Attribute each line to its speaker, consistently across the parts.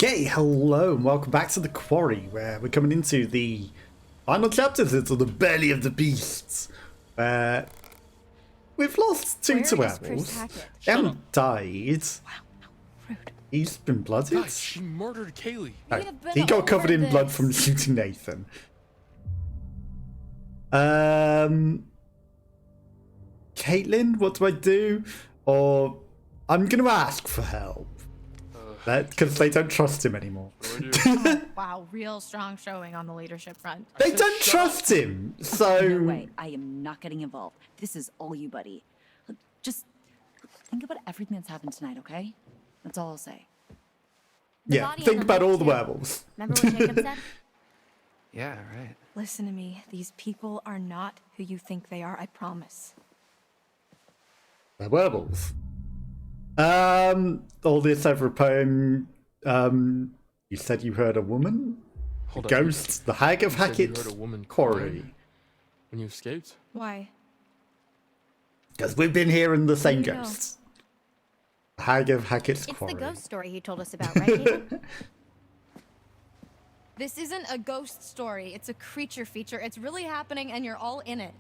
Speaker 1: Okay, hello and welcome back to the Quarry, where we're coming into the final chapters into the belly of the beasts. We've lost two to werewolves. They haven't died.
Speaker 2: Wow, no, rude.
Speaker 1: He's been blooded.
Speaker 3: God, she murdered Kaylee.
Speaker 1: Oh, he got covered in blood from shooting Nathan. Caitlin, what do I do? Or I'm going to ask for help. Because they don't trust him anymore.
Speaker 2: Oh, wow, real strong showing on the leadership front.
Speaker 1: They don't trust him, so...
Speaker 4: No way, I am not getting involved. This is all you, buddy. Look, just think about everything that's happened tonight, okay? That's all I'll say.
Speaker 1: Yeah, think about all the werewolves.
Speaker 2: Remember what Jacob said?
Speaker 3: Yeah, right.
Speaker 2: Listen to me. These people are not who you think they are, I promise.
Speaker 1: They're werewolves. All this over a poem. You said you heard a woman?
Speaker 3: Hold
Speaker 1: Ghost, the hag of
Speaker 3: You said you
Speaker 1: hacketts,
Speaker 3: heard a woman
Speaker 1: Quarry.
Speaker 3: crying when you escaped?
Speaker 2: Why?
Speaker 1: Because we've been hearing the same
Speaker 2: do you know?
Speaker 1: ghosts. The hag of hacketts,
Speaker 5: It's
Speaker 1: Quarry.
Speaker 5: the ghost story he told us about, right, Hayden?
Speaker 2: This isn't a ghost story. It's a creature feature. It's really happening and you're all in it.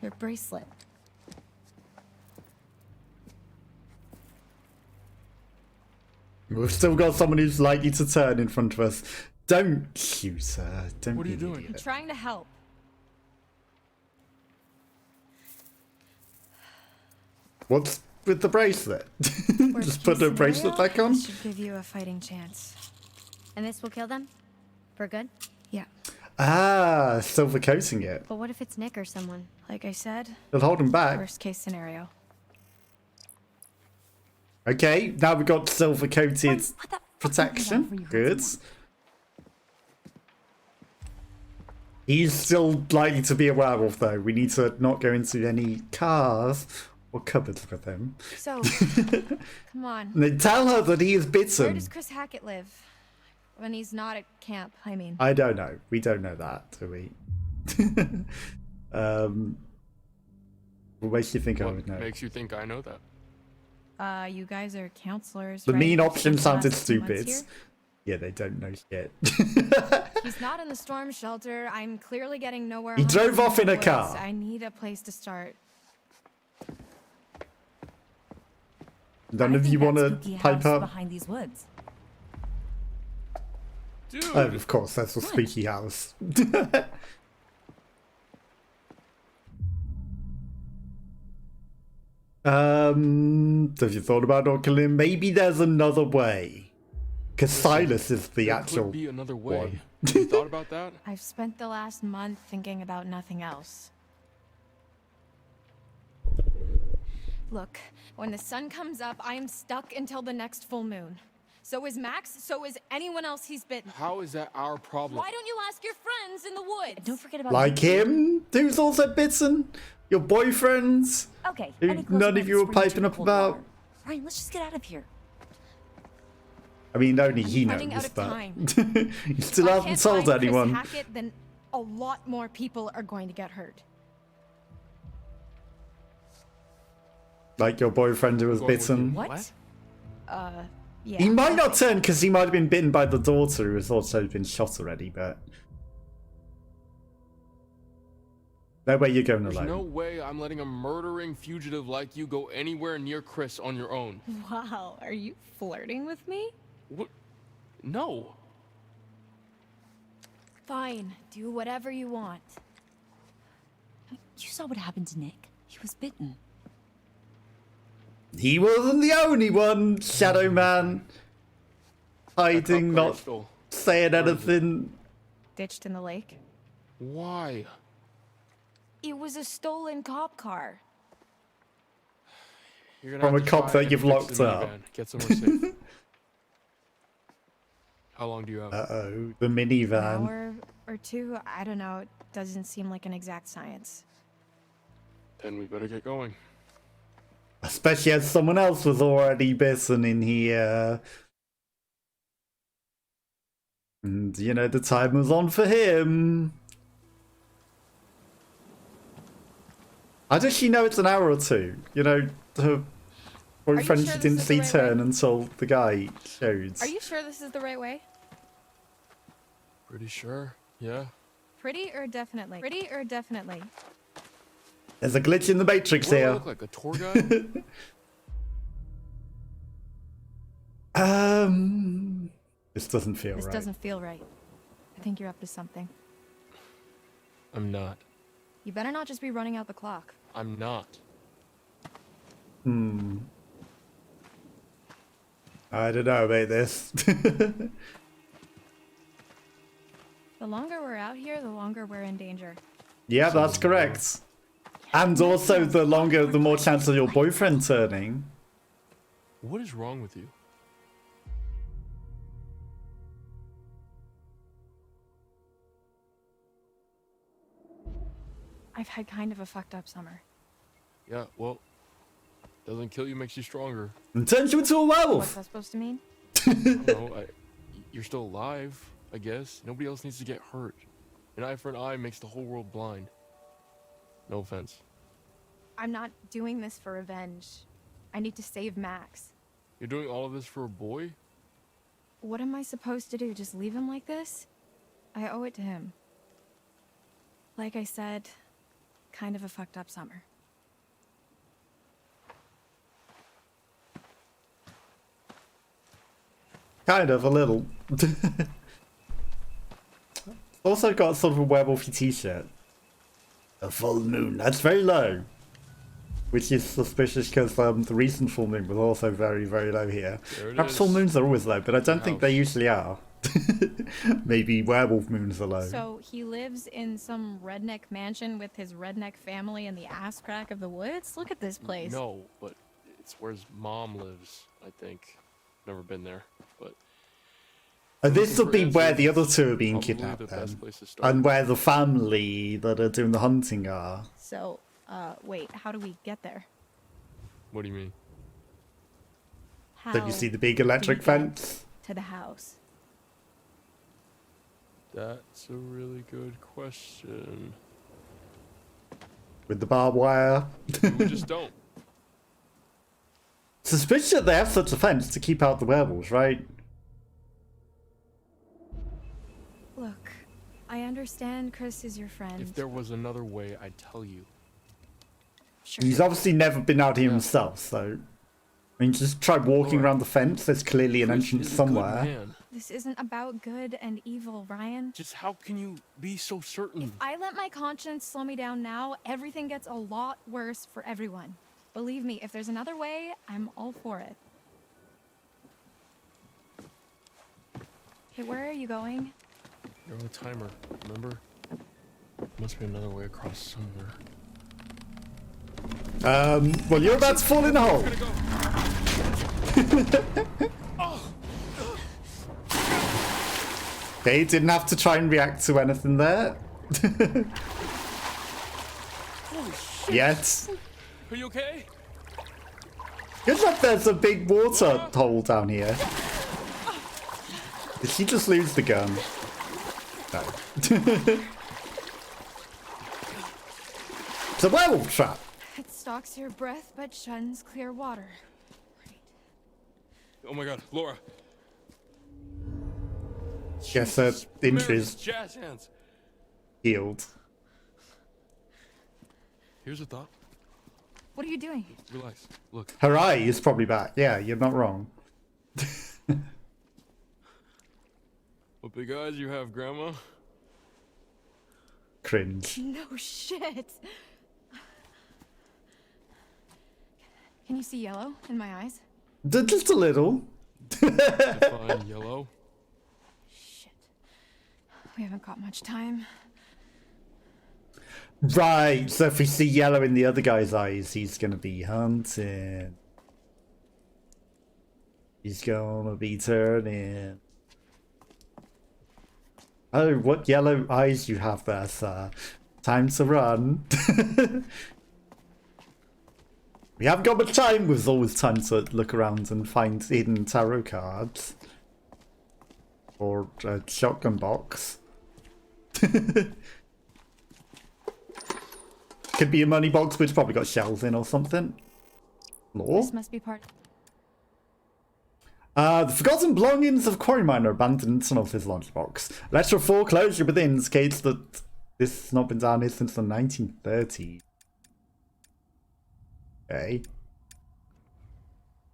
Speaker 2: Your bracelet.
Speaker 1: We've still got someone who's likely to turn in front of us. Don't shoot her. Don't
Speaker 3: What are
Speaker 1: be
Speaker 3: you
Speaker 1: an
Speaker 3: doing?
Speaker 2: I'm
Speaker 1: idiot.
Speaker 2: trying to help.
Speaker 1: What's with the bracelet? Just put the bracelet back on?
Speaker 2: This should give you a fighting chance.
Speaker 5: And this will kill them? For good?
Speaker 2: Yeah.
Speaker 1: Ah, silver coating it.
Speaker 5: But what if it's Nick or someone?
Speaker 2: Like I said,
Speaker 1: It'll hold him back.
Speaker 2: worst case scenario.
Speaker 1: Okay, now we've got silver coated
Speaker 4: What the fuck was
Speaker 1: protection.
Speaker 4: that for you heard
Speaker 1: Good.
Speaker 4: someone?
Speaker 1: He's still likely to be a werewolf, though. We need to not go into any cars or cupboards with him.
Speaker 2: So, come on.
Speaker 1: And they tell her that he is
Speaker 2: Where
Speaker 1: bitten.
Speaker 2: does Chris Hackett live? When he's not at camp, I mean.
Speaker 1: I don't know. We don't know that, do we? What makes you think I
Speaker 3: What
Speaker 1: would know?
Speaker 3: makes you think I know that?
Speaker 2: You guys are counselors,
Speaker 1: The
Speaker 2: right?
Speaker 1: mean
Speaker 2: For
Speaker 1: option
Speaker 2: the
Speaker 1: sounded
Speaker 2: last 2 months
Speaker 1: stupid.
Speaker 2: here?
Speaker 1: Yeah, they don't know shit.
Speaker 2: He's not in the storm shelter. I'm clearly getting nowhere.
Speaker 1: He
Speaker 2: home
Speaker 1: drove
Speaker 2: from
Speaker 1: off
Speaker 2: the
Speaker 1: in a
Speaker 2: woods.
Speaker 1: car.
Speaker 2: I need a place to start.
Speaker 1: None
Speaker 4: I
Speaker 1: of
Speaker 4: think
Speaker 1: you
Speaker 4: that
Speaker 1: want to
Speaker 4: spooky
Speaker 1: pipe
Speaker 4: house
Speaker 1: up?
Speaker 4: behind these woods.
Speaker 3: Dude!
Speaker 1: Oh, of course, that's the spooky house. Have you thought about not killing him? Maybe there's another way. Because Silas is the
Speaker 3: there
Speaker 1: actual
Speaker 3: could be another way.
Speaker 1: one.
Speaker 3: Have you thought about that?
Speaker 2: I've spent the last month thinking about nothing else. Look, when the sun comes up, I am stuck until the next full moon. So is Max, so is anyone else he's bitten.
Speaker 3: How is that our problem?
Speaker 2: Why don't you ask your friends in the woods?
Speaker 4: Don't forget about
Speaker 1: Like him, who's also bitten? Your boyfriends?
Speaker 4: Okay.
Speaker 1: Who
Speaker 4: any closer
Speaker 1: none
Speaker 4: by
Speaker 1: of
Speaker 4: the
Speaker 1: you were
Speaker 4: spring to
Speaker 1: piping
Speaker 4: the
Speaker 1: up
Speaker 4: cold
Speaker 1: about?
Speaker 4: water. Ryan, let's just get out of here.
Speaker 1: I mean, only he
Speaker 2: running
Speaker 1: knows,
Speaker 2: out of
Speaker 1: but
Speaker 2: time.
Speaker 1: he still
Speaker 2: If I
Speaker 1: hasn't
Speaker 2: can't
Speaker 1: told
Speaker 2: find Chris
Speaker 1: anyone.
Speaker 2: Hackett, then a lot more people are going to get hurt.
Speaker 1: Like your boyfriend who was
Speaker 3: Going with
Speaker 1: bitten.
Speaker 3: you.
Speaker 4: What?
Speaker 2: Yeah.
Speaker 1: He might not
Speaker 2: okay.
Speaker 1: turn because he might have been bitten by the daughter who has also been shot already, but... No way you're going
Speaker 3: There's
Speaker 1: alone.
Speaker 3: no way I'm letting a murdering fugitive like you go anywhere near Chris on your own.
Speaker 2: Wow, are you flirting with me?
Speaker 3: What? No.
Speaker 2: Fine, do whatever you want.
Speaker 4: You saw what happened to Nick. He was bitten.
Speaker 1: He wasn't the only one, Shadow Man. Hiding,
Speaker 3: That
Speaker 1: not
Speaker 3: crystal.
Speaker 1: saying
Speaker 3: Where is it?
Speaker 1: anything.
Speaker 2: Ditched in the lake?
Speaker 3: Why?
Speaker 2: It was a stolen cop car.
Speaker 3: You're gonna
Speaker 1: From
Speaker 3: have
Speaker 1: a
Speaker 3: to
Speaker 1: cop
Speaker 3: try
Speaker 1: that you've
Speaker 3: and fix
Speaker 1: locked
Speaker 3: the
Speaker 1: up.
Speaker 3: minivan. Get somewhere safe. How long do you have?
Speaker 1: Uh-oh, the
Speaker 2: An
Speaker 1: minivan.
Speaker 2: hour or two? I don't know. It doesn't seem like an exact science.
Speaker 3: Then we better get going.
Speaker 1: Especially as someone else was already bitten in here. And, you know, the time was on for him. How does she know it's an hour or two? You know, her boyfriend
Speaker 2: sure
Speaker 1: she
Speaker 2: this
Speaker 1: didn't
Speaker 2: is the
Speaker 1: see
Speaker 2: right
Speaker 1: turn
Speaker 2: way?
Speaker 1: until the guy showed.
Speaker 2: Are you sure this is the right way?
Speaker 3: Pretty sure. Yeah.
Speaker 2: Pretty or definitely? Pretty or definitely?
Speaker 1: There's a glitch in the Matrix
Speaker 3: What do I
Speaker 1: here.
Speaker 3: look like, a tour guide?
Speaker 1: This doesn't feel
Speaker 2: This
Speaker 1: right.
Speaker 2: doesn't feel right. I think you're up to something.
Speaker 3: I'm not.
Speaker 2: You better not just be running out the clock.
Speaker 3: I'm not.
Speaker 1: I don't know about this.
Speaker 2: The longer we're out here, the longer we're in danger.
Speaker 1: Yeah, that's correct. And also, the longer, the more chance of your boyfriend turning.
Speaker 3: What is wrong with you?
Speaker 2: I've had kind of a fucked up summer.
Speaker 3: Yeah, well, doesn't kill you, makes you stronger.
Speaker 1: And turns you into a
Speaker 2: What's
Speaker 1: werewolf.
Speaker 2: that supposed to mean?
Speaker 3: No, you're still alive, I guess. Nobody else needs to get hurt. An eye for an eye makes the whole world blind. No offense.
Speaker 2: I'm not doing this for revenge. I need to save Max.
Speaker 3: You're doing all of this for a boy?
Speaker 2: What am I supposed to do? Just leave him like this? I owe it to him. Like I said, kind of a fucked up summer.
Speaker 1: Kind of, a little. Also got sort of a werewolfy t-shirt. A full moon. That's very low. Which is suspicious because the recent full moon was also very, very low here.
Speaker 3: There it
Speaker 1: Perhaps
Speaker 3: is.
Speaker 1: full moons are always low, but I don't think they
Speaker 3: House.
Speaker 1: usually are. Maybe werewolf moons are low.
Speaker 2: So he lives in some redneck mansion with his redneck family in the ass crack of the woods? Look at this place.
Speaker 3: No, but it's where his mom lives, I think. Never been there, but
Speaker 1: This will be
Speaker 3: for
Speaker 1: where the other
Speaker 3: answers,
Speaker 1: two are being
Speaker 3: probably
Speaker 1: kidnapped
Speaker 3: the
Speaker 1: then.
Speaker 3: best place to start.
Speaker 1: And where the family that are doing the hunting are.
Speaker 2: So, wait, how do we get there?
Speaker 3: What do you mean?
Speaker 2: How
Speaker 1: Don't you see the big
Speaker 2: do we
Speaker 1: electric
Speaker 2: get
Speaker 1: fence?
Speaker 2: to the house?
Speaker 3: That's a really good question.
Speaker 1: With the barbed wire?
Speaker 3: We just don't.
Speaker 1: Suspicious that they have such a fence to keep out the werewolves, right?
Speaker 2: Look, I understand Chris is your friend.
Speaker 3: If there was another way, I'd tell you.
Speaker 2: Sure.
Speaker 1: He's obviously never been out here himself, so... I mean, just try walking
Speaker 3: Alright.
Speaker 1: around the fence. There's clearly an
Speaker 3: Chris
Speaker 1: entrance
Speaker 3: is a good
Speaker 1: somewhere.
Speaker 3: man.
Speaker 2: This isn't about good and evil, Ryan.
Speaker 3: Just how can you be so certain?
Speaker 2: If I let my conscience slow me down now, everything gets a lot worse for everyone. Believe me, if there's another way, I'm all for it. Hey, where are you going?
Speaker 3: You're on a timer, remember? Must be another way across somewhere.
Speaker 1: Well, you're about to fall in the hole. Okay, didn't have to try and react to anything there.
Speaker 3: Holy shit!
Speaker 1: Yet.
Speaker 3: Are you okay?
Speaker 1: Good luck there's a big water hole down here. Did she just lose the gun? No. It's a werewolf trap.
Speaker 2: It stalks your breath but shuns clear water.
Speaker 3: Oh my god, Laura.
Speaker 1: Guess her inch
Speaker 3: Mary's
Speaker 1: is
Speaker 3: jazz hands.
Speaker 1: healed.
Speaker 3: Here's a thought.
Speaker 2: What are you doing?
Speaker 3: Relax. Look,
Speaker 1: Her eye is probably back. Yeah, you're not wrong.
Speaker 3: what big eyes you have, Grandma.
Speaker 1: Cringe.
Speaker 2: No shit. Can you see yellow in my eyes?
Speaker 1: Just a little.
Speaker 3: Define yellow.
Speaker 2: Shit. We haven't got much time.
Speaker 1: Right, so if we see yellow in the other guy's eyes, he's gonna be hunting. He's gonna be turning. Oh, what yellow eyes you have there, sir. Time to run. We haven't got much time. There's always time to look around and find hidden tarot cards. Or a shotgun box. Could be a money box, but it's probably got shells in or something. Lore?
Speaker 2: This must be part.
Speaker 1: The forgotten belongings of Quarry Miner abandoned in the tunnel of his lunchbox. Letter of foreclosure within indicates that this has not been down here since the 1930s. Okay.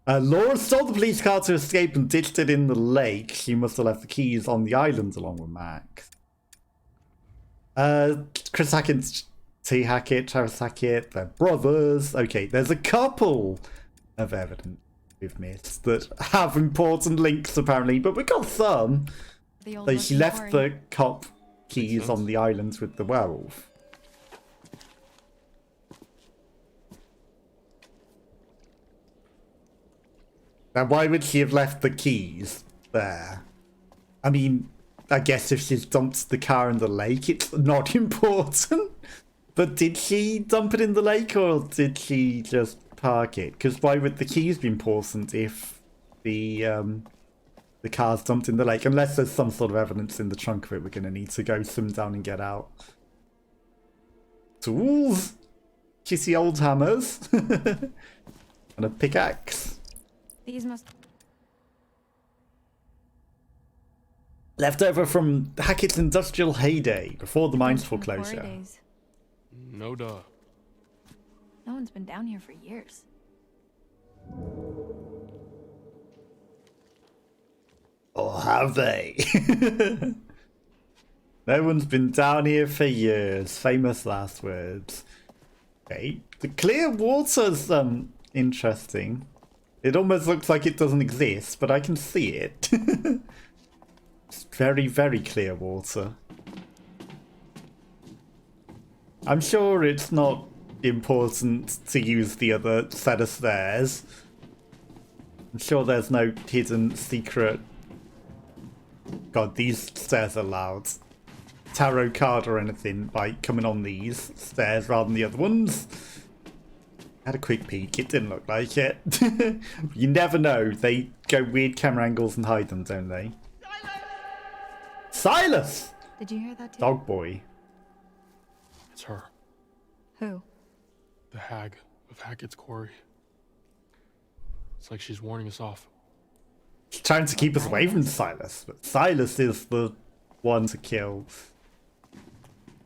Speaker 1: Laura stole the police car to escape and ditched it in the lake. She must have left the keys on the island along with Max. Chris Hackett, T. Hackett, Travis Hackett, they're brothers. Okay, there's a couple of evidence we've missed that have important links apparently, but we got some. So she left the cop keys on the island with the werewolf. Now, why would she have left the keys there? I mean, I guess if she's dumped the car in the lake, it's not important. But did she dump it in the lake, or did she just park it? Because why would the keys be important if the car's dumped in the lake? Unless there's some sort of evidence in the trunk of it we're going to need to go swim down and get out. Tools! Kissy old hammers. And a pickaxe.
Speaker 2: These must.
Speaker 1: Left over from Hackett's industrial heyday, before the mine's
Speaker 2: from the Quarry
Speaker 1: foreclosure.
Speaker 2: days.
Speaker 3: No duh.
Speaker 2: No one's been down here for years.
Speaker 1: Or have they? No one's been down here for years. Famous last words. Okay. The clear water's interesting. It almost looks like it doesn't exist, but I can see it. It's very, very clear water. I'm sure it's not important to use the other set of stairs. I'm sure there's no hidden secret. God, these stairs are loud. Tarot card or anything by coming on these stairs rather than the other ones. Had a quick peek, it didn't look like it. You never know, they go weird camera angles and hide them, don't they? Silas!
Speaker 2: Did you hear that too?
Speaker 1: Dog boy.
Speaker 3: It's her.
Speaker 2: Who?
Speaker 3: The hag of Hackett's Quarry. It's like she's warning us off.
Speaker 1: She's trying to keep us away from Silas, but Silas is the one to kill.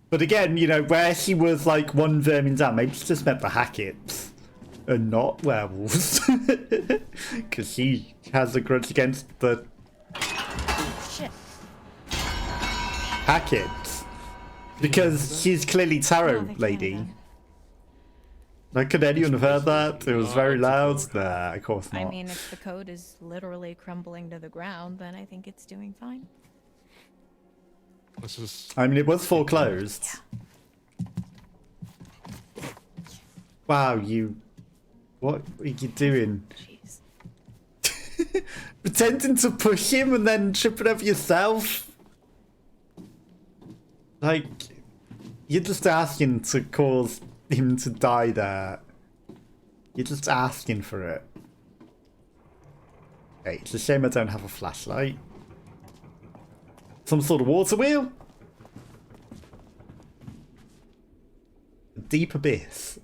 Speaker 1: But again, you know, where she was like one vermin down, maybe she just meant the Hacketts and not werewolves. Because she has a grudge against the
Speaker 2: Shit.
Speaker 1: Hacketts. Because she's clearly Tarot
Speaker 2: No, they
Speaker 1: Lady.
Speaker 2: can't.
Speaker 1: Like, could anyone have heard that? It was very loud. Nah, of course not.
Speaker 2: I mean, if the code is literally crumbling to the ground, then I think it's doing fine.
Speaker 3: Let's just.
Speaker 1: I mean, it was foreclosed. Wow, you... What are you doing?
Speaker 2: Jeez.
Speaker 1: Pretending to push him and then tripping over yourself? Like, you're just asking to cause him to die there. You're just asking for it. Okay, it's a shame I don't have a flashlight. Some sort of water wheel? A deep abyss.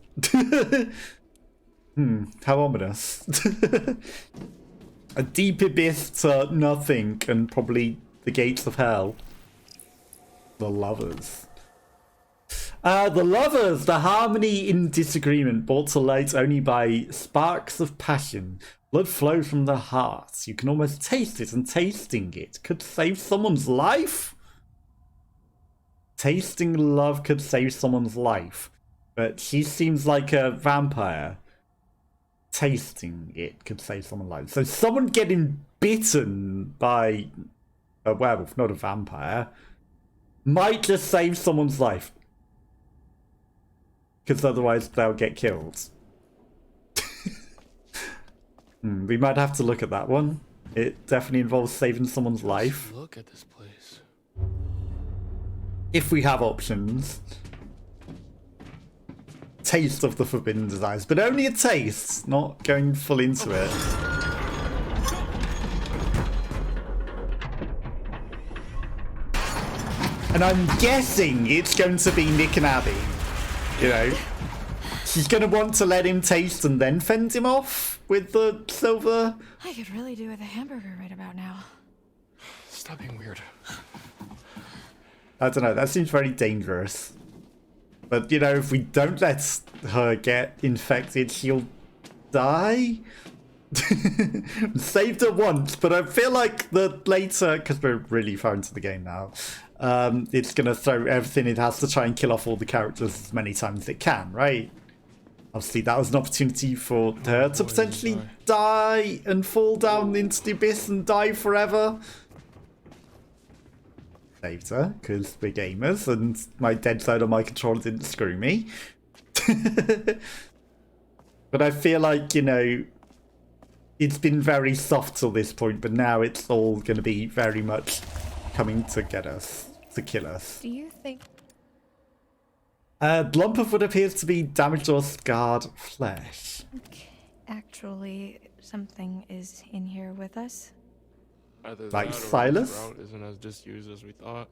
Speaker 1: How ominous. A deep abyss to nothing and probably the gates of hell. The lovers. The lovers, the harmony in disagreement brought to light only by sparks of passion. Blood flows from the heart. You can almost taste it, and tasting it could save someone's life? Tasting love could save someone's life. But she seems like a vampire. Tasting it could save someone's life. So someone getting bitten by a werewolf, not a vampire, might just save someone's life. Because otherwise they'll get killed. We might have to look at that one. It definitely involves saving someone's life.
Speaker 3: Look at this place.
Speaker 1: If we have options. Taste of the forbidden desires. But only a taste, not going full into it. And I'm guessing it's going to be Nick and Abby. You know, She's gonna want to let him taste and then fend him off with the silver.
Speaker 2: I could really do with a hamburger right about now.
Speaker 3: Stop being weird.
Speaker 1: I don't know, that seems very dangerous. But, you know, if we don't let her get infected, she'll die? Saved her once, but I feel like that later, because we're really far into the game now, it's going to throw everything it has to try and kill off all the characters as many times as it can, right? Obviously, that was an opportunity for her to potentially die and fall down into the abyss and die forever. Saved her, because we're gamers, and my dead side on my controller didn't screw me. But I feel like, you know, it's been very soft till this point, but now it's all going to be very much coming to get us, to kill us.
Speaker 2: Do you think...
Speaker 1: Lump of what appears to be damaged or scarred flesh.
Speaker 2: Actually, something is in here with us?
Speaker 3: Either
Speaker 1: Like
Speaker 3: that or
Speaker 1: Silas?
Speaker 3: this route isn't as disused as we thought.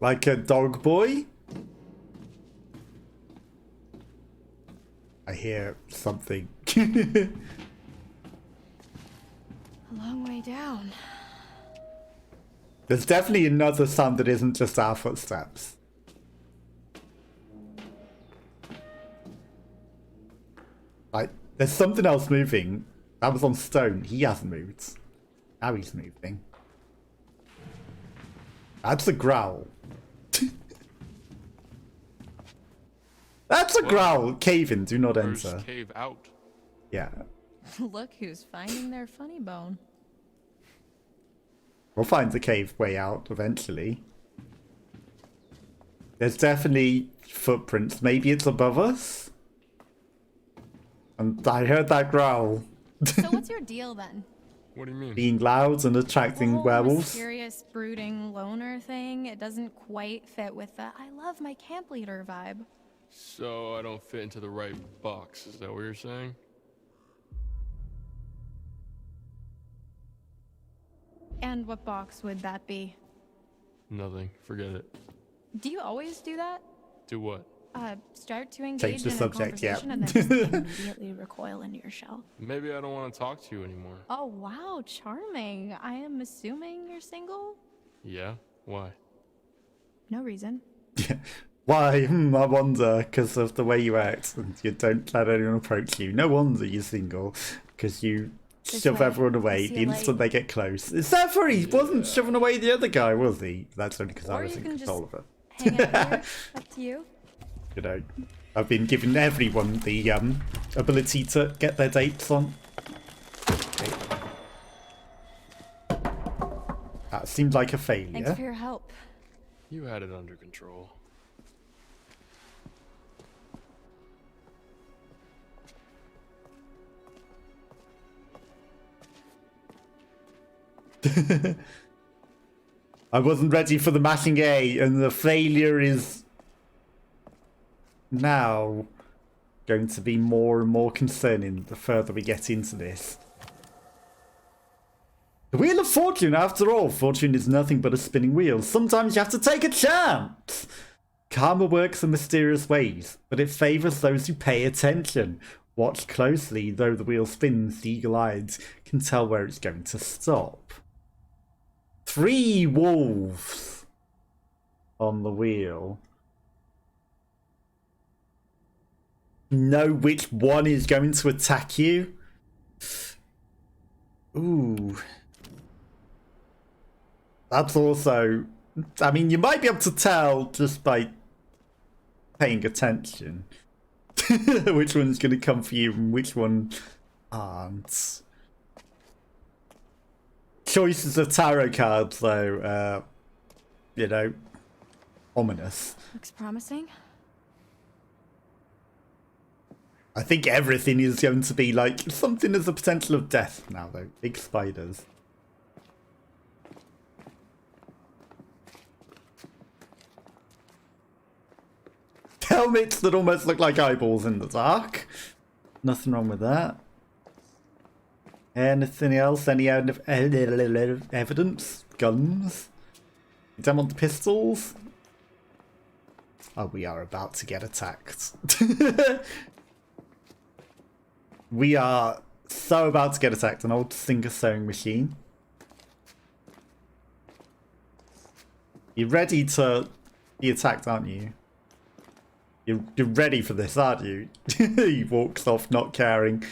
Speaker 1: Like a dog boy? I hear something.
Speaker 2: A long way down.
Speaker 1: There's definitely another sound that isn't just our footsteps. Like, there's something else moving. That was on stone. He hasn't moved. Now he's moving. That's a growl. That's a growl. Cave in. Do not
Speaker 3: First
Speaker 1: enter.
Speaker 3: cave out.
Speaker 1: Yeah.
Speaker 2: Look who's finding their funny bone.
Speaker 1: We'll find the cave way out eventually. There's definitely footprints. Maybe it's above us? And I heard that growl.
Speaker 2: So what's your deal then?
Speaker 3: What do you mean?
Speaker 1: Being loud and attracting
Speaker 2: The whole
Speaker 1: werewolves.
Speaker 2: mysterious, brooding loner thing, it doesn't quite fit with the I love my camp leader vibe.
Speaker 3: So I don't fit into the right box. Is that what you're saying?
Speaker 2: And what box would that be?
Speaker 3: Nothing. Forget it.
Speaker 2: Do you always do that?
Speaker 3: Do what?
Speaker 2: Start to engage
Speaker 1: Change the
Speaker 2: in
Speaker 1: subject,
Speaker 2: a
Speaker 1: yeah.
Speaker 2: conversation and then just immediately recoil into your shell.
Speaker 3: Maybe I don't want to talk to you anymore.
Speaker 2: Oh wow, charming. I am assuming you're single?
Speaker 3: Yeah? Why?
Speaker 2: No reason.
Speaker 1: Why? I wonder, because of the way you act and you don't let anyone approach you. No wonder you're single, because you
Speaker 2: This
Speaker 1: shove
Speaker 2: way.
Speaker 1: everyone
Speaker 2: I
Speaker 1: away
Speaker 2: see
Speaker 1: the
Speaker 2: a
Speaker 1: instant
Speaker 2: light.
Speaker 1: they get close. Except for he wasn't shoving away the other guy, was he? That's only because I
Speaker 2: Or
Speaker 1: was
Speaker 2: you
Speaker 1: in
Speaker 2: can
Speaker 1: control
Speaker 2: just
Speaker 1: of it.
Speaker 2: hang out here. Up to you.
Speaker 1: You know, I've been giving everyone the ability to get their dates on. Okay. That seemed like a
Speaker 2: Thanks
Speaker 1: failure.
Speaker 2: for your help.
Speaker 3: You had it under control.
Speaker 1: I wasn't ready for the mashing A, and the failure is now going to be more and more concerning the further we get into this. The Wheel of Fortune, after all, fortune is nothing but a spinning wheel. Sometimes you have to take a chance. Karma works in mysterious ways, but it favors those who pay attention. Watch closely, though the wheel spins, the eagle-eyed can tell where it's going to stop. 3 wolves on the wheel. Know which one is going to attack you? Ooh. That's also... I mean, you might be able to tell just by paying attention which one's going to come for you and which one aren't. Choices of tarot cards, though, you know, ominous.
Speaker 2: Looks promising.
Speaker 1: I think everything is going to be like something as a potential of death now, though. Big spiders. Helmets that almost look like eyeballs in the dark. Nothing wrong with that. Anything else? Any evidence? Guns? You don't want the pistols? Oh, we are about to get attacked. We are so about to get attacked. An old sinker sewing machine. You're ready to be attacked, aren't you? You're ready for this, aren't you? He walks off, not caring.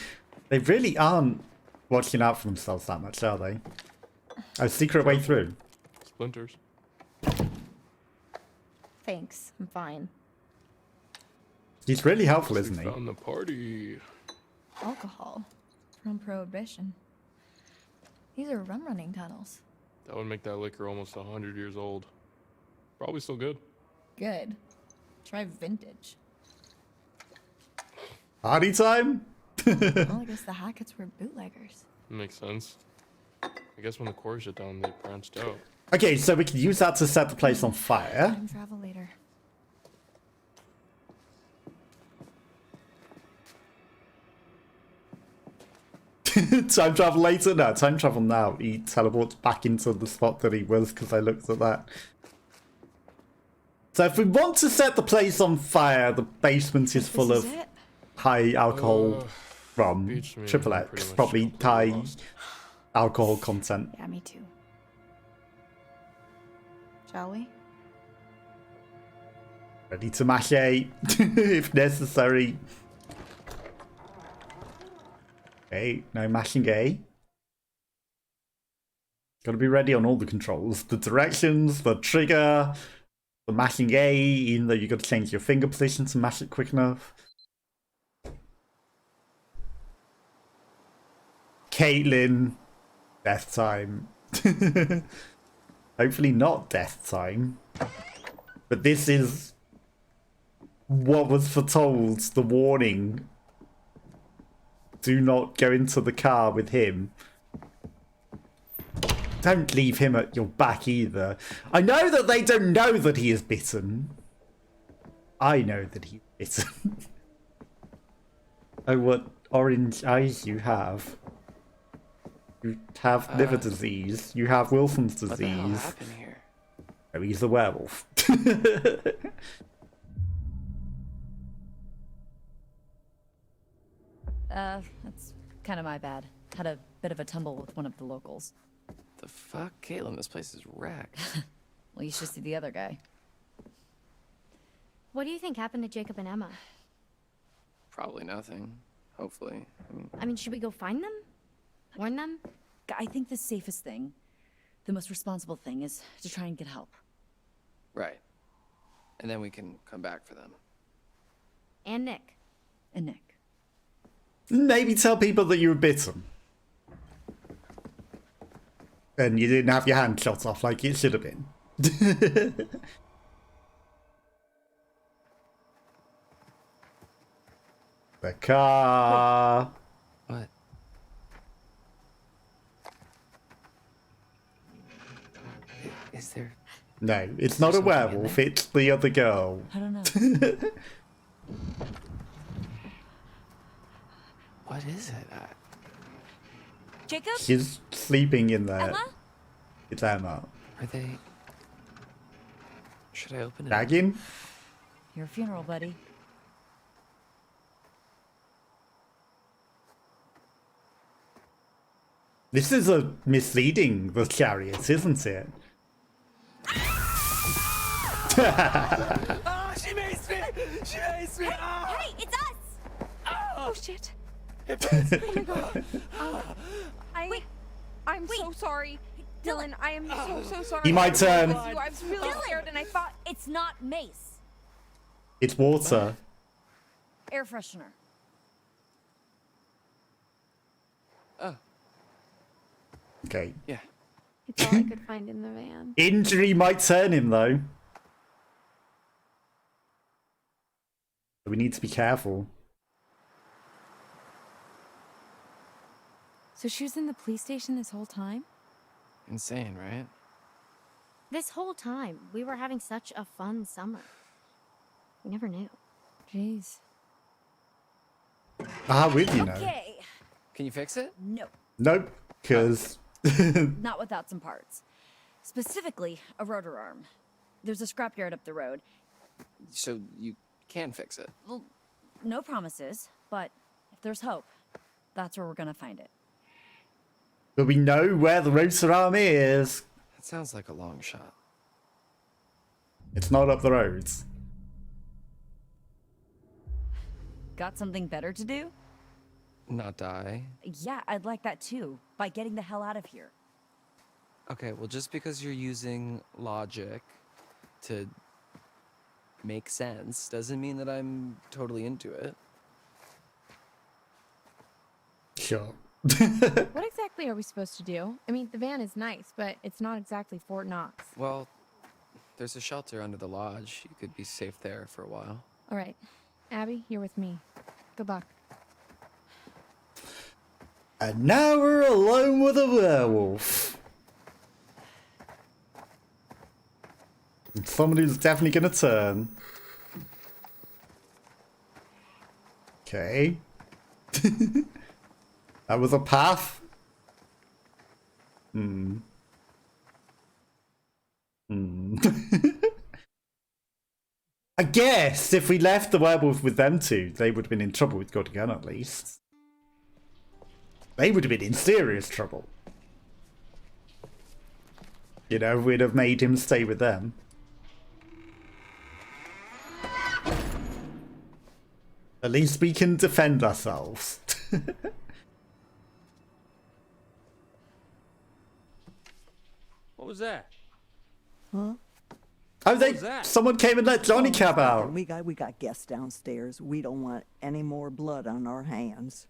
Speaker 1: They really aren't watching out for themselves that much, are they? Oh, secret way through.
Speaker 3: Splinters.
Speaker 2: Thanks, I'm fine.
Speaker 1: He's really helpful,
Speaker 3: We
Speaker 1: isn't he?
Speaker 3: found the party.
Speaker 2: Alcohol. From Prohibition. These are rum running tunnels.
Speaker 3: That would make that liquor almost 100 years old. Probably still good.
Speaker 2: Good. Try vintage.
Speaker 1: Party time?
Speaker 2: Well, I guess the Hacketts were bootleggers.
Speaker 3: Makes sense. I guess when the Quarry shut down, they branched out.
Speaker 1: Okay, so we can use that to set the place on fire.
Speaker 2: Time travel later.
Speaker 1: Time travel later? No, time travel now. He teleports back into the spot that he was because I looked at that. So if we want to set the place on fire, the basement is full
Speaker 2: This
Speaker 1: of
Speaker 2: is it?
Speaker 1: high alcohol rum,
Speaker 3: beats me.
Speaker 1: triple
Speaker 3: I'm pretty
Speaker 1: X,
Speaker 3: much
Speaker 1: probably
Speaker 3: completely
Speaker 1: high
Speaker 3: lost.
Speaker 1: alcohol content.
Speaker 2: Yeah, me too. Shall we?
Speaker 1: Ready to machete if necessary. Okay, no mashing gay. Gotta be ready on all the controls. The directions, the trigger, the mashing A, even though you gotta change your finger position to mash it quick enough. Caitlin, death time. Hopefully not death time. But this is what was foretold, the warning. Do not go into the car with him. Don't leave him at your back either. I know that they don't know that he is bitten. I know that he's bitten. Oh, what orange eyes you have. You have liver disease. You have Wilson's
Speaker 6: What the hell
Speaker 1: disease.
Speaker 6: happened here?
Speaker 1: Oh, he's a werewolf.
Speaker 4: That's kind of my bad. Had a bit of a tumble with one of the locals.
Speaker 6: The fuck? Caitlin, this place is wrecked.
Speaker 4: Well, you should see the other guy.
Speaker 5: What do you think happened to Jacob and Emma?
Speaker 6: Probably nothing. Hopefully.
Speaker 5: I mean, should we go find them? Warn them?
Speaker 4: I think the safest thing, the most responsible thing, is to try and get help.
Speaker 6: Right. And then we can come back for them.
Speaker 5: And Nick.
Speaker 4: And Nick.
Speaker 1: Maybe tell people that you were bitten. And you didn't have your hand shot off like it should have been. The car.
Speaker 6: What? Is there...
Speaker 1: No, it's not a
Speaker 6: something in
Speaker 1: werewolf,
Speaker 6: there?
Speaker 1: it's the other girl.
Speaker 4: I don't know.
Speaker 6: What is it?
Speaker 4: Jacob?
Speaker 1: She's sleeping in there.
Speaker 4: Emma?
Speaker 1: It's Emma.
Speaker 6: Are they... Should I open it?
Speaker 1: Dragging?
Speaker 4: Your funeral, buddy.
Speaker 1: This is a misleading, the chariot, isn't it?
Speaker 6: Ah, she makes me! She makes me! Ah!
Speaker 5: Hey, it's us!
Speaker 7: Oh shit.
Speaker 6: It burns.
Speaker 7: Oh my god. I'm so sorry. Dylan, I am so sorry.
Speaker 1: He might turn.
Speaker 7: I was really scared and I thought
Speaker 4: It's not mace.
Speaker 1: It's water.
Speaker 4: Air freshener.
Speaker 6: Oh,
Speaker 1: Okay.
Speaker 6: yeah.
Speaker 7: it's all I could find in the van.
Speaker 1: Injury might turn him, though. We need to be careful.
Speaker 2: So she was in the police station this whole time?
Speaker 6: Insane, right?
Speaker 5: This whole time, we were having such a fun summer. We never knew.
Speaker 2: Jeez.
Speaker 1: Ah, with you now.
Speaker 4: Okay.
Speaker 6: Can you fix it?
Speaker 4: No,
Speaker 1: Nope, because
Speaker 4: not without some parts. Specifically, a rotor arm. There's a scrapyard up the road.
Speaker 6: So you can fix it.
Speaker 4: Well, no promises, but if there's hope, that's where we're gonna find it.
Speaker 1: But we know where the Rotor Arm is.
Speaker 6: That sounds like a long shot.
Speaker 1: It's not up the roads.
Speaker 4: Got something better to do?
Speaker 6: Not die.
Speaker 4: Yeah, I'd like that too, by getting the hell out of here.
Speaker 6: Okay, well, just because you're using logic to make sense doesn't mean that I'm totally into it.
Speaker 1: Sure.
Speaker 7: What exactly are we supposed to do? I mean, the van is nice, but it's not exactly Fort Knox.
Speaker 6: Well, there's a shelter under the lodge. You could be safe there for a while.
Speaker 7: All right. Abby, you're with me. Good luck.
Speaker 1: And now we're alone with a werewolf. And someone who's definitely gonna turn. Okay. That was a path. I guess if we left the werewolf with them two, they would have been in trouble with God again at least. They would have been in serious trouble. You know, we'd have made him stay with them. At least we can defend ourselves.
Speaker 8: What was that?
Speaker 1: Oh,
Speaker 8: was that?
Speaker 1: someone came and let Johnny Cab out.
Speaker 9: We got guests downstairs. We don't want any more blood on our hands.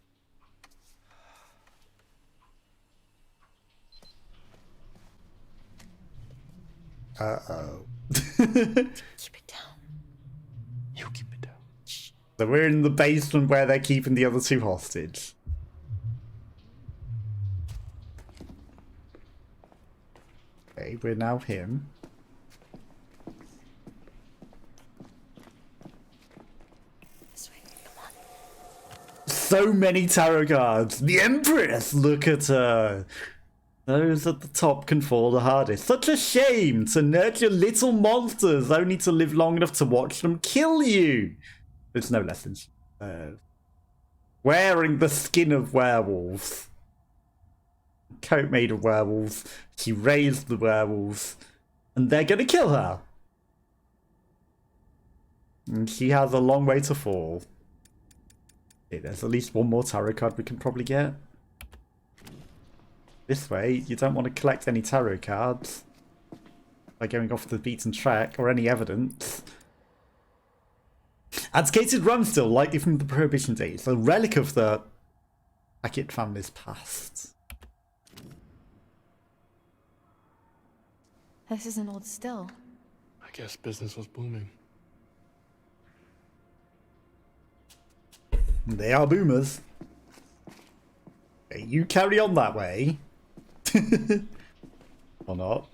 Speaker 1: Uh-oh.
Speaker 5: Keep it down.
Speaker 3: You keep it down.
Speaker 1: So we're in the basement where they're keeping the other two hostage. Okay, we're now him.
Speaker 5: This way, come on.
Speaker 1: So many tarot cards. The Empress, look at her. Those at the top can fall the hardest. Such a shame to nurture little monsters only to live long enough to watch them kill you. There's no lessons. Wearing the skin of werewolves. Coat made of werewolves. She raised the werewolves. And they're gonna kill her. And she has a long way to fall. Okay, there's at least one more tarot card we can probably get. This way, you don't want to collect any tarot cards by going off the beaten track or any evidence. Advocated rum still, likely from the Prohibition days, a relic of the Hackett family's past.
Speaker 2: This is an old still.
Speaker 3: I guess business was booming.
Speaker 1: They are boomers. Okay, you carry on that way. Or not.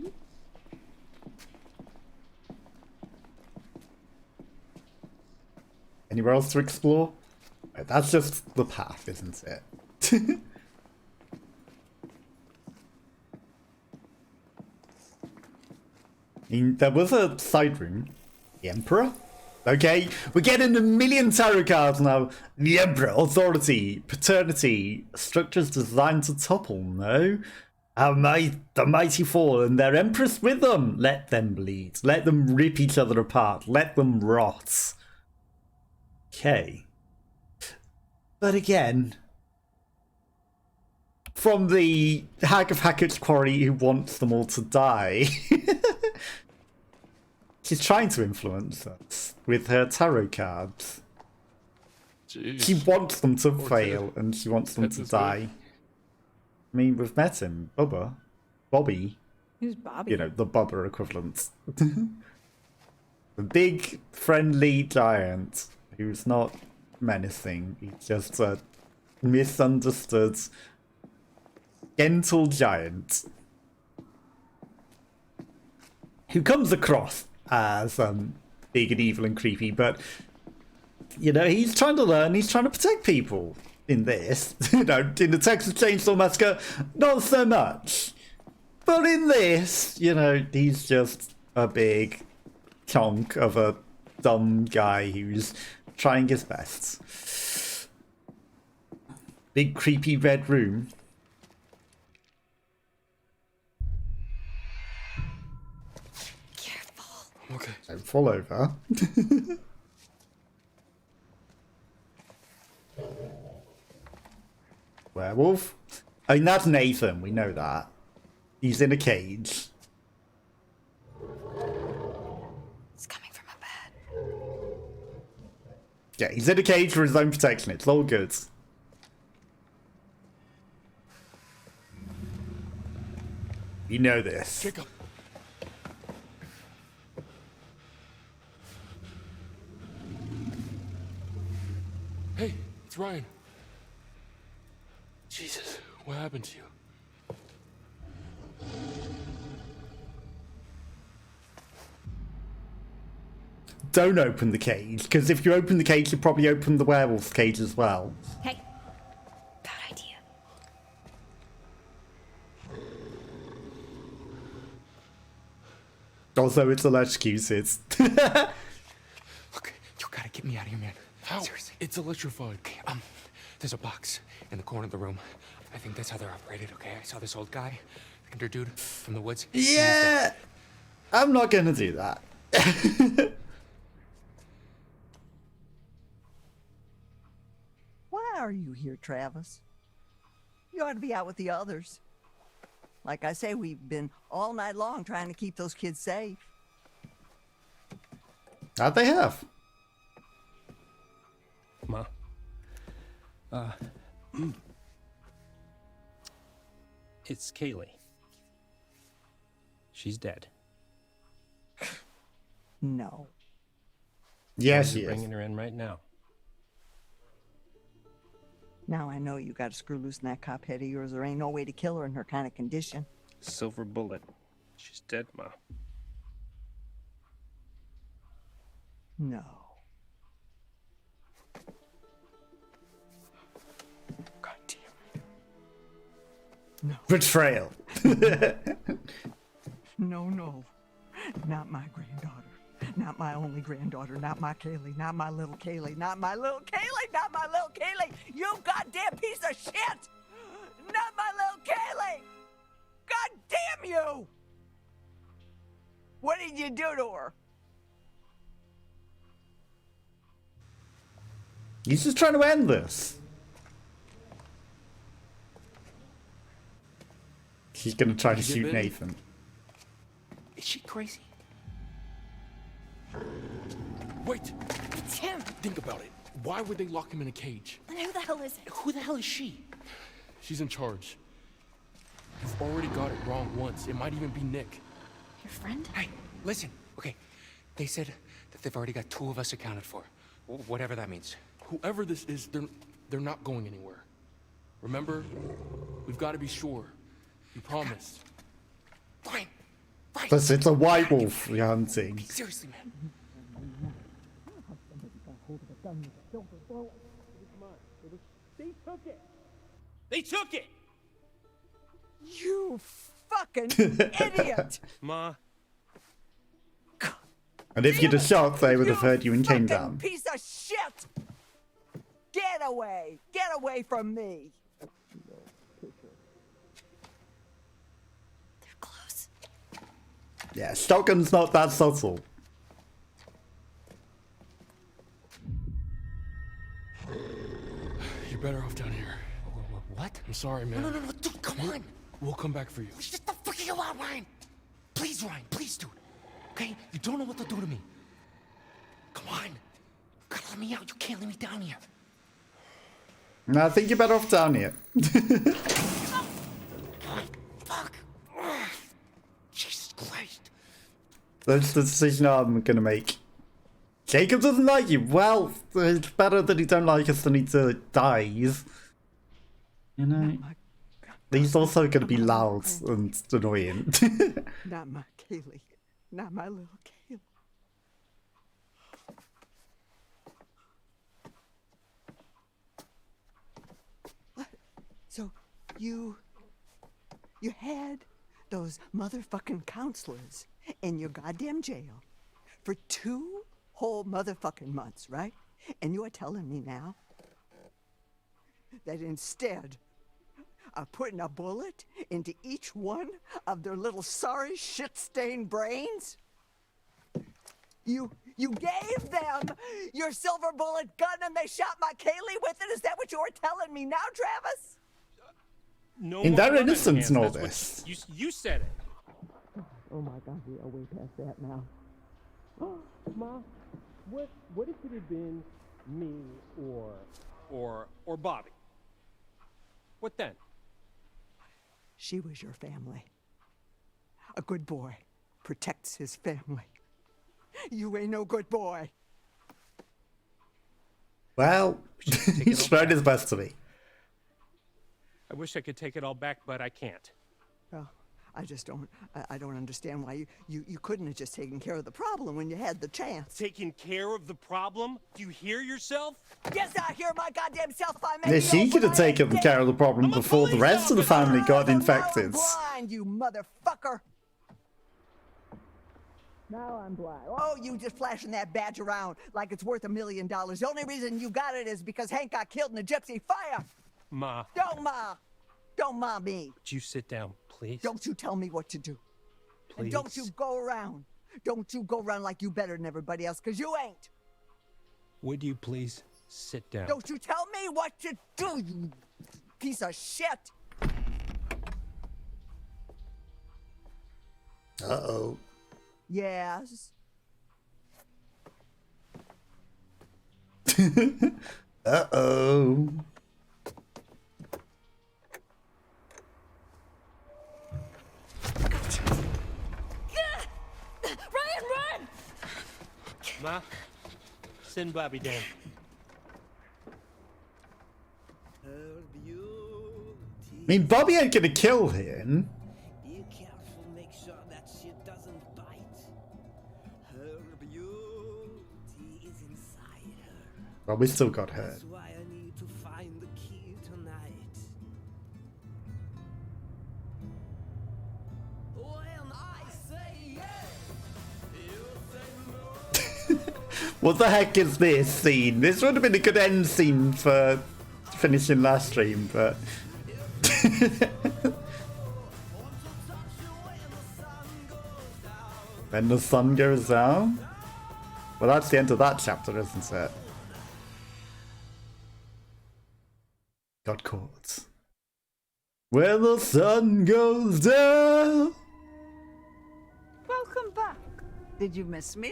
Speaker 1: Anywhere else to explore? Right, that's just the path, isn't it? I mean, there was a side room. The Emperor? Okay, we're getting a million tarot cards now. The Emperor, authority, paternity, structures designed to topple, no? The mighty fall and their empress with them. Let them bleed. Let them rip each other apart. Let them rot. Okay. But again, from the Hag of Hackett's Quarry who wants them all to die, she's trying to influence us with her tarot cards.
Speaker 3: Jeez.
Speaker 1: She wants them to
Speaker 3: Poor
Speaker 1: fail
Speaker 3: Ted.
Speaker 1: and she wants them
Speaker 3: Ted's
Speaker 1: to
Speaker 3: this way.
Speaker 1: die. I mean, we've met him. Bobby.
Speaker 9: Who's Bobby?
Speaker 1: You know, the Bubba equivalent. The big, friendly giant who's not menacing. He's just a misunderstood, gentle giant who comes across as big and evil and creepy, but, you know, he's trying to learn, he's trying to protect people in this. You know, in the Texas Chainsaw Massacre, not so much. But in this, you know, he's just a big chunk of a dumb guy who's trying his best. Big creepy red room.
Speaker 3: Okay.
Speaker 1: Don't fall over. Werewolf? I mean, that's Nathan, we know that. He's in a cage.
Speaker 2: It's coming from a bed.
Speaker 1: Yeah, he's in a cage for his own protection. It's all good. You know this.
Speaker 3: Jacob. Hey, it's Ryan. Jesus, what happened to you?
Speaker 1: Don't open the cage, because if you open the cage, you probably open the werewolf's cage as well.
Speaker 2: Hey. Bad idea.
Speaker 1: Also, it's electrocuted.
Speaker 10: Look, you gotta get me out of here, man.
Speaker 3: How?
Speaker 10: Seriously.
Speaker 3: It's electrified.
Speaker 10: Okay, there's a box in the corner of the room. I think that's how they're operated, okay? I saw this old guy, the dude from the woods.
Speaker 1: Yeah! I'm not gonna do that.
Speaker 9: Why are you here, Travis? You ought to be out with the others. Like I say, we've been all night long trying to keep those kids safe.
Speaker 1: How'd they have?
Speaker 8: Ma. It's Kaylee. She's dead.
Speaker 9: No.
Speaker 1: Yes,
Speaker 8: I'm
Speaker 1: she is.
Speaker 8: bringing her in right now.
Speaker 9: Now I know you got to screw loose in that cop head of yours. There ain't no way to kill her in her kind of condition.
Speaker 8: Silver bullet. She's dead, Ma.
Speaker 9: No. God damn. No.
Speaker 1: Betrayal.
Speaker 9: No. Not my granddaughter. Not my only granddaughter. Not my Kaylee. Not my little Kaylee. Not my little Kaylee. Not my little Kaylee. You goddamn piece of shit. Not my little Kaylee. God damn you. What did you do to her?
Speaker 1: He's just trying to end this. She's gonna try to
Speaker 3: Did you
Speaker 1: shoot
Speaker 3: get bitten?
Speaker 1: Nathan.
Speaker 10: Is she crazy?
Speaker 3: Wait,
Speaker 5: It's him.
Speaker 3: think about it. Why would they lock him in a cage?
Speaker 5: And who the hell is it?
Speaker 10: Who the hell is she?
Speaker 3: She's in charge. You've already got it wrong once. It might even be Nick.
Speaker 5: Your friend?
Speaker 10: Hey, listen. Okay, they said that they've already got 2 of us accounted for. Whatever that means.
Speaker 3: Whoever this is, they're not going anywhere. Remember? We've got to be sure. You promised.
Speaker 10: Fine. Fine.
Speaker 1: Plus, it's a white wolf we're hunting.
Speaker 10: Seriously, man.
Speaker 8: They took it!
Speaker 9: You fucking idiot.
Speaker 8: Ma.
Speaker 1: And if you'd have shot, they would have heard you and came
Speaker 9: fucking
Speaker 1: down.
Speaker 9: Piece of shit. Get away. Get away from me.
Speaker 2: They're close.
Speaker 1: Yeah, shotgun's not that subtle.
Speaker 3: You're better off down here.
Speaker 10: What?
Speaker 3: I'm sorry, man.
Speaker 10: No, dude, come on.
Speaker 3: We'll come back for you.
Speaker 10: Just the freaking you out, Ryan. Please, Ryan, please, dude. Okay? You don't know what to do to me. Come on. Gotta let me out. You can't let me down here.
Speaker 1: No, I think you're better off down here.
Speaker 10: Fuck. Ugh. Jesus Christ.
Speaker 1: That's the decision I'm gonna make. Jacob doesn't like you. Well, it's better that he don't like us than he dies. You know? He's also gonna be loud and annoying.
Speaker 9: Not my Kaylee. Not my little Kaylee. What? So you had those motherfucking counselors in your goddamn jail for 2 whole motherfucking months, right? And you are telling me now that instead of putting a bullet into each one of their little sorry shit-stained brains, you gave them your silver bullet gun and they shot my Kaylee with it? Is that what you're telling me now, Travis?
Speaker 8: No
Speaker 1: In
Speaker 8: more
Speaker 1: their
Speaker 8: gun on your
Speaker 1: innocence
Speaker 8: hands,
Speaker 1: and all
Speaker 8: that's what
Speaker 1: this.
Speaker 8: You said it.
Speaker 9: Oh my God, we are way past that now.
Speaker 8: Ma, what if it had been me or Bobby? What then?
Speaker 9: She was your family. A good boy protects his family. You ain't no good boy.
Speaker 1: Well, he's tried his best to be.
Speaker 8: I wish I could take it all back, but I can't.
Speaker 9: Well, I just don't. I don't understand why you couldn't have just taken care of the problem when you had the chance.
Speaker 8: Taking care of the problem? Do you hear yourself?
Speaker 9: Yes, I hear my goddamn self. I
Speaker 1: Yeah, she could have taken care of the problem before the rest of the family got infected.
Speaker 9: Blind, you motherfucker. Now I'm blind. Oh, you just flashing that badge around like it's worth $1 million. The only reason you got it is because Hank got killed in a gypsy fire.
Speaker 8: Ma.
Speaker 9: Don't ma. Don't ma me.
Speaker 8: Would you sit down, please?
Speaker 9: Don't you tell me what to do.
Speaker 8: Please.
Speaker 9: And don't you go around. Don't you go around like you better than everybody else, because you ain't.
Speaker 8: Would you please sit down?
Speaker 9: Don't you tell me what to do, you piece of shit.
Speaker 1: Uh-oh.
Speaker 9: Yes.
Speaker 1: Uh-oh.
Speaker 4: Ryan, run!
Speaker 8: Ma, send Bobby down.
Speaker 1: I mean, Bobby ain't gonna kill him.
Speaker 11: Be careful, make sure that shit doesn't bite. Her beauty is inside her.
Speaker 1: Well, we still got her.
Speaker 11: That's why I need to find the key tonight. When I say yes, you say no.
Speaker 1: What the heck is this scene? This would have been a good end scene for finishing last stream, but... When the sun goes down? Well, that's the end of that chapter, isn't it? Got caught. When the sun goes down!
Speaker 9: Welcome back. Did you miss me?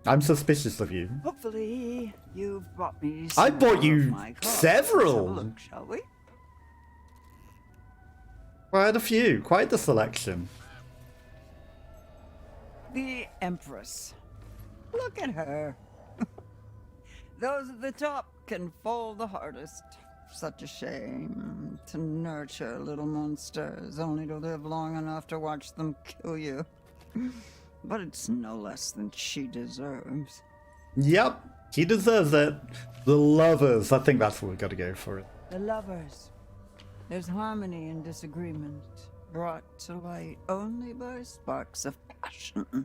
Speaker 1: I'm suspicious of you.
Speaker 9: Hopefully, you've bought me
Speaker 1: I
Speaker 9: some
Speaker 1: bought
Speaker 9: more
Speaker 1: you
Speaker 9: of my cards.
Speaker 1: several.
Speaker 9: Let's have a look, shall we?
Speaker 1: Quite a few. Quite the selection.
Speaker 9: The Empress. Look at her. Those at the top can fall the hardest. Such a shame to nurture little monsters, only to live long enough to watch them kill you. But it's no less than she deserves.
Speaker 1: Yep, she deserves it. The lovers, I think that's what we've got to go for.
Speaker 9: The lovers. There's harmony in disagreement, brought to light only by sparks of passion.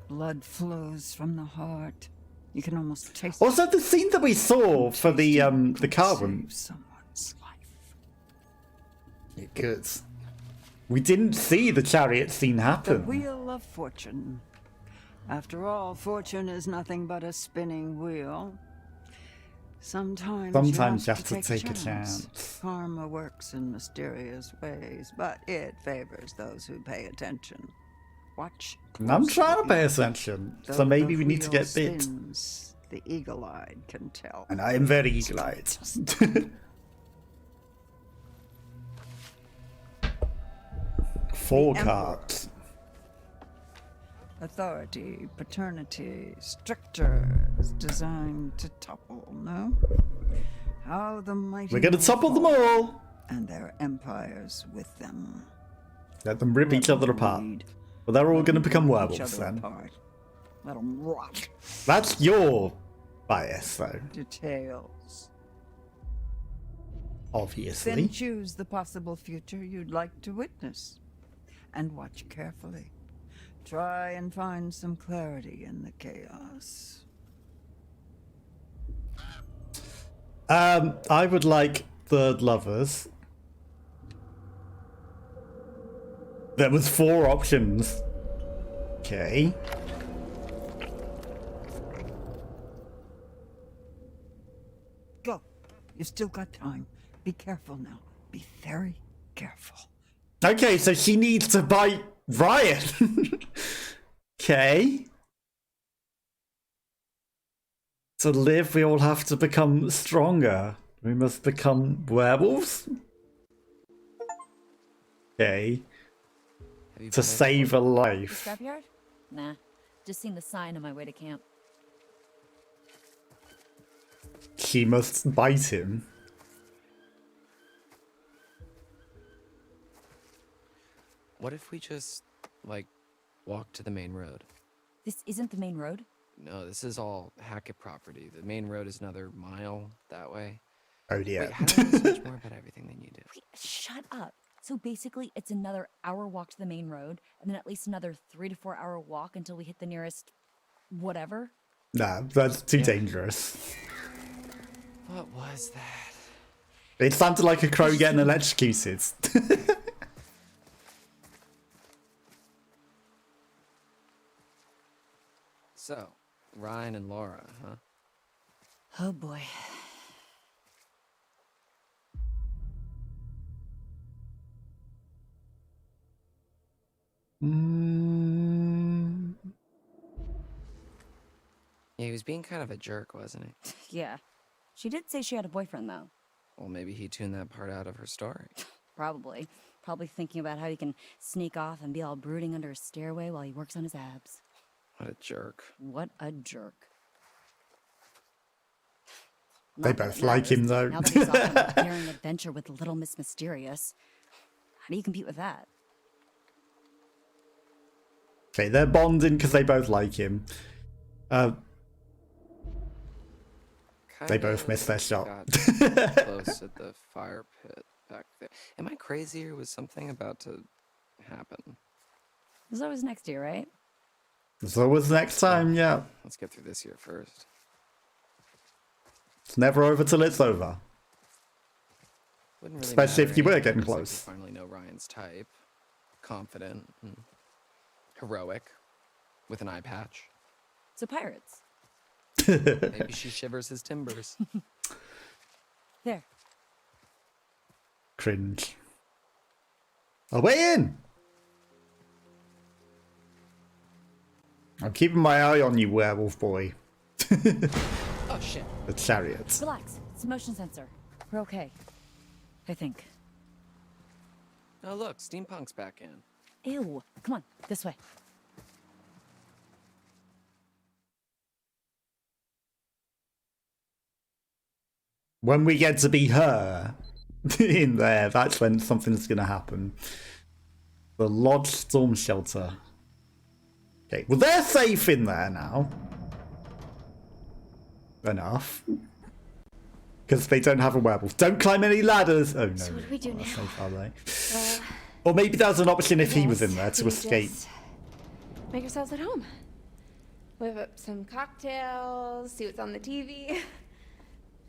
Speaker 9: Blood flows from the heart. You can almost taste
Speaker 1: Also, the scene that we saw for the carbon.
Speaker 9: someone's life.
Speaker 1: It could. We didn't see the chariot scene
Speaker 9: The
Speaker 1: happen.
Speaker 9: wheel of fortune. After all, fortune is nothing but a spinning wheel. Sometimes
Speaker 1: you have to take a chance.
Speaker 9: Karma works in mysterious ways, but it favors those who pay attention. Watch.
Speaker 1: I'm trying to
Speaker 9: closely.
Speaker 1: pay attention, so
Speaker 9: Though
Speaker 1: maybe
Speaker 9: the
Speaker 1: we need to
Speaker 9: wheel
Speaker 1: get bit.
Speaker 9: spins, the eagle-eyed can tell.
Speaker 1: And I am very eagle-eyed. 4
Speaker 9: The
Speaker 1: cards.
Speaker 9: Authority, paternity, strictures designed to topple, no? How the mighty
Speaker 1: We're gonna
Speaker 9: will
Speaker 1: topple them
Speaker 9: fall,
Speaker 1: all.
Speaker 9: and their empires with them.
Speaker 1: Let them rip each other apart.
Speaker 9: Read.
Speaker 1: Well, they're all
Speaker 9: Let
Speaker 1: going to
Speaker 9: them
Speaker 1: become
Speaker 9: rip
Speaker 1: werewolves
Speaker 9: each other
Speaker 1: then.
Speaker 9: apart. Let them rot.
Speaker 1: That's your bias, though.
Speaker 9: Details.
Speaker 1: Obviously.
Speaker 9: Then choose the possible future you'd like to witness. And watch carefully. Try and find some clarity in the chaos.
Speaker 1: I would like third lovers. There was 4 options. Okay.
Speaker 9: Go. You've still got time. Be careful now. Be very careful.
Speaker 1: Okay, so she needs to bite Ryan. Okay. To live, we all have to become stronger. We must become werewolves? Okay.
Speaker 6: Have you
Speaker 1: To
Speaker 6: been there
Speaker 1: save a
Speaker 6: before?
Speaker 4: The
Speaker 1: life.
Speaker 4: scrapyard? Nah. Just seen the sign on my way to camp.
Speaker 1: She must bite him.
Speaker 6: What if we just, like, walk to the main road?
Speaker 4: This isn't the main road?
Speaker 6: No, this is all Hackett property. The main road is another mile that way.
Speaker 1: Oh dear.
Speaker 6: Wait, how do I know so much more about everything than you do?
Speaker 4: Wait, shut up. So basically, it's another hour walk to the main road, and then at least another 3 to 4 hour walk until we hit the nearest whatever.
Speaker 1: Nah, that's too dangerous.
Speaker 6: What was that?
Speaker 1: It sounded like a crow getting electrocuted.
Speaker 6: So, Ryan and Laura, huh?
Speaker 4: Oh boy.
Speaker 6: Yeah, he was being kind of a jerk, wasn't he?
Speaker 4: Yeah. She did say she had a boyfriend, though.
Speaker 6: Well, maybe he tuned that part out of her story.
Speaker 4: Probably. Probably thinking about how he can sneak off and be all brooding under a stairway while he works on his abs.
Speaker 6: What a jerk.
Speaker 4: What a jerk.
Speaker 1: They
Speaker 4: Not that
Speaker 1: both
Speaker 4: it
Speaker 1: like him,
Speaker 4: matters,
Speaker 1: though.
Speaker 4: Now that he's off on a daring adventure with Little Miss Mysterious. How do you compete with that?
Speaker 1: Okay, they're bonding because they both like him. They both missed their shot.
Speaker 6: Got close at the fire pit back there. Am I crazy or was something about to happen?
Speaker 4: There's always next year, right?
Speaker 1: So what's next time? Yeah.
Speaker 6: Let's get through this year first.
Speaker 1: It's never over till it's over.
Speaker 6: Wouldn't really
Speaker 1: Especially if
Speaker 6: matter
Speaker 1: you were
Speaker 6: anyway,
Speaker 1: getting
Speaker 6: 'cause I could
Speaker 1: close.
Speaker 6: finally know Ryan's type. Confident and heroic. With an eye patch.
Speaker 4: So pirates.
Speaker 6: Maybe she shivers his timbers.
Speaker 4: There.
Speaker 1: Cringe. Oh, way in! I'm keeping my eye on you, werewolf boy.
Speaker 6: Oh shit.
Speaker 1: The chariot.
Speaker 4: Relax. It's a motion sensor. We're okay. I think.
Speaker 6: Oh look, steampunk's back in.
Speaker 4: Ew. Come on. This way.
Speaker 1: When we get to be her in there, that's when something's gonna happen. The Lodge Storm Shelter. Okay, well they're safe in there now. Enough. Because they don't have a werewolf. Don't climb any ladders! Oh no.
Speaker 5: So what do we do now?
Speaker 1: Safe, are they? Or maybe that's an option if he was in there to escape.
Speaker 7: Make yourselves at home. Whip up some cocktails, see what's on the TV.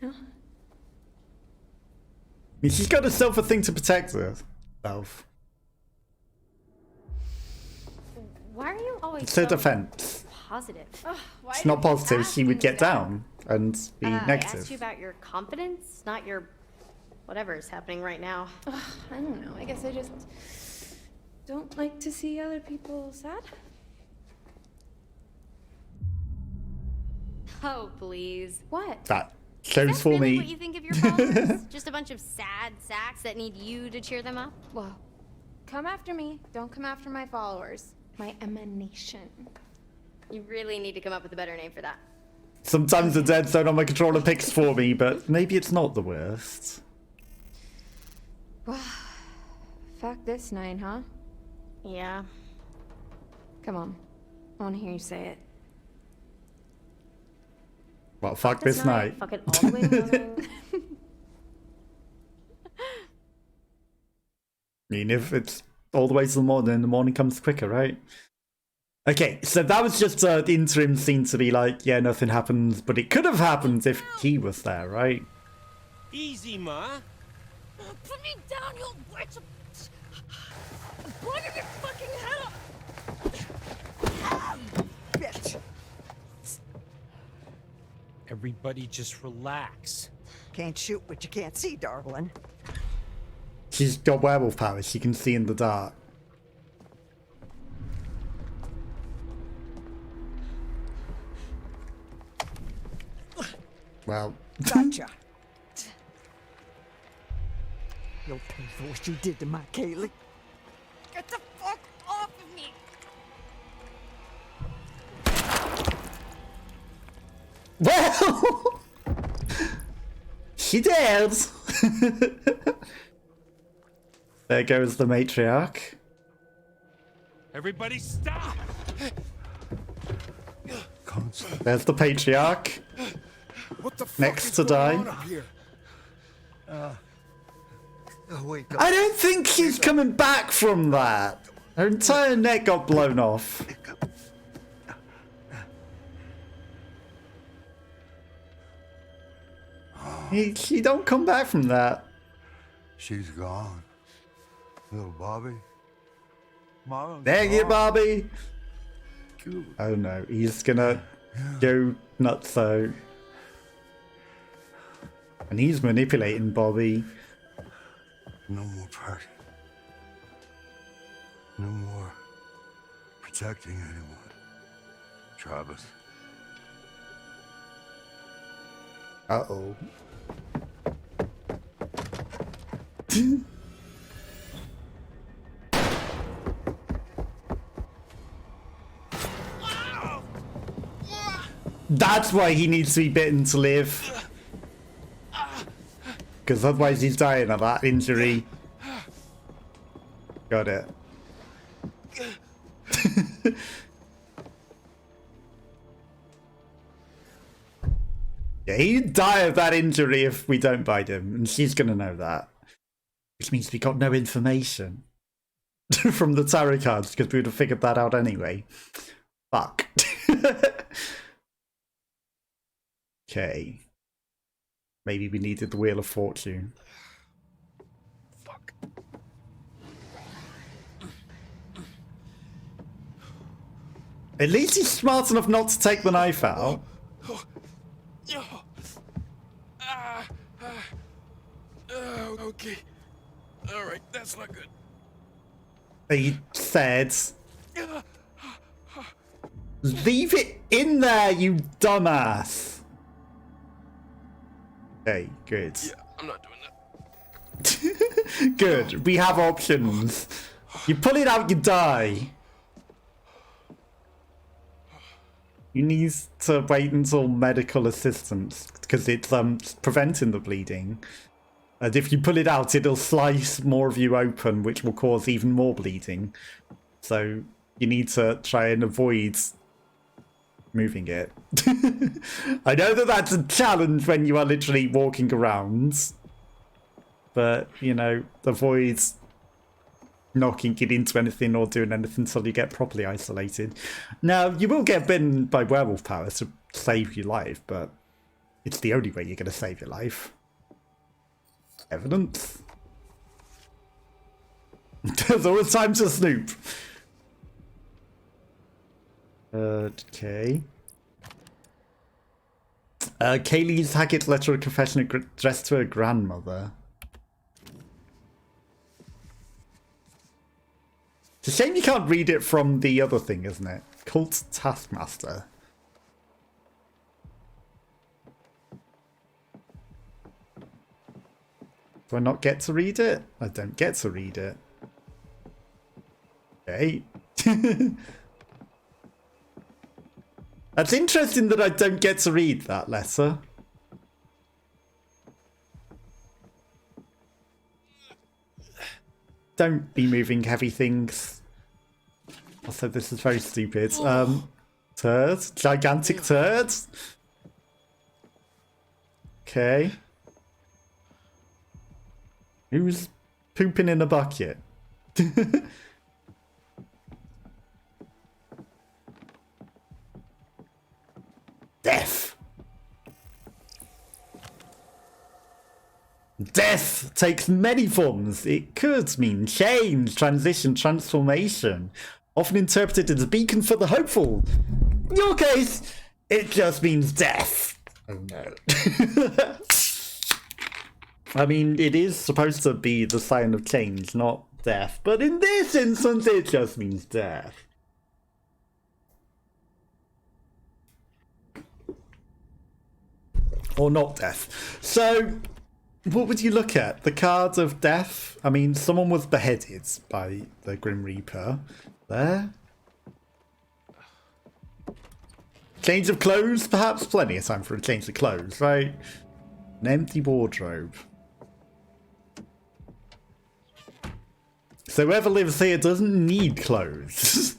Speaker 7: No?
Speaker 1: I mean, she's got herself a thing to protect herself.
Speaker 5: Why are you always
Speaker 1: It's her
Speaker 5: so
Speaker 1: defense.
Speaker 5: positive?
Speaker 1: It's not positive, she would get down and be
Speaker 5: I asked
Speaker 1: negative.
Speaker 5: you about your confidence, not your whatever is happening right now.
Speaker 7: I don't know. I guess I just don't like to see other people sad.
Speaker 5: Oh, please.
Speaker 7: What?
Speaker 1: That shows
Speaker 5: That's
Speaker 1: for
Speaker 5: really
Speaker 1: me.
Speaker 5: what you think of your followers? Just a bunch of sad sacks that need you to cheer them up?
Speaker 7: Well, come after me. Don't come after my followers. My emanation.
Speaker 5: You really need to come up with a better name for that.
Speaker 1: Sometimes the dead zone on my controller picks for me, but maybe it's not the worst.
Speaker 7: Fuck this night, huh?
Speaker 5: Yeah.
Speaker 7: Come on. I want to hear you say it.
Speaker 1: Well, fuck this night.
Speaker 5: Fuck it all the way to morning.
Speaker 1: I mean, if it's all the way to the morning comes quicker, right? Okay, so that was just an interim scene to be like, yeah, nothing happens, but it could have happened if he was there, right?
Speaker 11: Easy, Ma.
Speaker 4: Put me down, you witch! Blood in your fucking head up!
Speaker 9: Bitch!
Speaker 11: Everybody just relax.
Speaker 9: Can't shoot what you can't see, darling.
Speaker 1: She's got werewolf powers, she can see in the dark. Well,
Speaker 9: Gotcha. You'll pay for what you did to my Kaylee.
Speaker 4: Get the fuck off of me!
Speaker 1: well, she did. There goes the matriarch.
Speaker 11: Everybody stop!
Speaker 1: There's the patriarch.
Speaker 12: What the fuck
Speaker 1: Next
Speaker 12: is
Speaker 1: to
Speaker 12: going
Speaker 1: die.
Speaker 12: on up here? Wake up.
Speaker 1: I don't think she's coming back from that. Her entire neck got blown off. She don't come back from that.
Speaker 12: She's gone. Little Bobby. Mama's
Speaker 1: Dang it,
Speaker 12: gone.
Speaker 1: Bobby. Oh no, he's gonna go nuts though. And he's manipulating Bobby.
Speaker 12: No more party. No more protecting anyone. Travis.
Speaker 1: Uh-oh. That's why he needs to be bitten to live. Because otherwise he's dying of that injury. Got it. Yeah, he'd die of that injury if we don't bite him, and she's gonna know that. Which means we got no information from the tarot cards, because we would have figured that out anyway. Fuck. Okay. Maybe we needed the Wheel of Fortune.
Speaker 3: Fuck.
Speaker 1: At least he's smart enough not to take the knife out.
Speaker 3: Okay. Alright, that's not good.
Speaker 1: He said, leave it in there, you dumbass. Okay, good.
Speaker 3: Yeah, I'm not doing that.
Speaker 1: Good, we have options. You pull it out, you die. You need to wait until medical assistance, because it's preventing the bleeding. And if you pull it out, it'll slice more of you open, which will cause even more bleeding. So you need to try and avoid moving it. I know that that's a challenge when you are literally walking around. But, you know, avoid knocking it into anything or doing anything until you get properly isolated. Now, you will get bitten by werewolf powers to save your life, but it's the only way you're going to save your life. Evidence? There's always time to snoop. Okay. Kaylee's Hackett's letter of confession addressed to her grandmother. It's a shame you can't read it from the other thing, isn't it? Cult Taskmaster. Do I not get to read it? I don't get to read it. Okay. That's interesting that I don't get to read that letter. Don't be moving heavy things. Also, this is very stupid. Turds? Gigantic turds? Okay. Who's pooping in a bucket? Death. Death takes many forms. It could mean change, transition, transformation, often interpreted as a beacon for the hopeful. In your case, it just means death. Oh no. I mean, it is supposed to be the sign of change, not death, but in this instance, it just means death. Or not death. So, what would you look at? The card of death? I mean, someone was beheaded by the Grim Reaper. There. Change of clothes, perhaps? Plenty of time for a change of clothes, right? An empty wardrobe. So whoever lives here doesn't need clothes.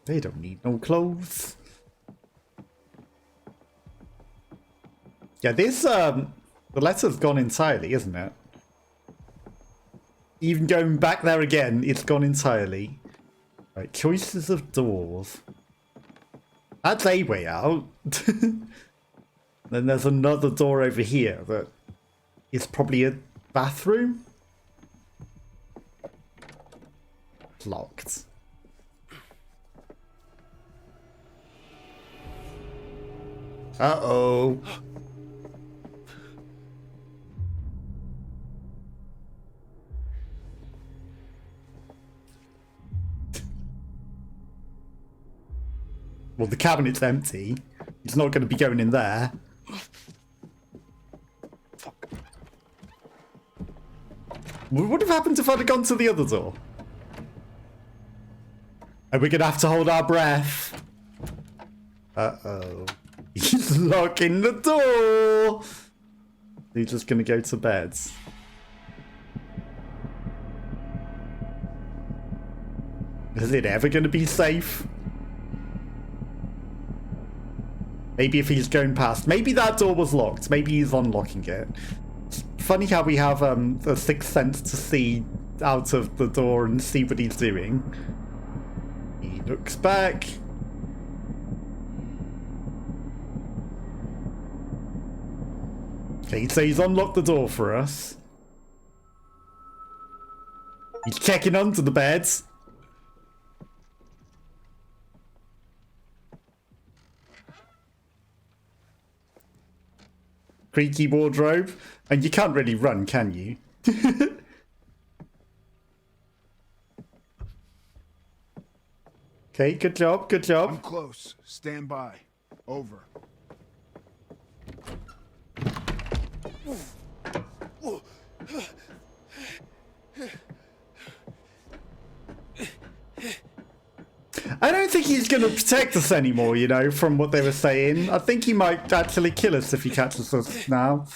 Speaker 1: They don't need no clothes. Yeah, this, the letter's gone entirely, isn't it? Even going back there again, it's gone entirely. Right, choices of doors. That's a way out. Then there's another door over here that is probably a bathroom. It's locked. Uh-oh. Well, the cabinet's empty. He's not going to be going in there. Fuck. What would have happened if I'd have gone to the other door? And we're going to have to hold our breath. Uh-oh. He's locking the door. He's just going to go to bed. Is it ever going to be safe? Maybe if he's going past. Maybe that door was locked. Maybe he's unlocking it. It's funny how we have a sixth sense to see out of the door and see what he's doing. He looks back. Okay, so he's unlocked the door for us. He's checking under the beds. Creaky wardrobe. And you can't really run, can you? Okay, good job, good job.
Speaker 13: I'm close. Stand by. Over.
Speaker 1: I don't think he's going to protect us anymore, you know, from what they were saying. I think he might actually kill us if he catches us now.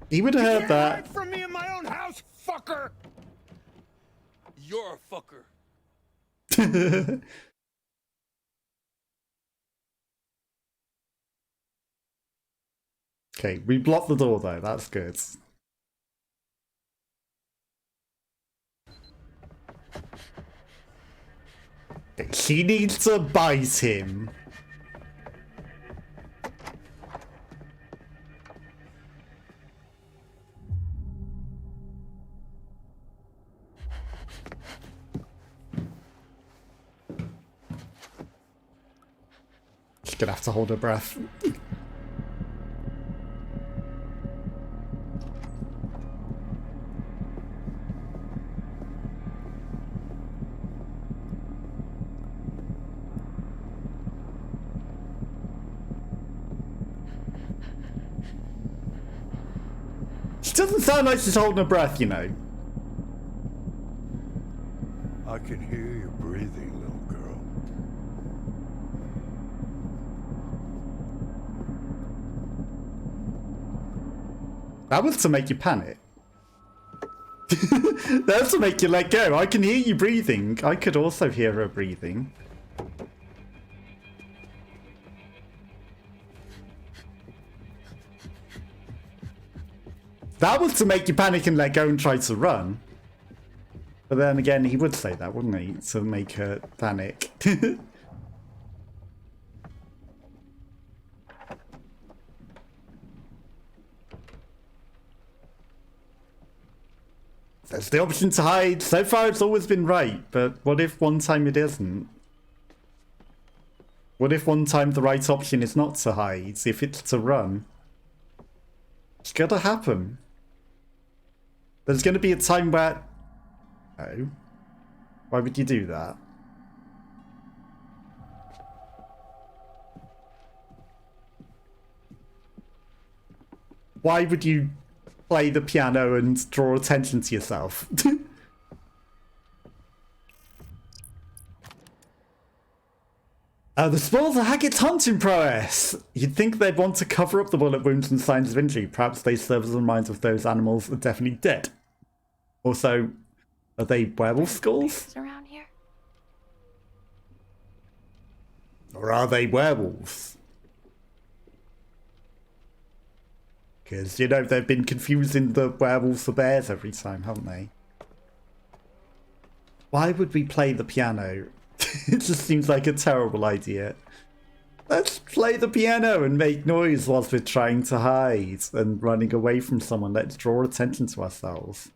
Speaker 1: He would have heard that.
Speaker 13: Hide from me in my own house, fucker!
Speaker 3: You're a fucker.
Speaker 1: Okay, we blocked the door though, that's good. She needs to bite him. She's gonna have to hold her breath. She doesn't sound like she's holding her breath, you know.
Speaker 12: I can hear you breathing, little girl.
Speaker 1: That was to make you panic. That's to make you let go. I can hear you breathing. I could also hear her breathing. That was to make you panic and let go and try to run. But then again, he would say that, wouldn't he? To make her panic. There's the option to hide. So far it's always been right, but what if one time it isn't? What if one time the right option is not to hide, if it's to run? It's gotta happen. There's gonna be a time where... Oh. Why would you do that? Why would you play the piano and draw attention to yourself? The spoils of Hackett's hunting prowess. You'd think they'd want to cover up the bullet wounds and signs of injury. Perhaps they serve as a reminder of those animals are definitely dead. Also, are they werewolf skulls?
Speaker 2: Around here?
Speaker 1: Or are they werewolves? Because, you know, they've been confusing the werewolves for bears every time, haven't they? Why would we play the piano? It just seems like a terrible idea. Let's play the piano and make noise whilst we're trying to hide and running away from someone. Let's draw attention to ourselves.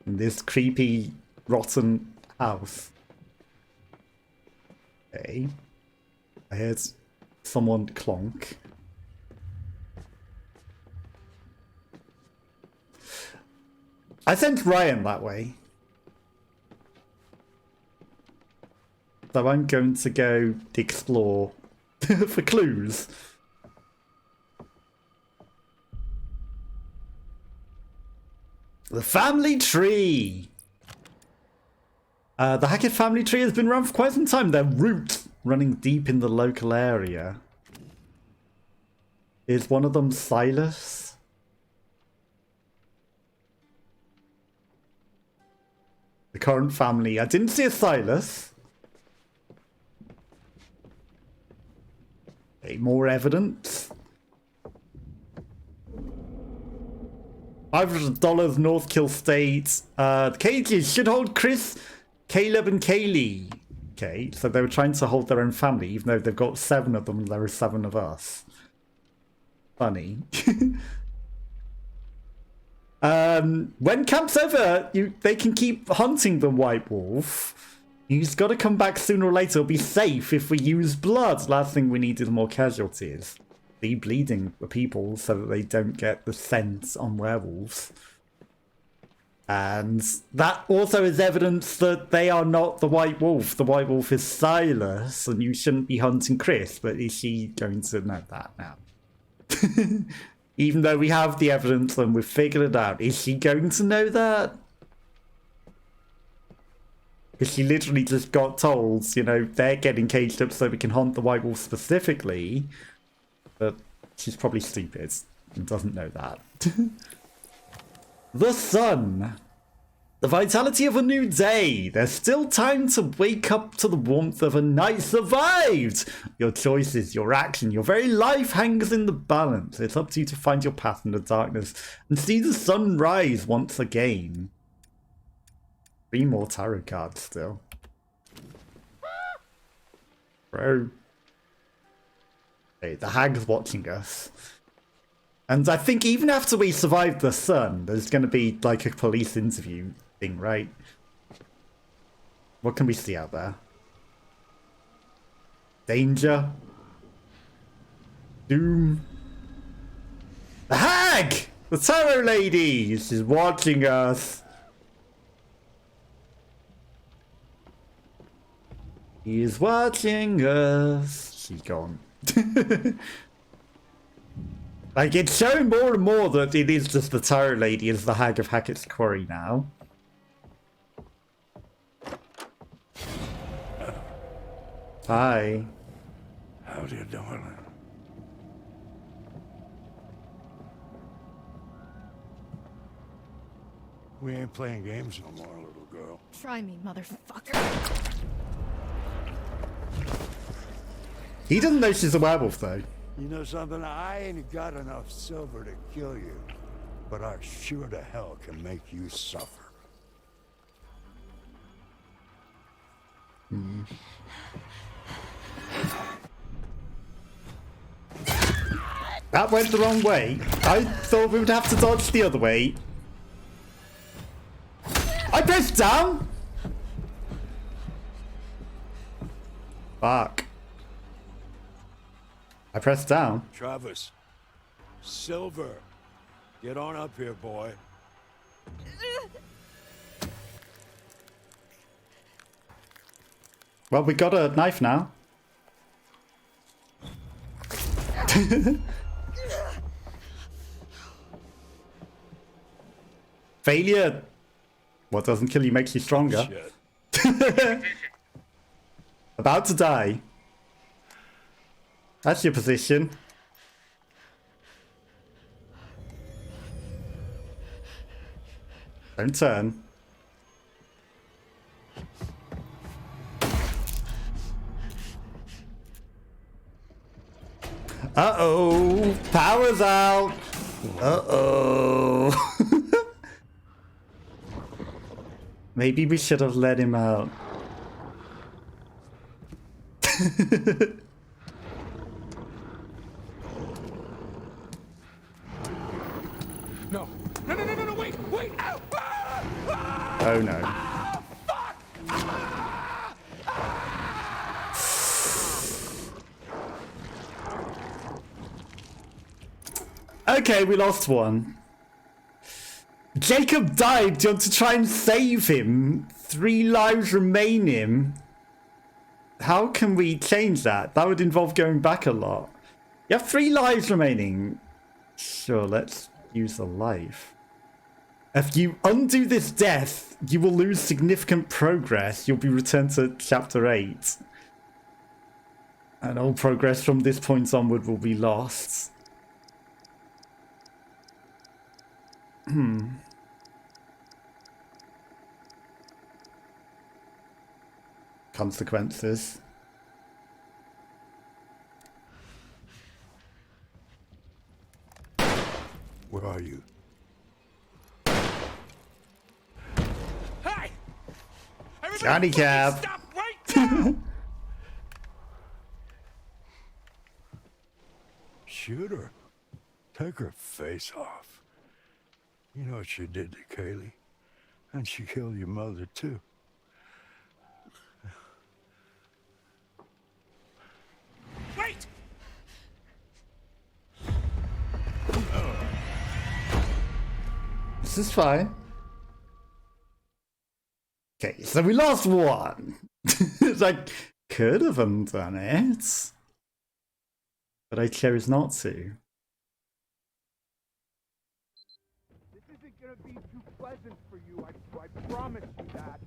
Speaker 1: In this creepy, rotten house. Okay. I heard someone clonk. I sent Ryan that way. So I'm going to go explore for clues. The family tree. The Hackett family tree has been around for quite some time. Their roots running deep in the local area. Is one of them Silas? The current family. I didn't see a Silas. Okay, more evidence. $500 North Kill State. The cages should hold Chris, Caleb, and Kaylee. Okay, so they were trying to hold their own family, even though they've got 7 of them and there are 7 of us. Funny. When camp's over, they can keep hunting the white wolf. He's got to come back sooner or later. It'll be safe if we use blood. Last thing we need is more casualties. Be bleeding the people so that they don't get the scent on werewolves. And that also is evidence that they are not the white wolf. The white wolf is Silas, and you shouldn't be hunting Chris. But is she going to know that now? Even though we have the evidence and we've figured it out, is she going to know that? Because she literally just got told, you know, they're getting caged up so we can hunt the white wolf specifically. But she's probably stupid and doesn't know that. The sun. The vitality of a new day. There's still time to wake up to the warmth of a night survived. Your choices, your action, your very life hangs in the balance. It's up to you to find your path in the darkness and see the sun rise once again. 3 more tarot cards still. Bro. Hey, the hag's watching us. And I think even after we survive the sun, there's going to be like a police interview thing, right? What can we see out there? Danger. Doom. The hag! The tarot lady! She's watching us. He's watching us. She's gone. Like, it's showing more and more that it is just the tarot lady as the hag of Hackett's Quarry now. Hi.
Speaker 12: Howdy, darling. We ain't playing games no more, little girl.
Speaker 2: Try me, motherfucker.
Speaker 1: He doesn't know she's a werewolf, though.
Speaker 12: You know something? I ain't got enough silver to kill you. but I sure to hell can make you suffer.
Speaker 1: That went the wrong way. I thought we would have to dodge the other way. I pressed down? Fuck. I pressed down.
Speaker 12: Travis. Silver. Get on up here, boy.
Speaker 1: Well, we got a knife now. Failure. What doesn't kill you makes you stronger. About to die. That's your position. Don't turn. Uh-oh. Power's out. Uh-oh. Maybe we should have let him out.
Speaker 10: No, wait! Ow!
Speaker 1: Oh no. Okay, we lost one. Jacob died. Do you want to try and save him? 3 lives remaining. How can we change that? That would involve going back a lot. You have 3 lives remaining. Sure, let's use a life. If you undo this death, you will lose significant progress. You'll be returned to chapter 8. And all progress from this point onward will be lost. Consequences.
Speaker 12: Where are you?
Speaker 10: Hey!
Speaker 1: Johnny Cab.
Speaker 10: Stop right now!
Speaker 12: Shoot her. Take her face off. You know what she did to Kaylee? And she killed your mother, too.
Speaker 10: Wait!
Speaker 1: This is fine. Okay, so we lost one. It's like, could have undone it. But I chose not to.
Speaker 13: This isn't gonna be too pleasant for you, I promise you that.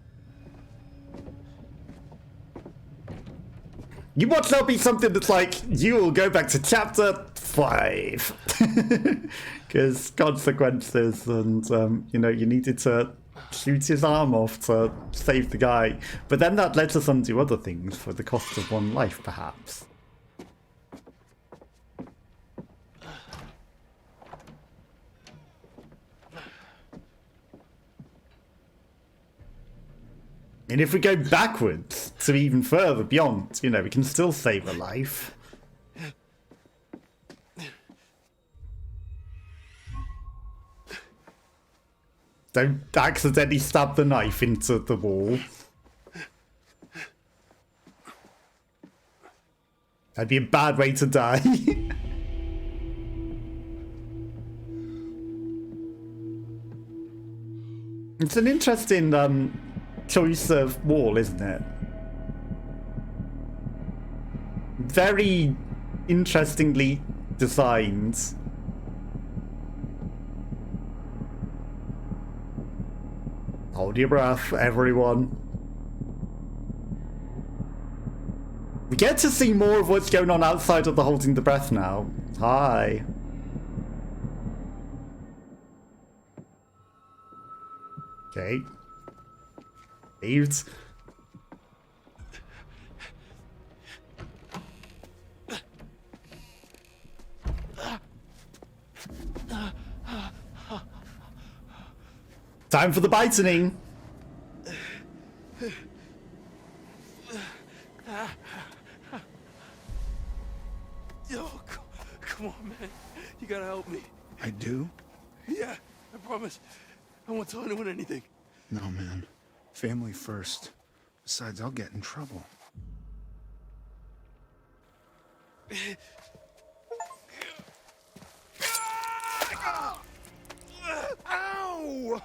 Speaker 1: You watch there'll be something that's like, you will go back to chapter 5. Because consequences and, you know, you needed to shoot his arm off to save the guy. But then that lets us undo other things for the cost of 1 life, perhaps. And if we go backwards to even further beyond, you know, we can still save a life. Don't accidentally stab the knife into the wall. That'd be a bad way to die. It's an interesting choice of wall, isn't it? Very interestingly designed. Hold your breath, everyone. We get to see more of what's going on outside of the holding the breath now. Hi. Okay. Saved. Time for the bitening.
Speaker 3: Yo, come on, man. You gotta help me.
Speaker 14: I do?
Speaker 3: Yeah, I promise. I won't tell anyone anything.
Speaker 14: No, man. Family first. Besides, I'll get in trouble. Ow!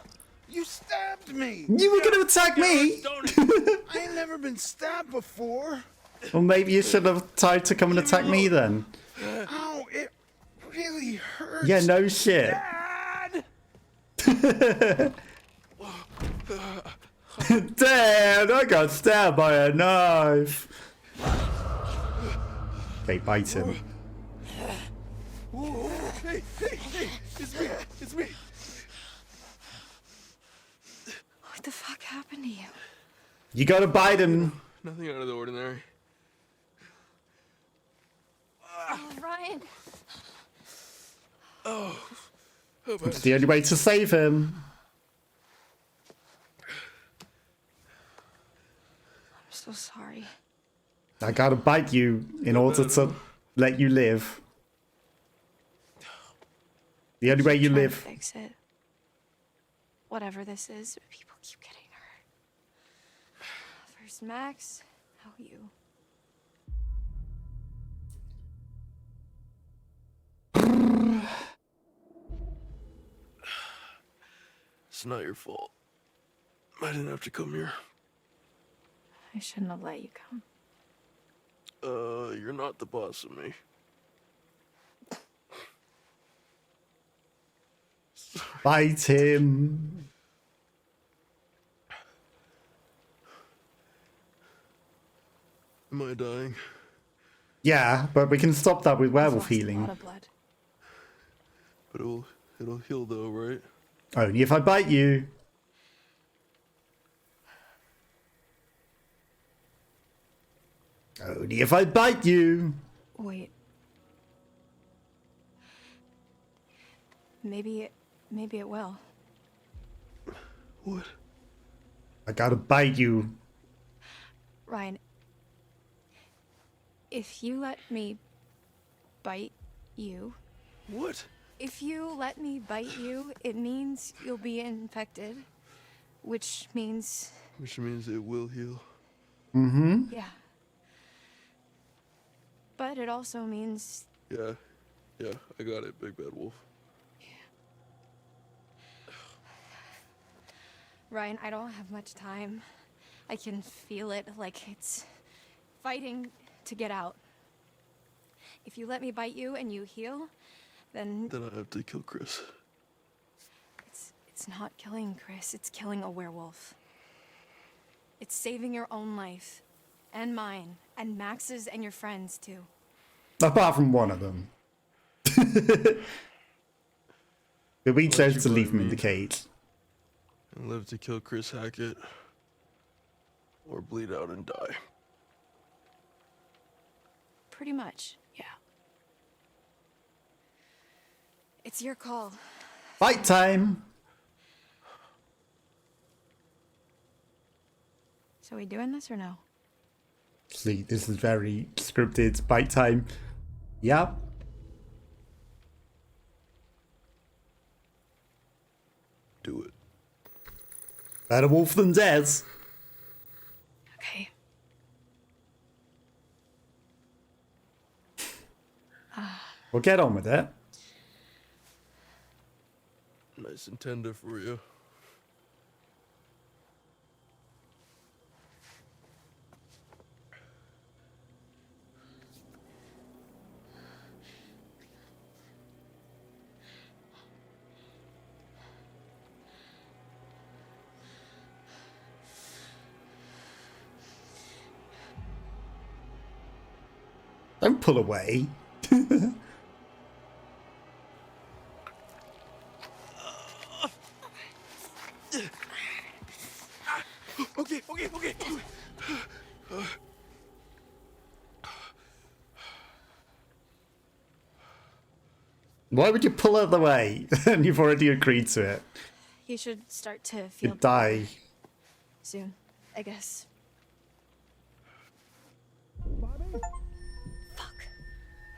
Speaker 14: You stabbed me!
Speaker 1: You were gonna attack me!
Speaker 14: I ain't never been stabbed before.
Speaker 1: Well, maybe you should have tried to come and attack me then.
Speaker 14: Ow, it really hurts.
Speaker 1: Yeah, no shit.
Speaker 14: Dad!
Speaker 1: Dad, I got stabbed by a knife. Okay, bite him.
Speaker 3: Whoa, hey, it's me.
Speaker 2: What the fuck happened to you?
Speaker 1: You gotta bite him.
Speaker 3: Nothing out of the ordinary.
Speaker 2: Oh, Ryan.
Speaker 3: Oh,
Speaker 1: It's the only way to save him.
Speaker 2: I'm so sorry.
Speaker 1: I gotta bite you in order to let you live. The only way you
Speaker 2: Trying to
Speaker 1: live.
Speaker 2: fix it. Whatever this is, people keep getting hurt. First Max, how you?
Speaker 3: It's not your fault. I didn't have to come here.
Speaker 2: I shouldn't have let you come.
Speaker 3: You're not the boss of me.
Speaker 1: Bite him.
Speaker 3: Am I dying?
Speaker 1: Yeah, but we can stop that with werewolf
Speaker 2: You've lost a
Speaker 1: healing.
Speaker 2: lot of blood.
Speaker 3: But it'll heal though, right?
Speaker 1: Only if I bite you. Only if I bite you.
Speaker 2: Wait. Maybe it will.
Speaker 3: What?
Speaker 1: I gotta bite you.
Speaker 2: Ryan, if you let me bite you...
Speaker 3: What?
Speaker 2: If you let me bite you, it means you'll be infected. Which means...
Speaker 3: Which means it will heal.
Speaker 1: Mm-hmm.
Speaker 2: Yeah. But it also means...
Speaker 3: Yeah, I got it, Big Bad Wolf.
Speaker 2: Ryan, I don't have much time. I can feel it, like it's fighting to get out. If you let me bite you and you heal, then
Speaker 3: Then I have to kill Chris.
Speaker 2: it's not killing Chris, it's killing a werewolf. It's saving your own life, and mine, and Max's, and your friends too.
Speaker 1: Apart from one of them. But we chose to leave him in the cage.
Speaker 3: And live to kill Chris Hackett. Or bleed out and die.
Speaker 2: Pretty much, yeah. It's your call.
Speaker 1: Fight time!
Speaker 2: So we doing this or no?
Speaker 1: See, this is very scripted. Bite time. Yep.
Speaker 3: Do it.
Speaker 1: Better wolf than dead.
Speaker 2: Okay.
Speaker 1: We'll get on with it.
Speaker 3: Nice and tender for you.
Speaker 1: Don't pull away.
Speaker 3: Okay.
Speaker 1: Why would you pull out the way? And you've already agreed to it.
Speaker 2: He should start to feel
Speaker 1: He'd die.
Speaker 2: soon, I guess.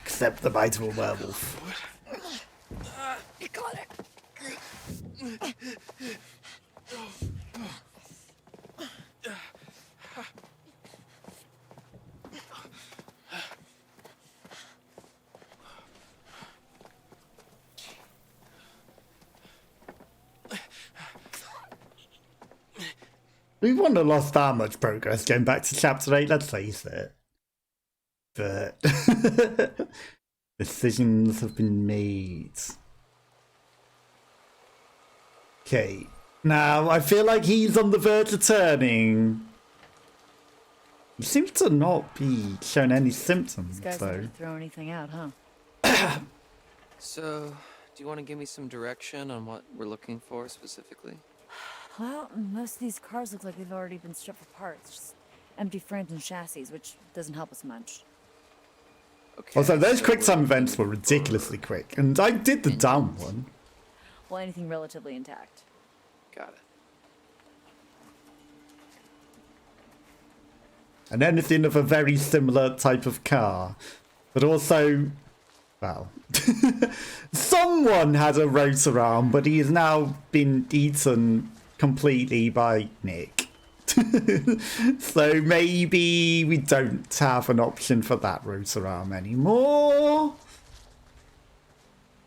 Speaker 1: Except the bite of a werewolf.
Speaker 2: You got it.
Speaker 1: We wouldn't have lost that much progress going back to chapter 8, let's face it. But decisions have been made. Okay. Now, I feel like he's on the verge of turning. He seems to not be showing any symptoms,
Speaker 4: These guys
Speaker 1: though.
Speaker 4: didn't throw anything out, huh?
Speaker 6: So, do you want to give me some direction on what we're looking for specifically?
Speaker 4: Well, most of these cars look like they've already been stripped for parts. Just empty frames and chassis, which doesn't help us much.
Speaker 6: Okay,
Speaker 1: Also, those
Speaker 6: so
Speaker 1: quicktime
Speaker 6: we're
Speaker 1: events were
Speaker 6: looking
Speaker 1: ridiculously quick, and I did the down one.
Speaker 4: Well, anything relatively intact.
Speaker 6: Got it.
Speaker 1: And anything of a very similar type of car. But also, well, someone had a rotor arm, but he has now been eaten completely by Nick. So maybe we don't have an option for that rotor arm anymore.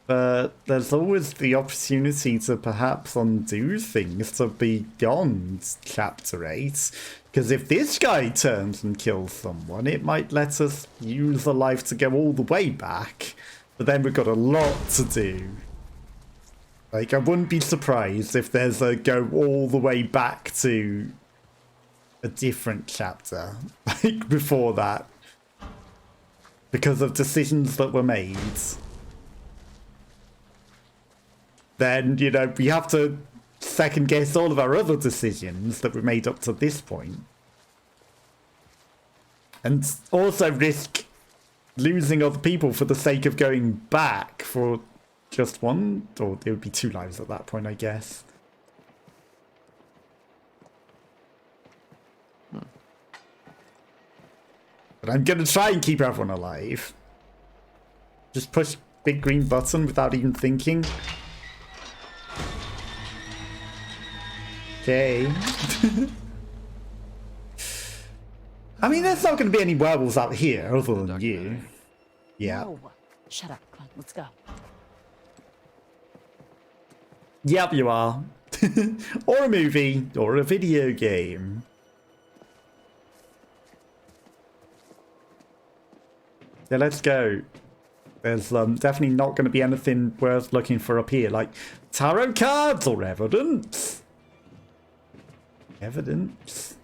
Speaker 1: But there's always the opportunity to perhaps undo things to beyond chapter 8. Because if this guy turns and kills someone, it might let us use a life to go all the way back. But then we've got a lot to do. Like, I wouldn't be surprised if there's a go all the way back to a different chapter, like before that. Because of decisions that were made. Then, you know, we have to second guess all of our other decisions that were made up to this point. And also risk losing other people for the sake of going back for just one, or it would be 2 lives at that point, I guess. But I'm gonna try and keep everyone alive. Just push big green button without even thinking. Okay. I mean, there's not going to be any werewolves out here other than you. Yeah.
Speaker 4: No. Shut up. Come on, let's go.
Speaker 1: Yep, you are. Or a movie, or a video game. Yeah, let's go. There's definitely not going to be anything worth looking for up here, like tarot cards or evidence. Evidence.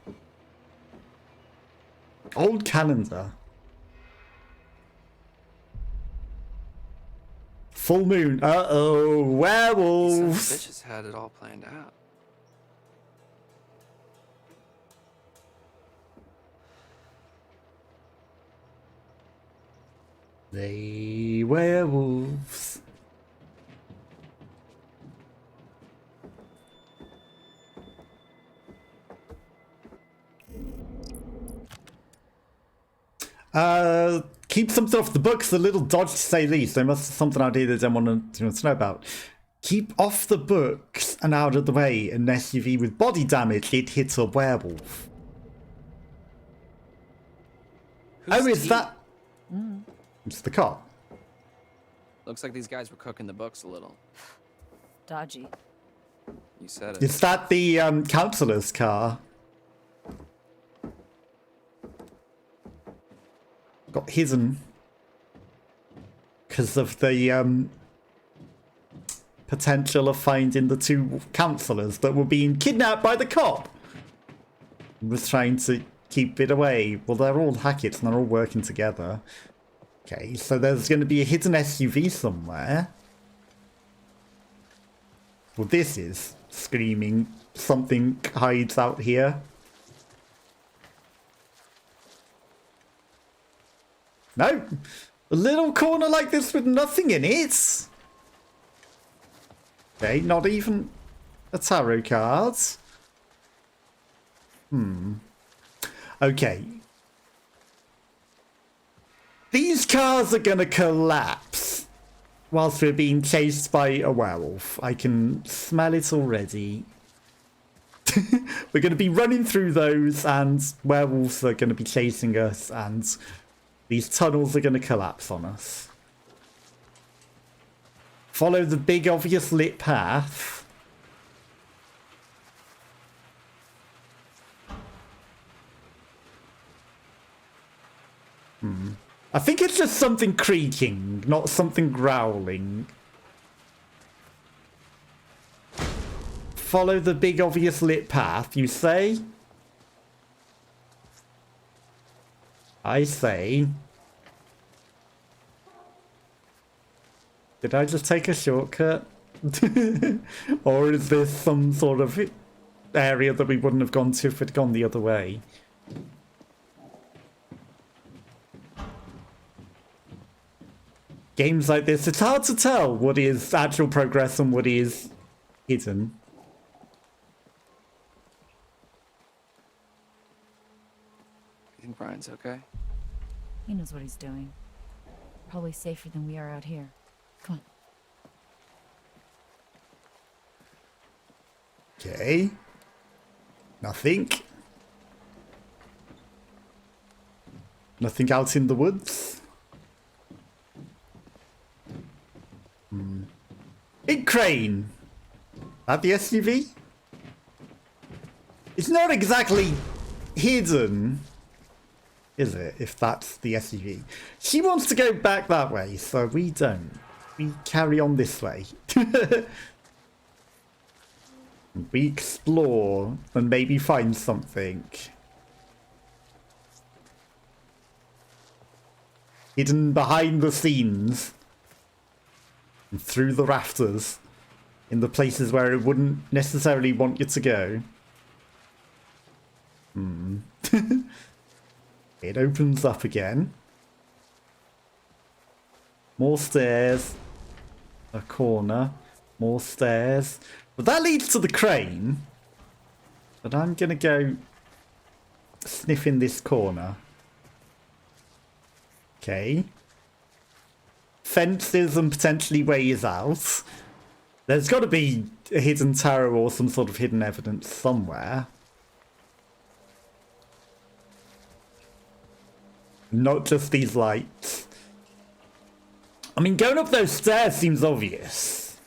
Speaker 1: Old calendar. Full moon. Uh-oh. Werewolves.
Speaker 6: Some bitches had it all planned out.
Speaker 1: They werewolves. Keep something off the books, a little dodge to say least. There must be something out here they don't want to know about. Keep off the books and out of the way. An SUV with body damage, it hits a werewolf.
Speaker 6: Who's
Speaker 1: is
Speaker 6: T?
Speaker 1: that? It's the cop.
Speaker 6: Looks like these guys were cooking the books a little.
Speaker 4: Dodgy.
Speaker 6: You said it.
Speaker 1: Is that the counselor's car? Got hidden because of the potential of finding the 2 counselors that were being kidnapped by the cop. He was trying to keep it away. Well, they're all hacketts and they're all working together. Okay, so there's going to be a hidden SUV somewhere. Well, this is screaming something hides out here. No, a little corner like this with nothing in it. Okay, not even a tarot card. Okay. These cars are gonna collapse whilst we're being chased by a werewolf. I can smell it already. We're gonna be running through those and werewolves are gonna be chasing us and these tunnels are gonna collapse on us. Follow the big obvious lit path. I think it's just something creaking, not something growling. Follow the big obvious lit path, you say? I say. Did I just take a shortcut? Or is this some sort of area that we wouldn't have gone to if we'd gone the other way? Games like this, it's hard to tell what is actual progress and what is hidden.
Speaker 6: You think Brian's okay?
Speaker 4: He knows what he's doing. Probably safer than we are out here. Come on.
Speaker 1: Okay. Nothing. Nothing out in the woods. Big crane. That the SUV? It's not exactly hidden, is it? If that's the SUV. She wants to go back that way, so we don't. We carry on this way. We explore and maybe find something. Hidden behind the scenes. And through the rafters. In the places where it wouldn't necessarily want you to go. It opens up again. More stairs. A corner. More stairs. But that leads to the crane. But I'm gonna go sniff in this corner. Okay. Fences and potentially ways out. There's got to be a hidden tower or some sort of hidden evidence somewhere. Not just these lights. I mean, going up those stairs seems obvious.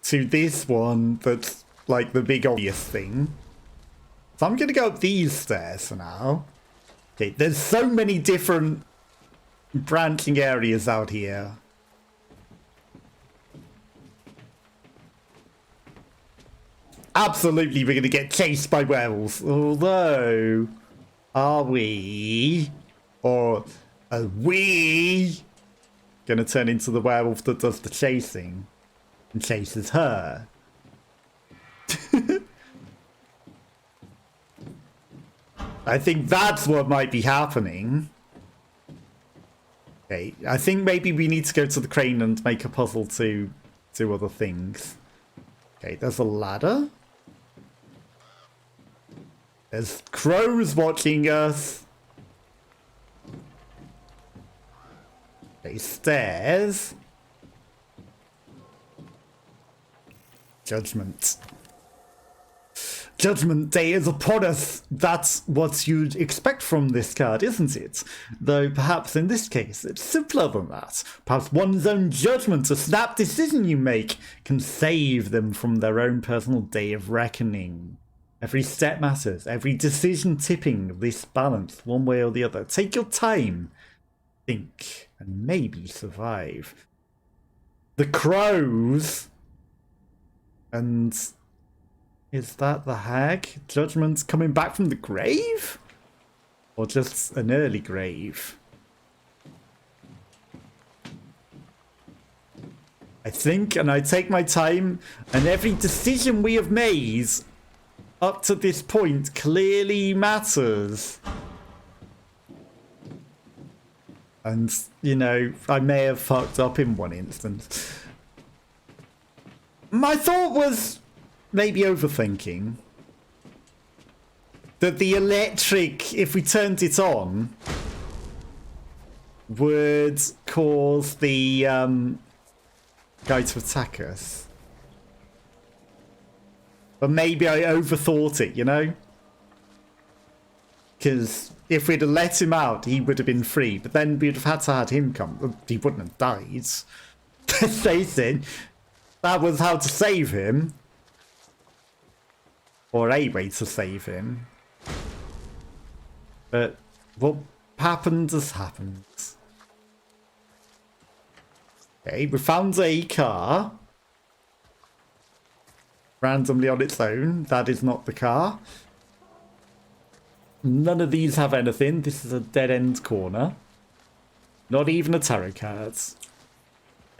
Speaker 1: To this one, that's like the big obvious thing. So I'm going to go up these stairs for now. Okay, there's so many different branching areas out here. Absolutely, we're going to get chased by werewolves. Although, are we? Or are we going to turn into the werewolf that does the chasing and chases her? I think that's what might be happening. Okay, I think maybe we need to go to the crane and make a puzzle to do other things. Okay, there's a ladder. There's crows watching us. Okay, stairs. Judgment. Judgment Day is upon us. That's what you'd expect from this card, isn't it? Though perhaps in this case, it's simpler than that. Perhaps one's own judgment, a snap decision you make, can save them from their own personal day of reckoning. Every step matters, every decision tipping this balance one way or the other. Take your time, think, and maybe survive. The crows. And is that the hag? Judgment's coming back from the grave? Or just an early grave? I think, and I take my time, and every decision we have made up to this point clearly matters. And, you know, I may have fucked up in one instance. My thought was maybe overthinking. That the electric, if we turned it on, would cause the guy to attack us. But maybe I overthought it, you know? Because if we'd have let him out, he would have been free. But then we'd have had to have him come. He wouldn't have died. Let's face it. That was how to save him. Or a way to save him. But what happened has happened. Okay, we found a car. Randomly on its own. That is not the car. None of these have anything. This is a dead-end corner. Not even a tarot card.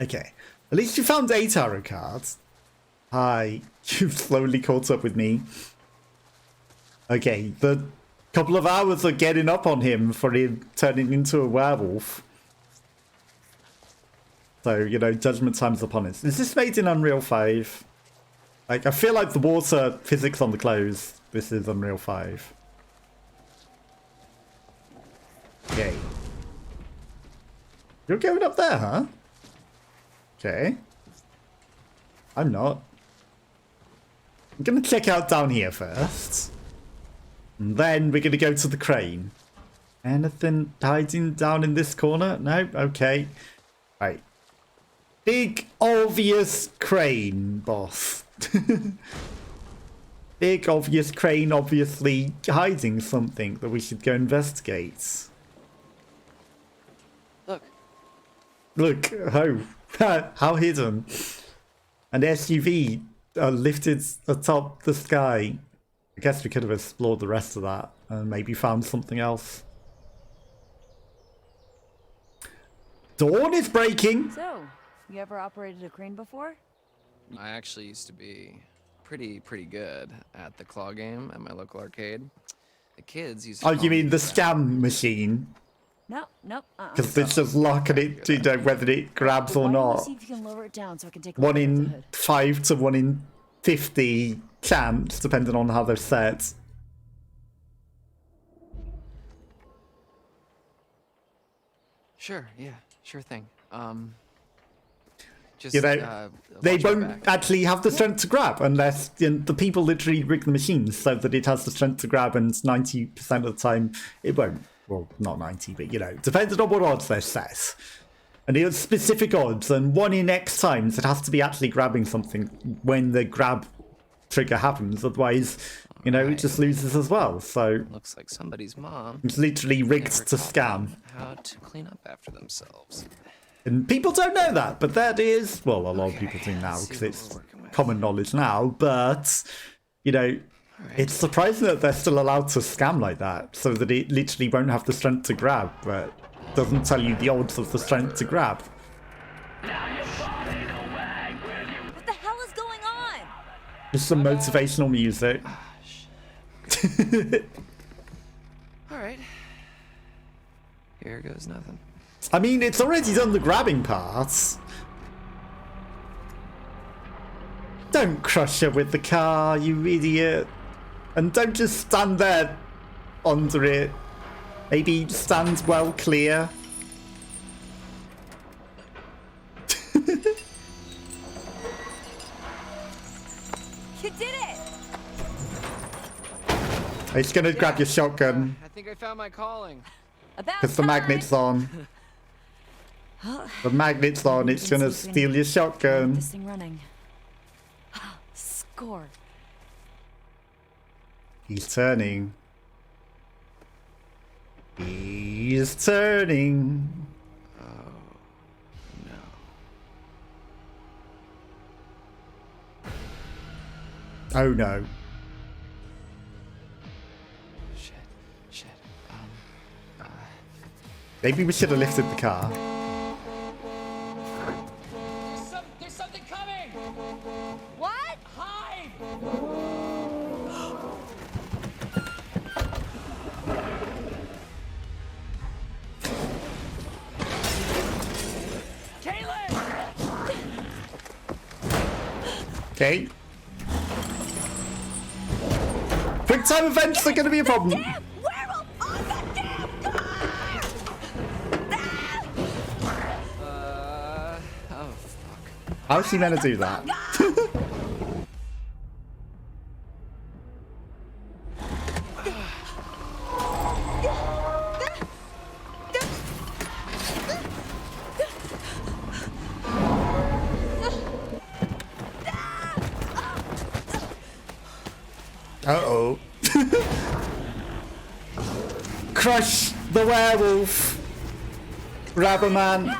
Speaker 1: Okay. At least you found a tarot card. Hi. You've slowly caught up with me. Okay. The couple of hours are getting up on him for him turning into a werewolf. So, you know, judgment time's upon us. Is this made in Unreal 5? Like, I feel like the water physics on the clothes. This is Unreal 5. Okay. You're going up there, huh? Okay. I'm not. I'm gonna check out down here first. And then we're gonna go to the crane. Anything hiding down in this corner? No? Okay. Right. Big, obvious crane, boss. Big, obvious crane, obviously hiding something that we should go investigate. Look, how hidden. An SUV lifted atop the sky. I guess we could have explored the rest of that and maybe found something else. Dawn is breaking.
Speaker 4: So, you ever operated a crane before?
Speaker 6: I actually used to be pretty good at the claw game at my local arcade. The kids used to
Speaker 1: Oh, you mean the scam machine?
Speaker 4: No, nope.
Speaker 1: Because it's just locking it, you know, whether it grabs or
Speaker 4: Why don't
Speaker 1: not.
Speaker 4: you see if you can lower it down so I can take a
Speaker 1: 1
Speaker 4: look under the
Speaker 1: in
Speaker 4: hood?
Speaker 1: 5 to 1 in 50 chance, depending on how they're set.
Speaker 6: Sure, yeah, sure thing. Just,
Speaker 1: You know, they
Speaker 6: watch my
Speaker 1: won't
Speaker 6: back.
Speaker 1: actually have the strength to grab unless the people literally rig the machine so that it has the strength to grab, and 90% of the time it won't. Well, not 90, but you know, depending on what odds they're set. And it's specific odds, and 1 in X times it has to be actually grabbing something when the grab trigger happens, otherwise, you know, it just loses as well. So
Speaker 6: Looks like somebody's mom
Speaker 1: it's literally rigged
Speaker 6: never
Speaker 1: to
Speaker 6: taught
Speaker 1: scam.
Speaker 6: them how to clean up after themselves.
Speaker 1: And people don't know that, but that is, well, a lot of people do now because it's common knowledge now, but, you know, it's surprising that they're still allowed to scam like that, so that it literally won't have the strength to grab, but doesn't tell you the odds of the strength to grab.
Speaker 4: What the hell is going on?
Speaker 1: Just some motivational music.
Speaker 6: Alright. Here goes nothing.
Speaker 1: I mean, it's already done the grabbing parts. Don't crush her with the car, you idiot. And don't just stand there under it. Maybe stand well clear.
Speaker 4: You did it!
Speaker 1: It's gonna grab your shotgun.
Speaker 6: I think I found my calling.
Speaker 1: Because the magnet's on. The magnet's on, it's gonna steal your shotgun.
Speaker 4: This thing running. Score.
Speaker 1: He's turning. He's turning. Oh no.
Speaker 6: Shit.
Speaker 1: Maybe we should have lifted the car.
Speaker 10: There's something coming!
Speaker 4: What?
Speaker 10: Hide!
Speaker 1: Okay. Quick time events are going to be a problem.
Speaker 6: Oh, fuck.
Speaker 1: How's she meant to do that? Uh-oh. Crush the werewolf. Grab a man.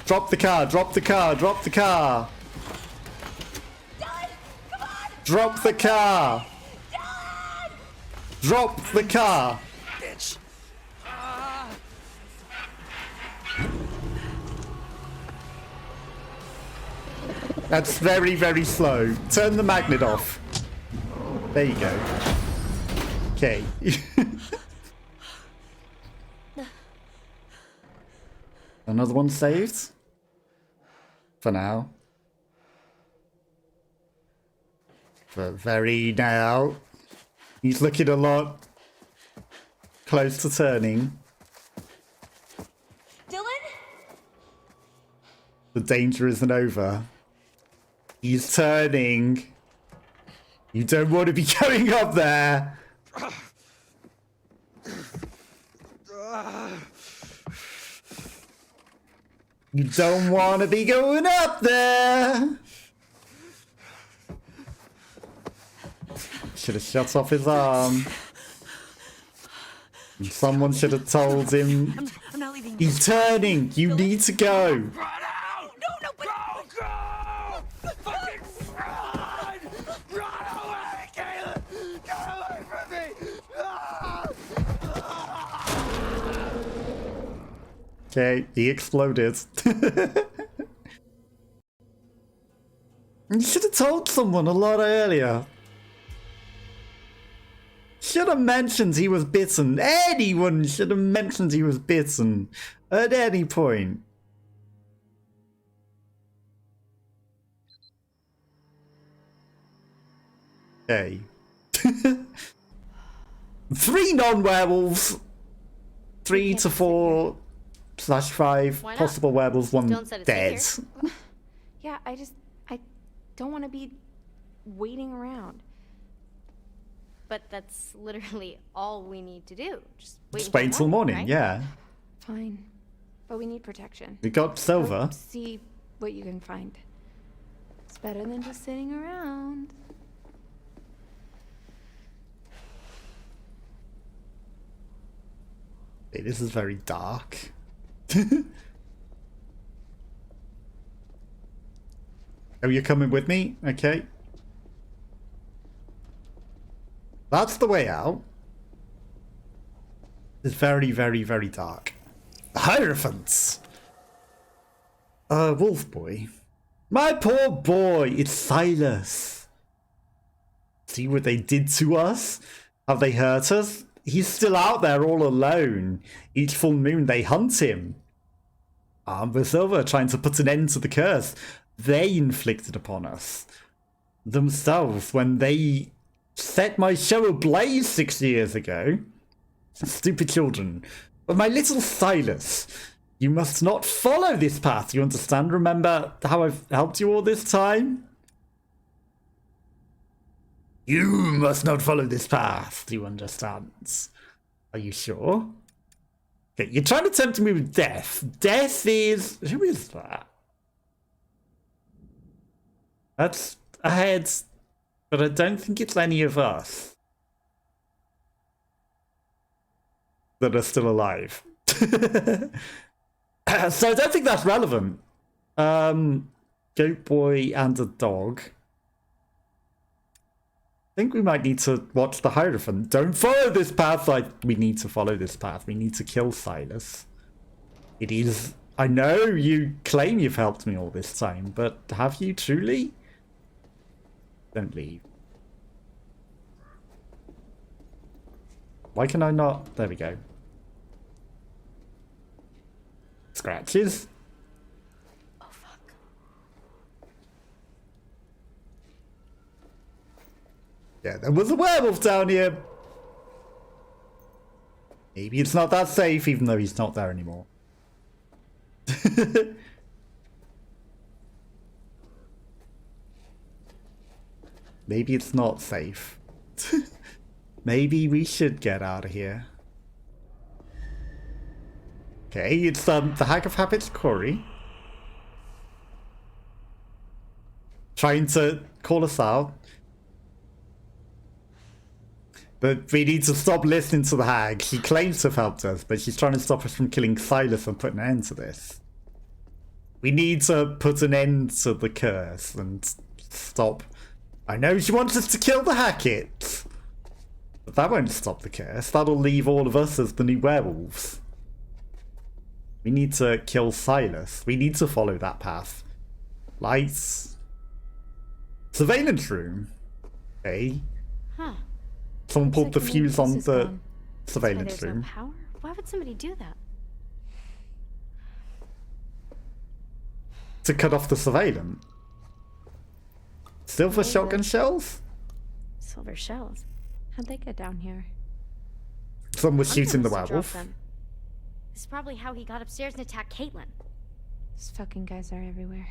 Speaker 1: Drop the car, drop the car, drop the car. Drop the car. Drop the car.
Speaker 6: Bitch.
Speaker 1: That's very, very slow. Turn the magnet off. There you go. Okay. Another one saved? For now. For very now. He's looking a lot close to turning.
Speaker 7: Dylan?
Speaker 1: The danger isn't over. He's turning. You don't want to be going up there. You don't want to be going up there. Should have shut off his arm. Someone should have told him.
Speaker 4: I'm not leaving.
Speaker 1: He's turning. You need to go.
Speaker 9: No, but... Go! Fucking run! Run away, Caleb! Get away from me!
Speaker 1: Okay, he exploded. You should have told someone a lot earlier. Should have mentioned he was bitten. Anyone should have mentioned he was bitten at any point. Okay. 3 non-werewolves. 3 to 4 / 5
Speaker 5: Why not?
Speaker 1: possible werewolves, 1
Speaker 5: Don't set it
Speaker 1: dead.
Speaker 5: here.
Speaker 7: Yeah, I don't want to be waiting around.
Speaker 5: But that's literally all we need to do. Just wait
Speaker 1: Just wait until morning,
Speaker 5: right?
Speaker 1: yeah.
Speaker 7: Fine. But we need protection.
Speaker 1: We got Silver.
Speaker 7: Go see what you can find. It's better than just sitting around.
Speaker 1: Hey, this is very dark. Oh, you're coming with me? Okay. That's the way out. It's very, very, very dark. Hierophants! Wolf boy. My poor boy, it's Silas. See what they did to us? Have they hurt us? He's still out there all alone. Each full moon they hunt him. Armed with Silver, trying to put an end to the curse they inflicted upon us. Themselves, when they set my show ablaze 6 years ago. Stupid children. But my little Silas, you must not follow this path, you understand? Remember how I've helped you all this time? You must not follow this path, do you understand? Are you sure? Okay, you're trying to tempt me with death. Death is... Who is that? That's ahead, but I don't think it's any of us that are still alive. So I don't think that's relevant. Goat boy and a dog. I think we might need to watch the Hierophant. Don't follow this path. We need to follow this path. We need to kill Silas. It is... I know you claim you've helped me all this time, but have you truly? Don't leave. Why can I not? There we go. Scratches?
Speaker 5: Oh, fuck.
Speaker 1: Yeah, there was a werewolf down here. Maybe it's not that safe, even though he's not there anymore. Maybe it's not safe. Maybe we should get out of here. Okay, it's the Hack of Habits Quarry. Trying to call us out. But we need to stop listening to the hag. She claims to have helped us, but she's trying to stop us from killing Silas and putting an end to this. We need to put an end to the curse and stop. I know she wants us to kill the Hacketts, but that won't stop the curse. That'll leave all of us as the new werewolves. We need to kill Silas. We need to follow that path. Lights. Surveillance room. Okay.
Speaker 5: Huh.
Speaker 1: Someone pulled
Speaker 5: Looks
Speaker 1: the
Speaker 5: like the
Speaker 1: fuse on
Speaker 5: fuse is
Speaker 1: the
Speaker 5: gone.
Speaker 1: surveillance
Speaker 5: That's why there's
Speaker 1: room.
Speaker 5: no power? Why would somebody do that?
Speaker 1: To cut off the surveillance. Silver shotgun shells?
Speaker 5: Silver shells.
Speaker 7: How'd they get down here?
Speaker 1: Someone was
Speaker 5: Hunter
Speaker 1: shooting the
Speaker 5: must have dropped
Speaker 1: werewolf.
Speaker 5: them. This is probably how he got upstairs and attacked Caitlin.
Speaker 7: These fucking guys are everywhere.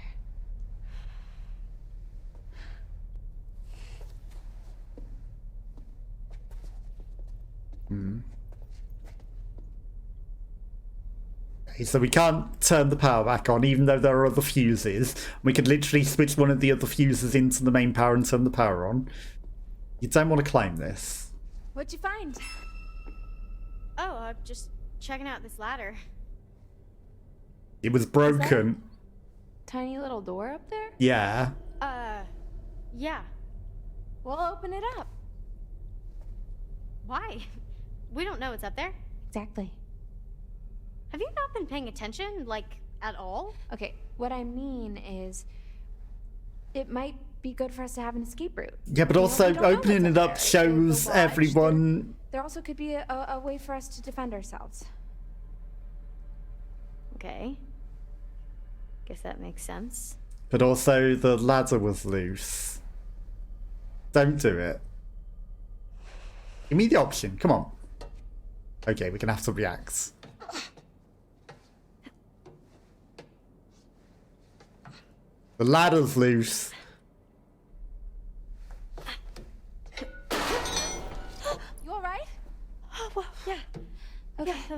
Speaker 1: Okay, so we can't turn the power back on, even though there are other fuses. We could literally switch one of the other fuses into the main power and turn the power on. You don't want to climb this.
Speaker 7: What'd you find?
Speaker 5: Oh, I'm just checking out this ladder.
Speaker 1: It was broken.
Speaker 7: Tiny little door up there?
Speaker 1: Yeah.
Speaker 5: Yeah.
Speaker 7: We'll open it up.
Speaker 5: Why? We don't know what's up there.
Speaker 7: Exactly.
Speaker 5: Have you not been paying attention, like, at all?
Speaker 7: Okay, what I mean is, it might be good for us to have an escape route.
Speaker 1: Yeah, but
Speaker 7: You know,
Speaker 1: also
Speaker 7: we don't know
Speaker 1: opening
Speaker 7: what's
Speaker 1: it
Speaker 7: up
Speaker 1: up
Speaker 7: there.
Speaker 1: shows
Speaker 7: Watch,
Speaker 1: everyone.
Speaker 7: There also could be a way for us to defend ourselves.
Speaker 5: Okay. Guess that makes sense.
Speaker 1: But also the ladder was loose. Don't do it. Give me the option. Come on. Okay, we're gonna have to react. The ladder's loose.
Speaker 7: You alright?
Speaker 5: Oh, well, yeah. Okay, that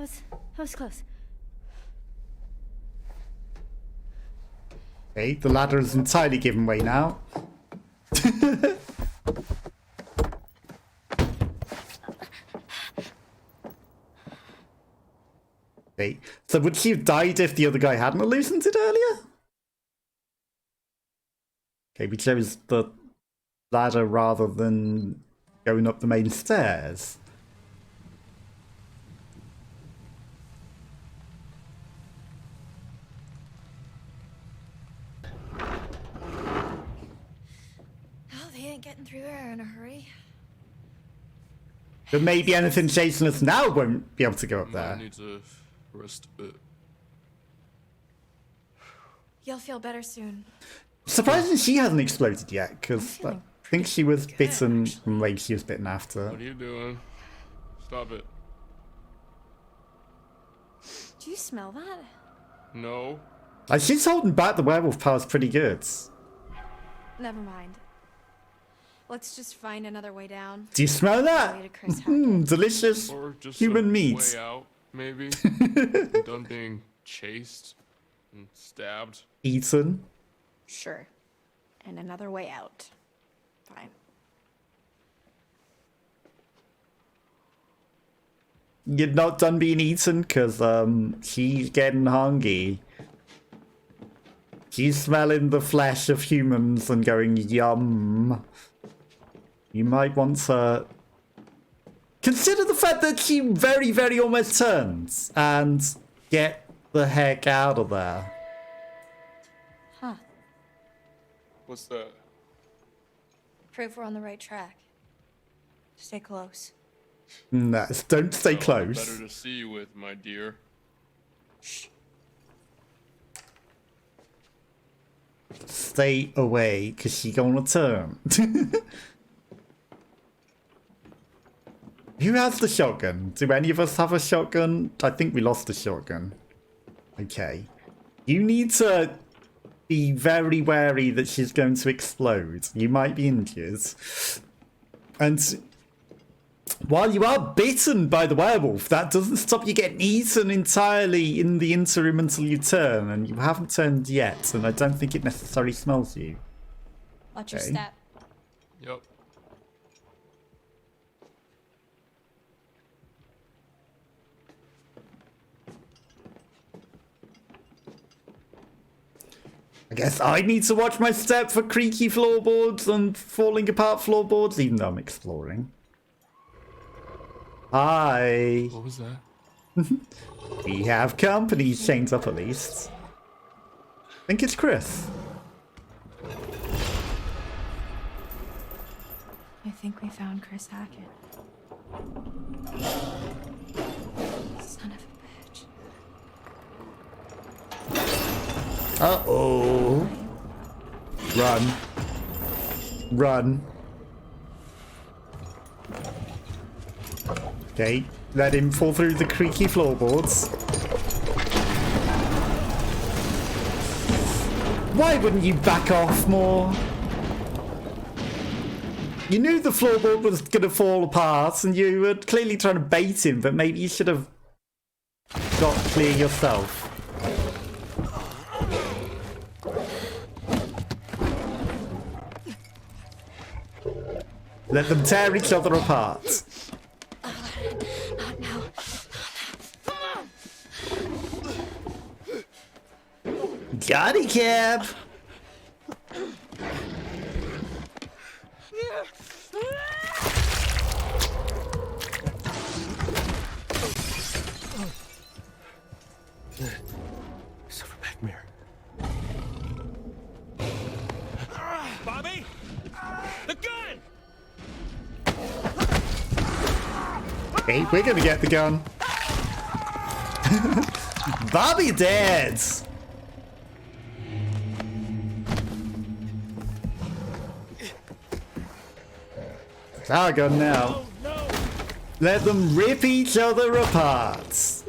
Speaker 5: was close.
Speaker 1: Okay, the ladder is entirely given way now. Okay, so would she have died if the other guy hadn't loosened it earlier? Okay, we chose the ladder rather than going up the main stairs.
Speaker 2: Oh, they ain't getting through there in a hurry.
Speaker 1: But maybe anything chasing us now won't be able to go up
Speaker 3: I
Speaker 1: there.
Speaker 3: need to rest a bit.
Speaker 2: You'll feel better soon.
Speaker 1: Surprisingly, she hasn't exploded yet, because I think she was bitten from when she was bitten after.
Speaker 3: What are you doing? Stop it.
Speaker 2: Do you smell that?
Speaker 3: No.
Speaker 1: She's holding back the werewolf powers pretty good.
Speaker 2: Never mind. Let's just find another way down.
Speaker 1: Do you smell that?
Speaker 2: Way to Chris Hackett.
Speaker 1: Delicious
Speaker 3: Or just
Speaker 1: human
Speaker 3: a
Speaker 1: meat.
Speaker 3: way out, maybe. I'm done being chased and stabbed.
Speaker 1: Eaten.
Speaker 2: Sure. And another way out. Fine.
Speaker 1: You're not done being eaten, because she's getting hungry. She's smelling the flesh of humans and going, yum. You might want to consider the fact that she very, very almost turns and get the heck out of there.
Speaker 2: Huh.
Speaker 3: What's that?
Speaker 2: Prove we're on the right track. Stay close.
Speaker 1: No, don't stay close.
Speaker 3: Better to see you with, my dear.
Speaker 1: Stay away, because she gonna turn. Who has the shotgun? Do any of us have a shotgun? I think we lost the shotgun. Okay. You need to be very wary that she's going to explode. You might be injured. And while you are bitten by the werewolf, that doesn't stop you getting eaten entirely in the interim until you turn. And you haven't turned yet, and I don't think it necessarily smells you.
Speaker 2: Watch your
Speaker 1: Okay.
Speaker 2: step.
Speaker 3: Yep.
Speaker 1: I guess I need to watch my step for creaky floorboards and falling apart floorboards, even though I'm exploring. Hi.
Speaker 3: What was that?
Speaker 1: We have company, chains up at least. I think it's Chris.
Speaker 2: I think we found Chris Hackett. Son of a bitch.
Speaker 1: Uh-oh. Run. Run. Okay, let him fall through the creaky floorboards. Why wouldn't you back off more? You knew the floorboard was gonna fall apart and you were clearly trying to bait him, but maybe you should have got clear yourself. Let them tear each other apart.
Speaker 2: Not now.
Speaker 1: Johnny Cab!
Speaker 10: Silverback mirror.
Speaker 13: Bobby? The gun!
Speaker 1: Hey, we're gonna get the gun. Bobby dead! It's our gun now. Let them rip each other apart.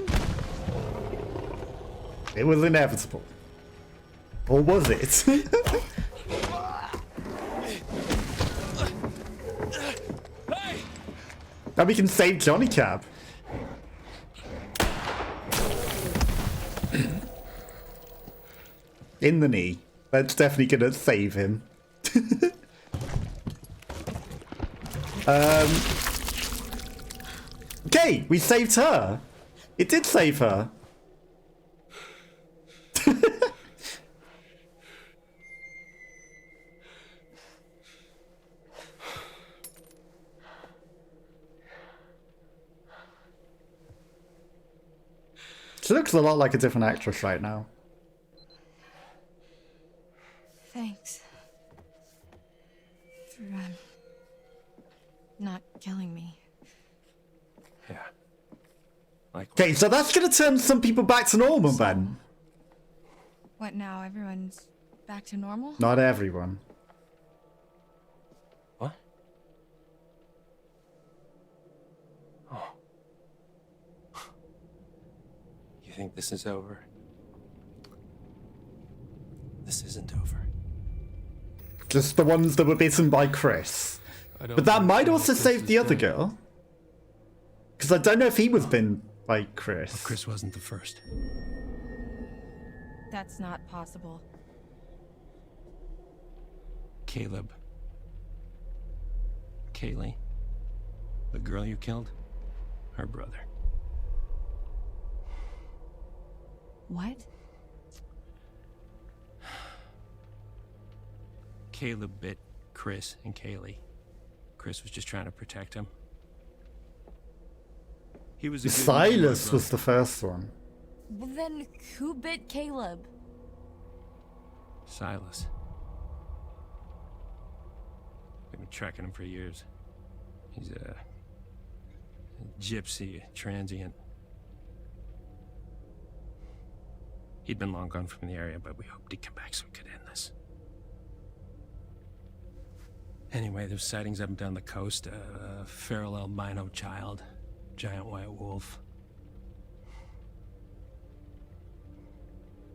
Speaker 1: It was inevitable. Or was it? Now we can save Johnny Cab. In the knee. That's definitely gonna save him. Okay, we saved her. It did save her. She looks a lot like a different actress right now.
Speaker 2: Thanks. For, not killing me.
Speaker 10: Yeah. Like.
Speaker 1: Okay, so that's gonna turn some people back to normal then.
Speaker 2: What now? Everyone's back to normal?
Speaker 1: Not everyone.
Speaker 10: What? Oh. You think this is over? This isn't over.
Speaker 1: Just the ones that were bitten by Chris. But that might also save the other girl. Because I don't know if he was bitten by Chris.
Speaker 10: Well, Chris wasn't the first.
Speaker 4: That's not possible.
Speaker 10: Caleb. Kaylee. The girl you killed? Her brother.
Speaker 4: What?
Speaker 10: Caleb bit Chris and Kaylee. Chris was just trying to protect him. He was a good
Speaker 1: Silas
Speaker 10: brother.
Speaker 1: was the first one.
Speaker 4: Well, then who bit Caleb?
Speaker 10: Silas. We've been tracking him for years. He's a gypsy, a transient. He'd been long gone from the area, but we hoped he'd come back so we could end this.
Speaker 15: Anyway, there's sightings up and down the coast. Feral albino child, giant white wolf.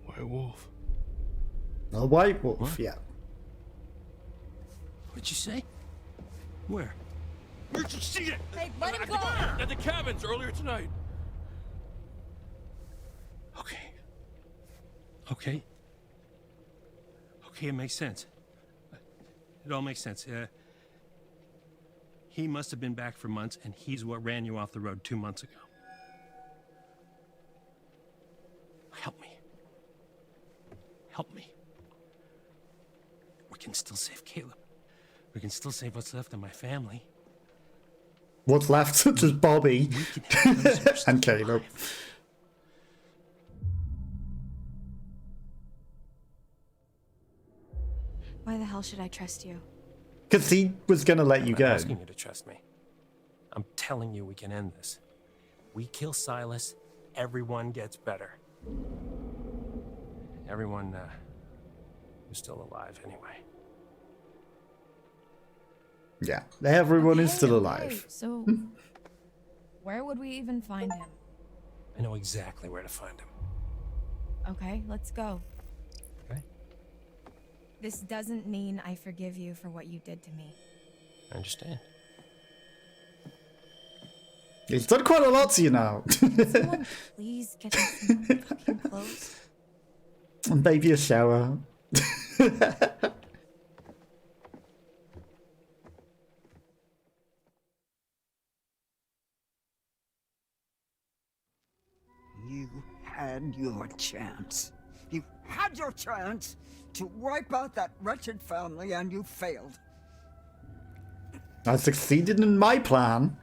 Speaker 3: White wolf.
Speaker 1: A white wolf,
Speaker 15: What?
Speaker 1: yeah.
Speaker 15: What'd you say? Where?
Speaker 3: Where'd you see it?
Speaker 4: Hey, let him go!
Speaker 3: At the cabins earlier tonight.
Speaker 15: Okay. Okay. Okay, it makes sense. It all makes sense. He must have been back for months, and he's what ran you off the road 2 months ago. Help me. Help me. We can still save Caleb. We can still save what's left of my family.
Speaker 1: What's left? Just Bobby and Caleb.
Speaker 2: Why the hell should I trust you?
Speaker 1: Because he was going to let you
Speaker 15: I'm
Speaker 1: go.
Speaker 15: not asking you to trust me. I'm telling you we can end this. We kill Silas, everyone gets better. Everyone who's still alive anyway.
Speaker 1: Yeah, everyone is still
Speaker 4: Okay,
Speaker 1: alive.
Speaker 4: so, where would we even find him?
Speaker 15: I know exactly where to find him.
Speaker 4: Okay, let's go.
Speaker 15: Okay.
Speaker 2: This doesn't mean I forgive you for what you did to me.
Speaker 15: I understand.
Speaker 1: He's done quite a lot to you now.
Speaker 4: Someone please get me some fucking clothes.
Speaker 1: And maybe a shower.
Speaker 9: You had your chance. You had your chance to wipe out that wretched family, and you failed.
Speaker 1: I succeeded in my plan.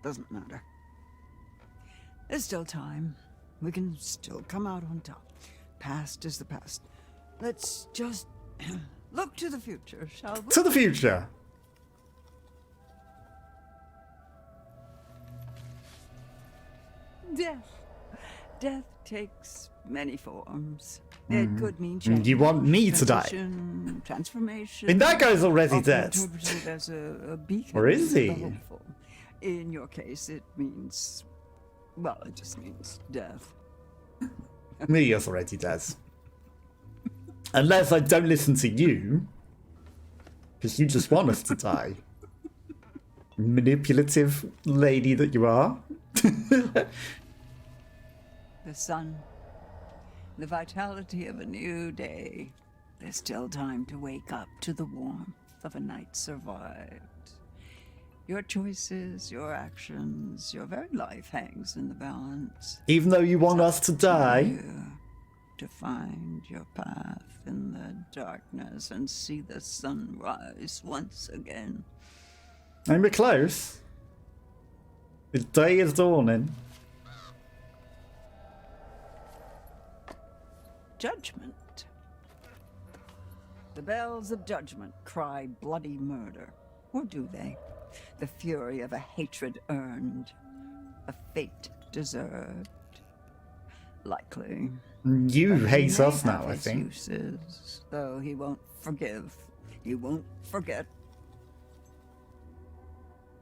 Speaker 9: Doesn't matter. There's still time. We can still come out on top. Past is the past. Let's just look to the future, shall we?
Speaker 1: To the future.
Speaker 9: Death. Death takes many forms. It could mean
Speaker 1: And
Speaker 9: change.
Speaker 1: you want me to die?
Speaker 9: Transition, transformation.
Speaker 1: I mean, that guy's already
Speaker 9: often
Speaker 1: dead.
Speaker 9: interpreted as a beacon
Speaker 1: Or is
Speaker 9: to the
Speaker 1: he?
Speaker 9: hopeful. In your case, it means, well, it just means death.
Speaker 1: Me is already dead. Unless I don't listen to you. Because you just want us to die. Manipulative lady that you are.
Speaker 9: The sun, the vitality of a new day. There's still time to wake up to the warmth of a night survived. Your choices, your actions, your very life hangs in the balance.
Speaker 1: Even though you want us to die.
Speaker 9: You to find your path in the darkness and see the sun rise once again.
Speaker 1: And we're close. The day is dawning.
Speaker 9: Judgment. The bells of judgment cry bloody murder. Or do they? The fury of a hatred earned. A fate deserved. Likely.
Speaker 1: You
Speaker 9: But he
Speaker 1: hate
Speaker 9: may
Speaker 1: us now,
Speaker 9: have
Speaker 1: I
Speaker 9: his
Speaker 1: think.
Speaker 9: Uses, though he won't forgive. He won't forget.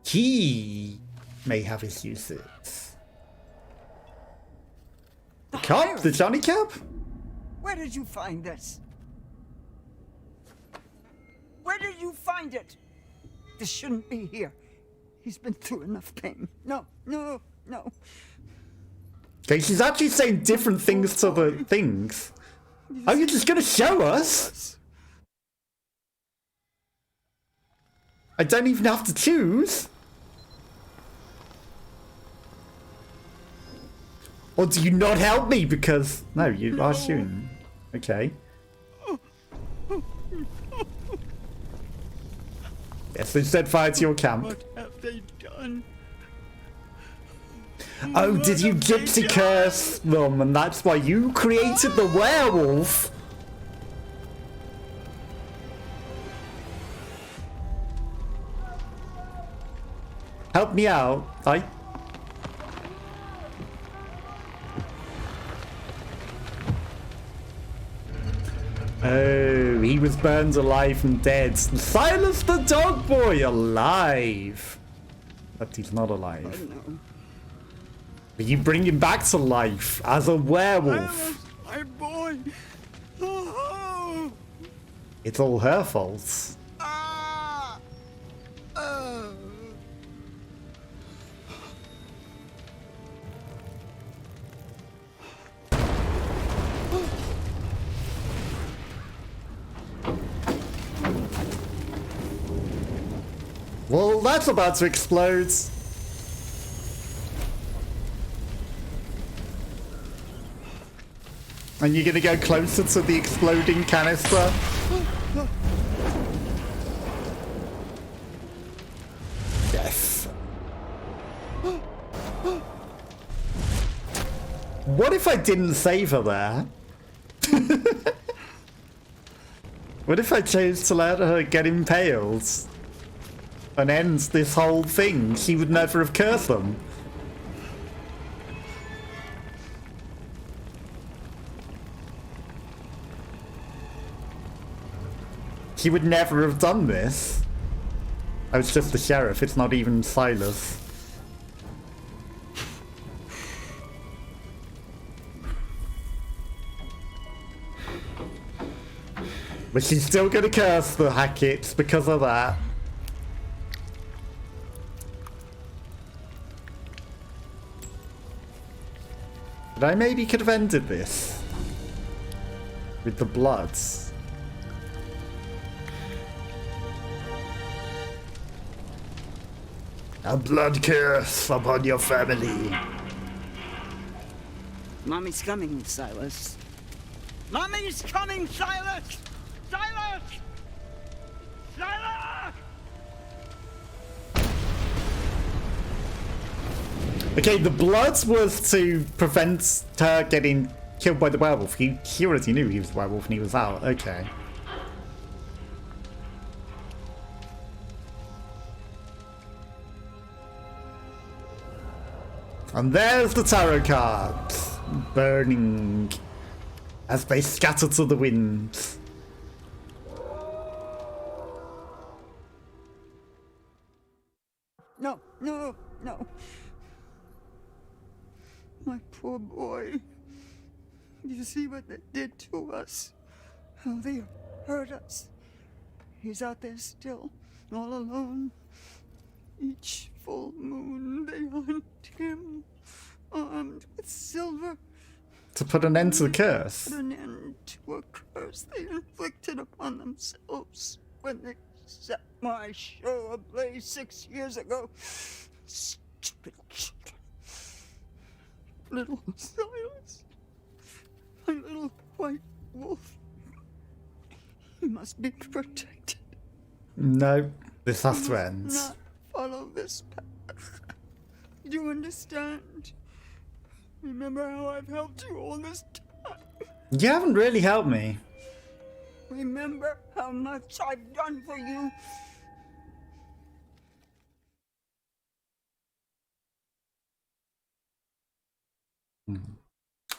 Speaker 1: He may have his uses. The cop? The Johnny Cab?
Speaker 9: Where did you find this? Where did you find it? This shouldn't be here. He's been through enough pain. No, no, no.
Speaker 1: Okay, she's actually saying different things to the things. Are you just gonna show us? I don't even have to choose. Or do you not help me because... No, you are shooting. Okay. Yes, they set fire to your camp.
Speaker 11: What have they done?
Speaker 1: Oh, did you gypsy curse them and that's why you created the werewolf? Help me out. Oh, he was burned alive and dead. Silas the dog boy alive. But he's not alive.
Speaker 9: Oh, no.
Speaker 1: But you bring him back to life as a werewolf.
Speaker 9: My boy. Oh.
Speaker 1: It's all her fault.
Speaker 9: Ah. Oh.
Speaker 1: Well, that's about to explode. And you're gonna go closer to the exploding canister? Yes. What if I didn't save her there? What if I chose to let her get impaled? And ends this whole thing? She would never have cursed them. She would never have done this. Oh, it's just the sheriff, it's not even Silas. But she's still gonna curse the Hacketts because of that. But I maybe could have ended this with the bloods. A blood curse upon your family.
Speaker 9: Mommy's coming, Silas. Mommy's coming, Silas! Silas! Silas!
Speaker 1: Okay, the bloods was to prevent her getting killed by the werewolf. He already knew he was a werewolf and he was out. Okay. And there's the tarot cards, burning as they scatter to the wind.
Speaker 9: No, no, no. My poor boy. You see what they did to us? How they hurt us. He's out there still, all alone. Each full moon they hunt him, armed with silver.
Speaker 1: To put an end to the curse.
Speaker 9: Put an end to a curse they inflicted upon themselves when they set my show ablaze 6 years ago. Stupid children. Little Silas. My little white wolf. He must be protected.
Speaker 1: No, this has to end.
Speaker 9: Not follow this path. Do you understand? Remember how I've helped you all this time.
Speaker 1: You haven't really helped me.
Speaker 9: Remember how much I've done for you.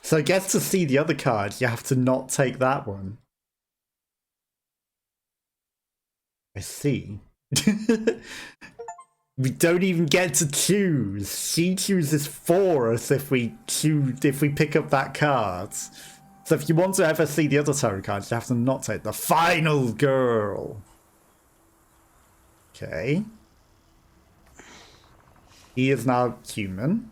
Speaker 1: So I guess to see the other card, you have to not take that one. I see. We don't even get to choose. She chooses for us if we pick up that card. So if you want to ever see the other tarot cards, you have to not take the final girl. Okay. He is now human.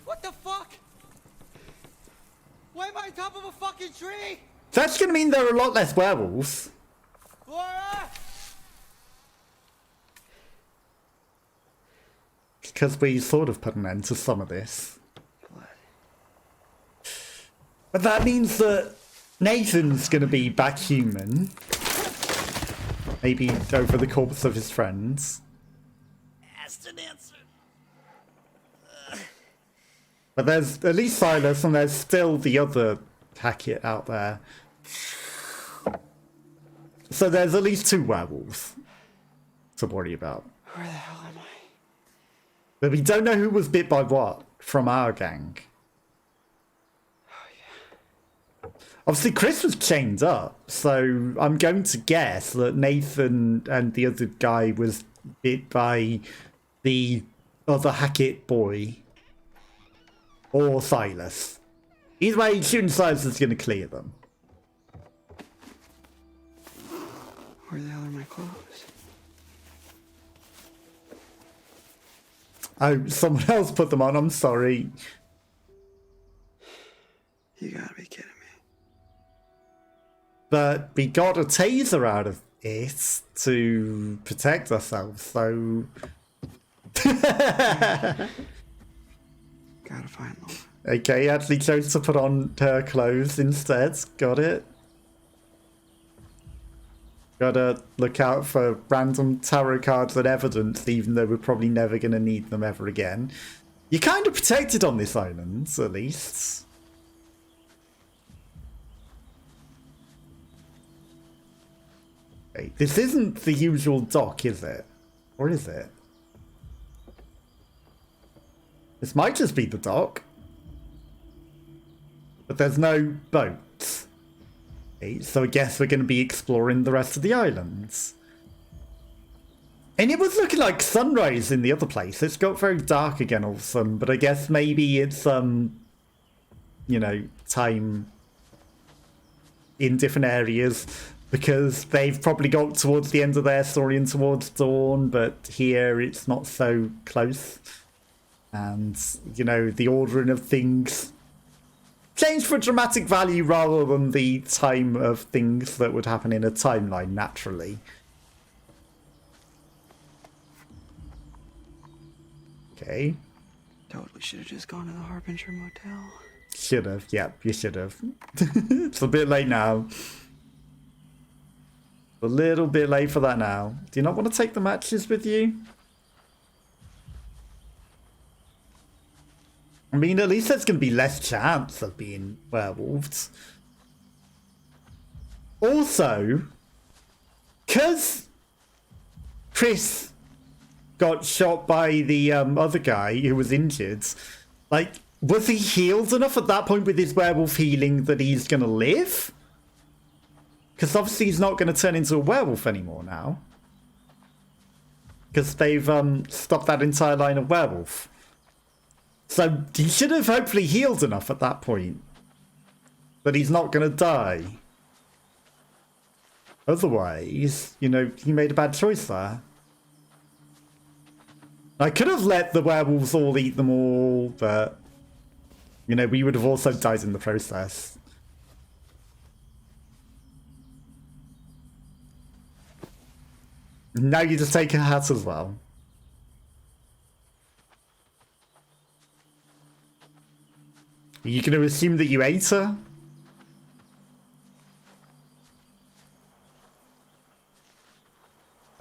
Speaker 16: What the fuck? Why am I on top of a fucking tree?
Speaker 1: That's gonna mean there are a lot less werewolves.
Speaker 16: Laura!
Speaker 1: Because we sort of put an end to some of this. But that means that Nathan's gonna be back human. Maybe over the corpse of his friends.
Speaker 16: Asked an answer.
Speaker 1: But there's at least Silas, and there's still the other Hackett out there. So there's at least 2 werewolves to worry about.
Speaker 9: Where the hell am I?
Speaker 1: But we don't know who was bit by what from our gang. Obviously, Chris was chained up, so I'm going to guess that Nathan and the other guy was bit by the other Hackett boy. Or Silas. Either way, shooting Silas is going to clear them.
Speaker 17: Where the hell are my clothes?
Speaker 1: Oh, someone else put them on, I'm sorry.
Speaker 17: You gotta be kidding me.
Speaker 1: But we got a taser out of it to protect ourselves, so...
Speaker 17: Gotta find Laura.
Speaker 1: Okay, actually chose to put on her clothes instead. Got it. Gotta look out for random tarot cards and evidence, even though we're probably never gonna need them ever again. You're kind of protected on this island, at least. Okay, this isn't the usual dock, is it? Or is it? This might just be the dock. But there's no boat. Okay, so I guess we're going to be exploring the rest of the islands. And it was looking like sunrise in the other place. It's got very dark again all of a sudden, but I guess maybe it's, you know, time in different areas, because they've probably got towards the end of their story and towards dawn, but here it's not so close. And, you know, the ordering of things changed for dramatic value rather than the time of things that would happen in a timeline naturally. Okay.
Speaker 17: Totally should have just gone to the Harbinger Motel.
Speaker 1: Should have, yep, you should have. It's a bit late now. A little bit late for that now. Do you not want to take the matches with you? I mean, at least there's going to be less chance of being werewolves. Also, because Chris got shot by the other guy who was injured, like, was he healed enough at that point with his werewolf healing that he's going to live? Because obviously he's not going to turn into a werewolf anymore now. Because they've stopped that entire line of werewolf. So he should have hopefully healed enough at that point that he's not going to die. Otherwise, you know, he made a bad choice there. I could have let the werewolves all eat them all, but, you know, we would have also died in the process. Now you just take her hat as well. Are you going to assume that you ate her?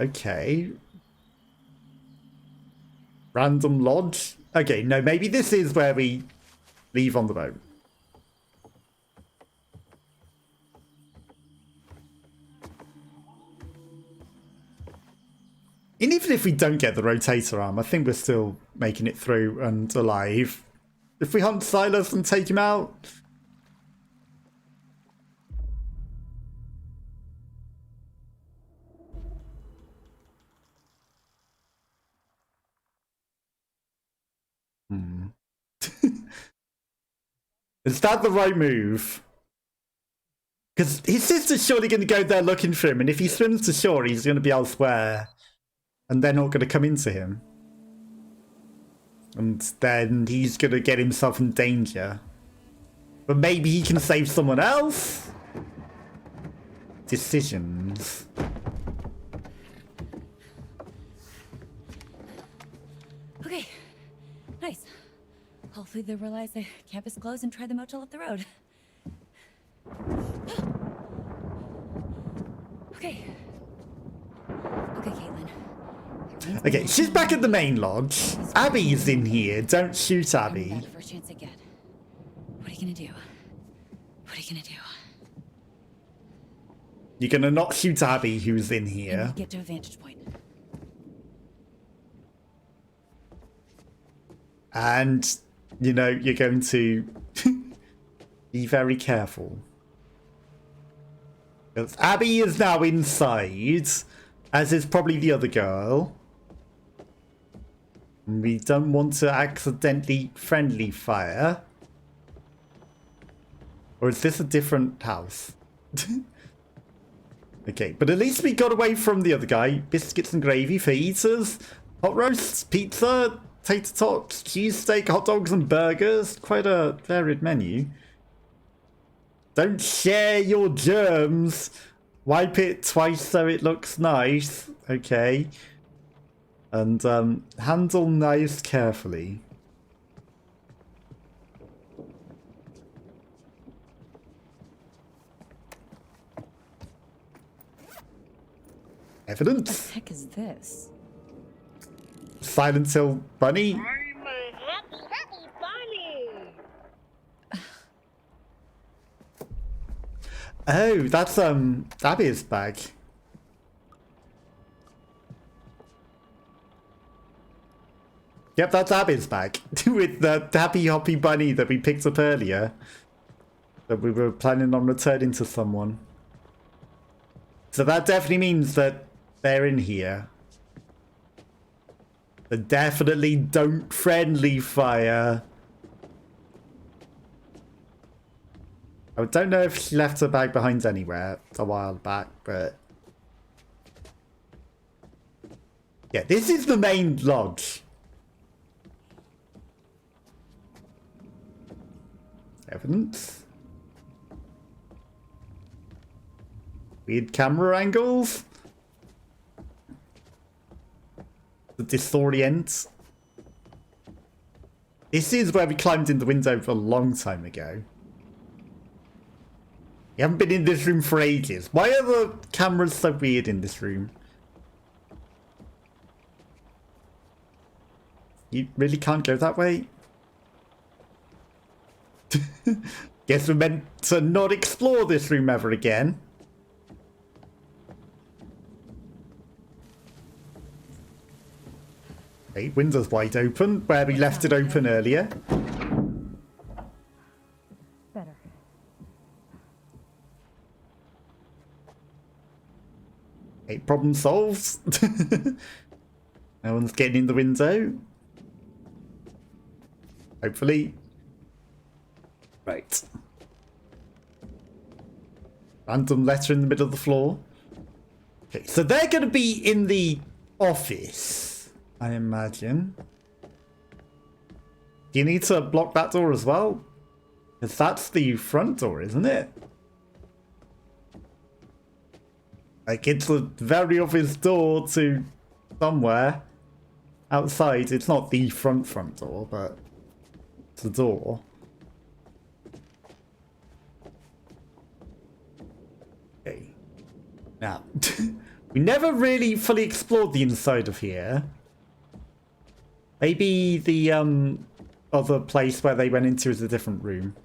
Speaker 1: Okay. Random lodge? Okay, no, maybe this is where we leave on the boat. And even if we don't get the rotator arm, I think we're still making it through and alive. If we hunt Silas and take him out... Is that the right move? Because his sister's surely going to go there looking for him, and if he swims to shore, he's going to be elsewhere. And they're not going to come into him. And then he's going to get himself in danger. But maybe he can save someone else? Decisions.
Speaker 4: Okay, nice. Hopefully they realize the campus closed and try the motel up the road. Okay. Okay, Caitlin.
Speaker 1: Okay, she's back at the main lodge. Abby's in here. Don't shoot Abby.
Speaker 4: The first chance I get. What are you gonna do? What are you gonna do?
Speaker 1: You're gonna not shoot Abby, who's in
Speaker 4: I need
Speaker 1: here.
Speaker 4: to get to a vantage point.
Speaker 1: And, you know, you're going to be very careful. Because Abby is now inside, as is probably the other girl. And we don't want to accidentally friendly fire. Or is this a different house? Okay, but at least we got away from the other guy. Biscuits and gravy for eaters. Hot roasts, pizza, tater tots, cheesesteak, hot dogs and burgers. Quite a varied menu. Don't share your germs. Wipe it twice so it looks nice. Okay. And handle knives carefully. Evidence.
Speaker 4: What the heck is this?
Speaker 1: Silent Hill Bunny.
Speaker 18: I'm a happy bunny.
Speaker 1: Oh, that's Abby's bag. Yep, that's Abby's bag. With the happy hoppy bunny that we picked up earlier. That we were planning on returning to someone. So that definitely means that they're in here. But definitely don't friendly fire. I don't know if she left her bag behind anywhere a while back, but... yeah, this is the main lodge. Evidence. Weird camera angles. The disorient. This is where we climbed in the window a long time ago. You haven't been in this room for ages. Why are the cameras so weird in this room? You really can't go that way? Guess we're meant to not explore this room ever again. Okay, window's wide open, where we left it open earlier.
Speaker 4: Better.
Speaker 1: Okay, problem solved. No one's getting in the window. Hopefully. Right. Random letter in the middle of the floor. Okay, so they're going to be in the office, I imagine. Do you need to block that door as well? Because that's the front door, isn't it? Like, it's a very obvious door to somewhere outside. It's not the front door, but it's a door. Okay. Now, we never really fully explored the inside of here. Maybe the other place where they went into is a different room.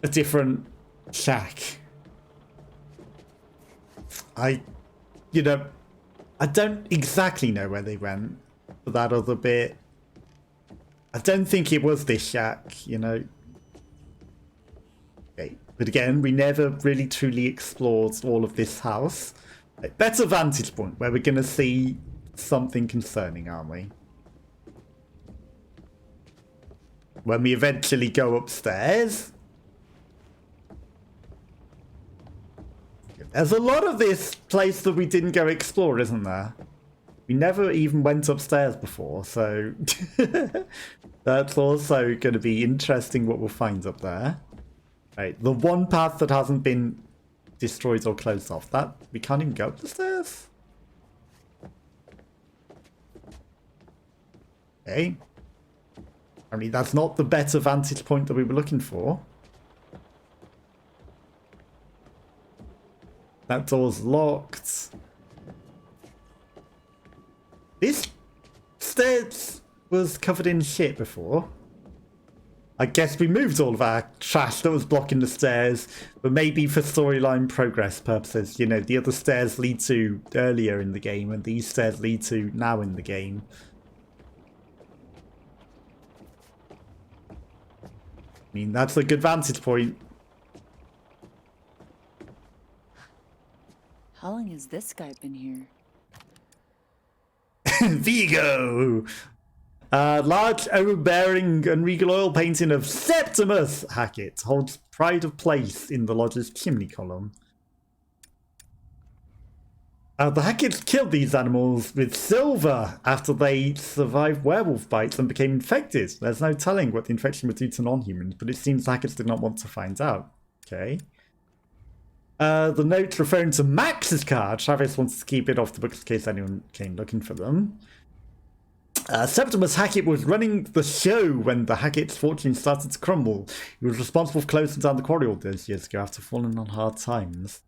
Speaker 1: A different shack. I don't exactly know where they went for that other bit. I don't think it was this shack, you know. Okay, but again, we never really truly explored all of this house. A better vantage point where we're going to see something concerning, aren't we? When we eventually go upstairs. There's a lot of this place that we didn't go explore, isn't there? We never even went upstairs before, so that's also going to be interesting what we'll find up there. Right, the one path that hasn't been destroyed or closed off, that we can't even go up the stairs. Okay. I mean, that's not the better vantage point that we were looking for. That door's locked. This stairs was covered in shit before. I guess we moved all of our trash that was blocking the stairs, but maybe for storyline progress purposes, you know, the other stairs lead to earlier in the game and these stairs lead to now in the game. mean, that's a good vantage point.
Speaker 4: How long has this guy been here?
Speaker 1: Vigo! Large overbearing and regal oil painting of Septimus Hackett holds pride of place in the lodge's chimney column. The Hacketts killed these animals with silver after they survived werewolf bites and became infected. There's no telling what the infection would do to non-humans, but it seems the Hacketts did not want to find out. Okay. The note referring to Max's car, Travis wants to keep it off the books in case anyone came looking for them. Septimus Hackett was running the show when the Hackett's fortune started to crumble. He was responsible for closing down the Quarry all those years ago after falling on hard times.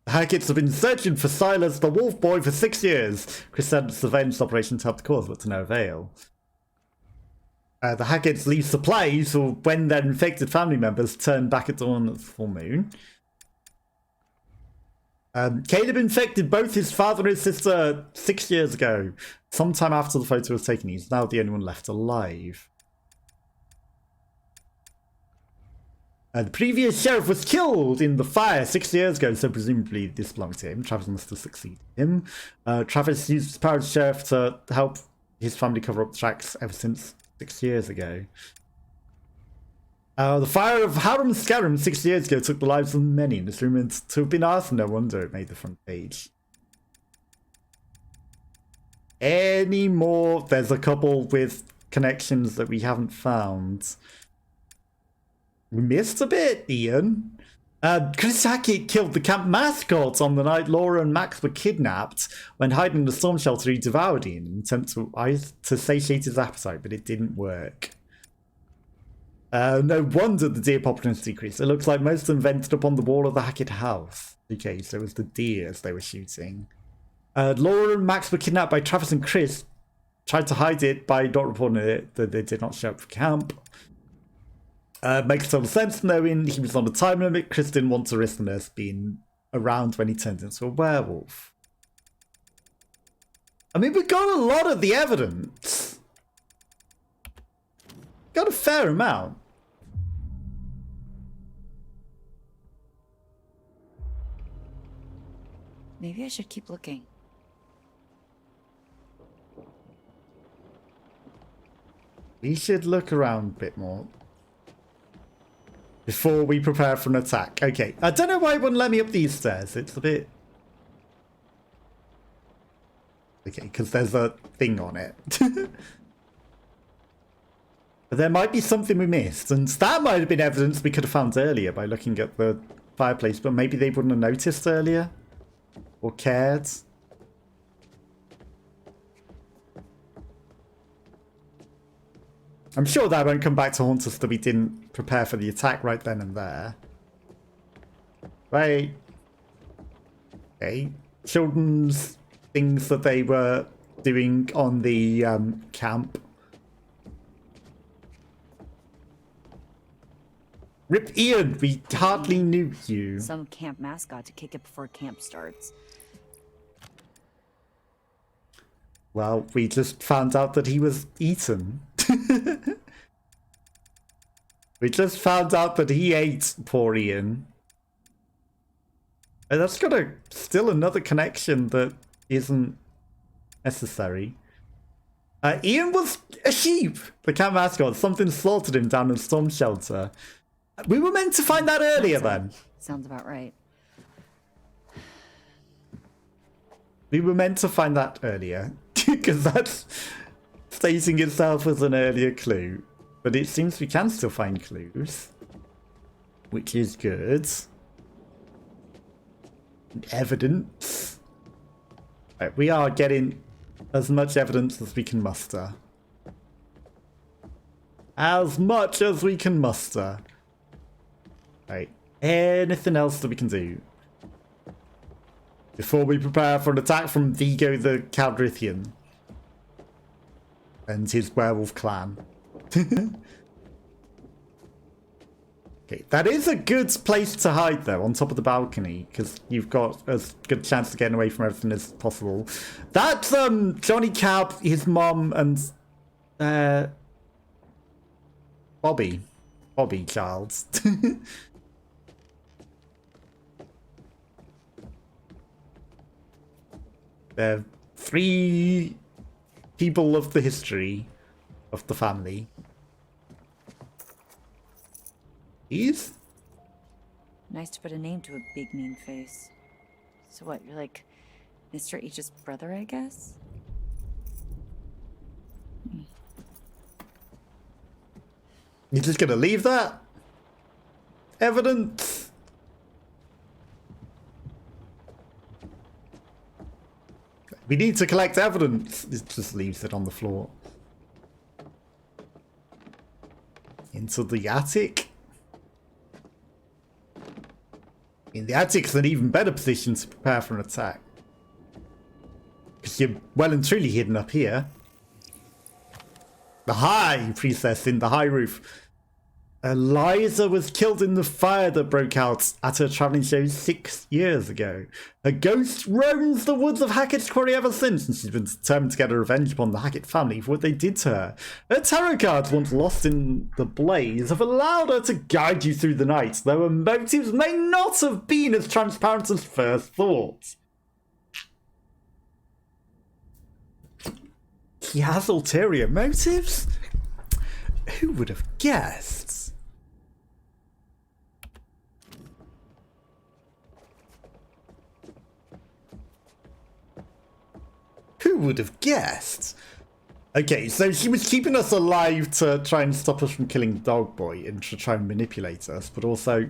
Speaker 1: The Hacketts have been searching for Silas the Wolf Boy for 6 years. Chris said the surveillance operation to help the cause, but to no avail. The Hacketts leave supplies for when their infected family members turn back at dawn at the full moon. Caleb infected both his father and his sister 6 years ago. Sometime after the photo was taken, he's now the only one left alive. The previous sheriff was killed in the fire 6 years ago, so presumably this belonged to him. Travis must have succeeded him. Travis used his power as sheriff to help his family cover up the tracks ever since 6 years ago. The fire of Harum Scarum 6 years ago took the lives of many, and it's rumored to have been arson. No wonder it made the front page. Any more? There's a couple with connections that we haven't found. We missed a bit, Ian. Chris Hackett killed the camp mascot on the night Laura and Max were kidnapped. When hiding in the storm shelter, he devoured Ian in an attempt to satiate his appetite, but it didn't work. No wonder the deer population decreased. It looks like most of them vented up on the wall of the Hackett house. Okay, so it was the deers they were shooting. Laura and Max were kidnapped by Travis and Chris. Tried to hide it by not reporting it, that they did not show up for camp. Makes total sense knowing he was on a time limit. Chris didn't want to risk the nurse being around when he turned into a werewolf. I mean, we got a lot of the evidence. Got a fair amount.
Speaker 4: Maybe I should keep looking.
Speaker 1: We should look around a bit more before we prepare for an attack. Okay, I don't know why it wouldn't let me up these stairs. It's a bit... Okay, because there's a thing on it. But there might be something we missed, and that might have been evidence we could have found earlier by looking at the fireplace, but maybe they wouldn't have noticed earlier or cared. I'm sure that won't come back to haunt us that we didn't prepare for the attack right then and there. Right. Okay. Children's things that they were doing on the camp. Rip Ian, we hardly knew you.
Speaker 4: Some camp mascot to kick it before camp starts.
Speaker 1: Well, we just found out that he was eaten. We just found out that he ate poor Ian. And that's got still another connection that isn't necessary. Ian was a sheep, the camp mascot. Something slaughtered him down in a storm shelter. We were meant to find that earlier then.
Speaker 4: Sounds about right.
Speaker 1: We were meant to find that earlier. Because that's stating itself as an earlier clue. But it seems we can still find clues. Which is good. Evidence. Right, we are getting as much evidence as we can muster. As much as we can muster. Right. Anything else that we can do? Before we prepare for an attack from Vigo the Caldrithian. And his werewolf clan. Okay, that is a good place to hide though, on top of the balcony, because you've got as good a chance of getting away from everything as possible. That's Johnny Cab, his mom, and Bobby Childs. They're 3 people of the history of the family. He's
Speaker 4: Nice to put a name to a big mean face. So what, you're like Mr. H's brother, I guess?
Speaker 1: You're just gonna leave that? Evidence? We need to collect evidence. It just leaves it on the floor. Into the attic? In the attic's an even better position to prepare for an attack. Because you're well and truly hidden up here. The high priestess in the high roof. Eliza was killed in the fire that broke out at her travelling show 6 years ago. Her ghost roams the woods of Hackett's Quarry ever since, and she's been determined to get a revenge upon the Hackett family for what they did to her. Her tarot cards, once lost in the blaze, have allowed her to guide you through the night, though her motives may not have been as transparent as first thought. He has ulterior motives? Who would have guessed? Who would have guessed? Okay, so she was keeping us alive to try and stop us from killing Dog Boy and to try and manipulate us, but also,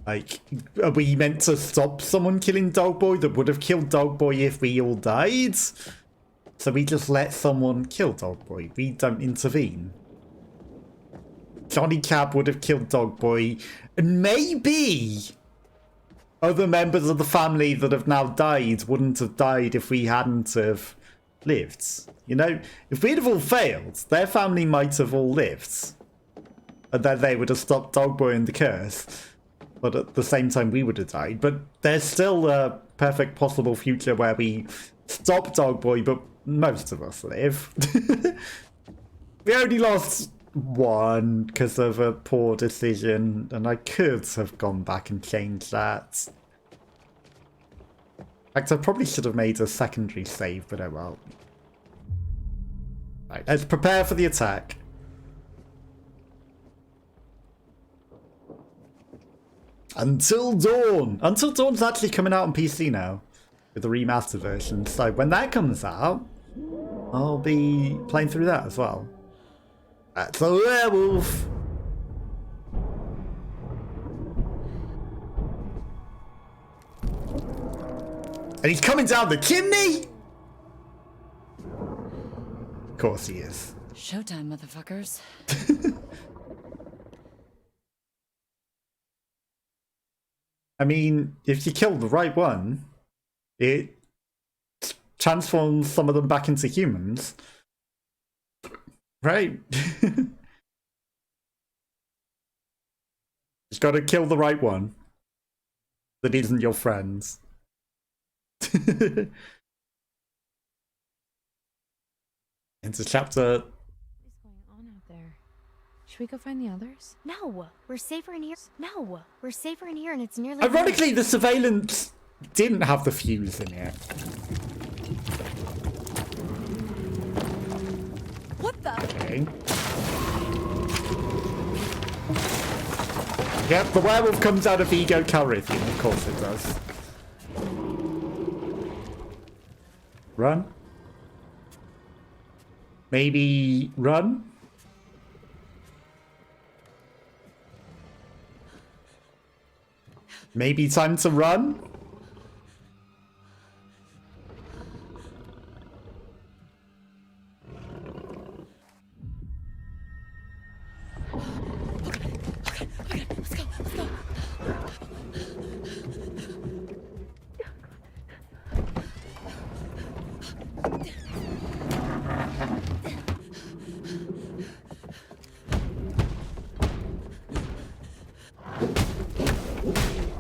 Speaker 1: like, are we meant to stop someone killing Dog Boy that would have killed Dog Boy if we all died? So we just let someone kill Dog Boy. We don't intervene. Johnny Cab would have killed Dog Boy, and maybe other members of the family that have now died wouldn't have died if we hadn't have lived. You know, if we'd have all failed, their family might have all lived. And then they would have stopped Dog Boy and the curse. But at the same time, we would have died. But there's still a perfect possible future where we stop Dog Boy, but most of us live. We only lost one because of a poor decision, and I could have gone back and changed that. In fact, I probably should have made a secondary save, but oh well. Right, let's prepare for the attack. Until Dawn! Until Dawn's actually coming out on PC now, with the remastered version, so when that comes out, I'll be playing through that as well. That's a werewolf! And he's coming down the chimney? Of course he is.
Speaker 4: Showtime, motherfuckers.
Speaker 1: I mean, if you kill the right one, it transforms some of them back into humans. Right? Just gotta kill the right one that isn't your friends. Into chapter.
Speaker 5: What is going on out there? Should we go find the others? No, we're safer in here. No, we're safer in here, and it's nearly.
Speaker 1: Ironically, the surveillance didn't have the fuse in it.
Speaker 2: What the?
Speaker 1: Okay. Yep, the werewolf comes out of Ego Calrithian, of course it does. Run. Maybe run? Maybe time to run?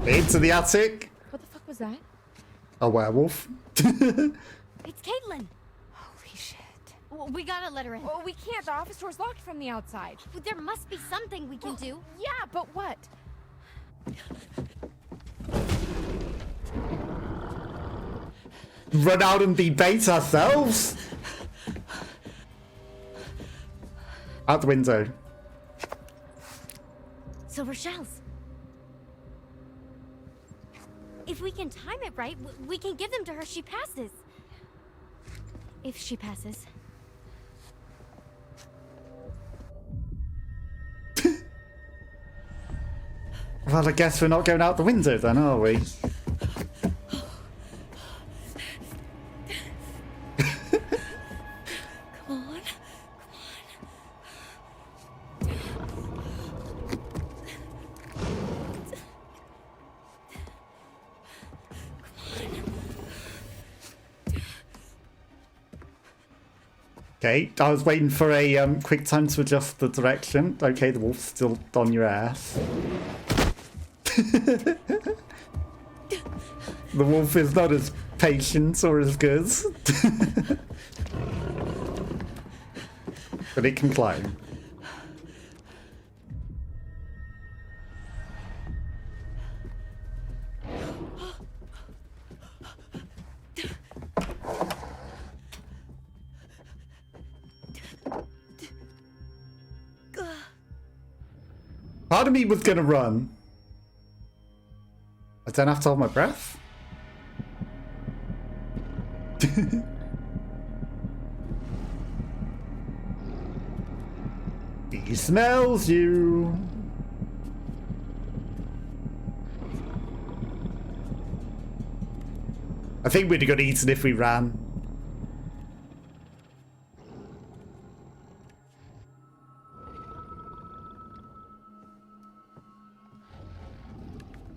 Speaker 1: Into the attic.
Speaker 5: What the fuck was that?
Speaker 1: A werewolf.
Speaker 5: It's Caitlin.
Speaker 7: Holy shit.
Speaker 5: We gotta let her in.
Speaker 7: Well, we can't. The office door's locked from the outside.
Speaker 5: There must be something we can do.
Speaker 7: Yeah, but what?
Speaker 1: Run out and debate ourselves? Out the window.
Speaker 5: Silver shells. If we can time it right, we can give them to her. She passes. If she passes.
Speaker 1: Well, I guess we're not going out the window then, are we?
Speaker 5: Come on.
Speaker 1: Okay, I was waiting for a quick time to adjust the direction. Okay, the wolf's still on your ass. The wolf is not as patient or as good. But it can climb. Part of me was gonna run. I don't have to hold my breath. He smells you. I think we'd have got eaten if we ran.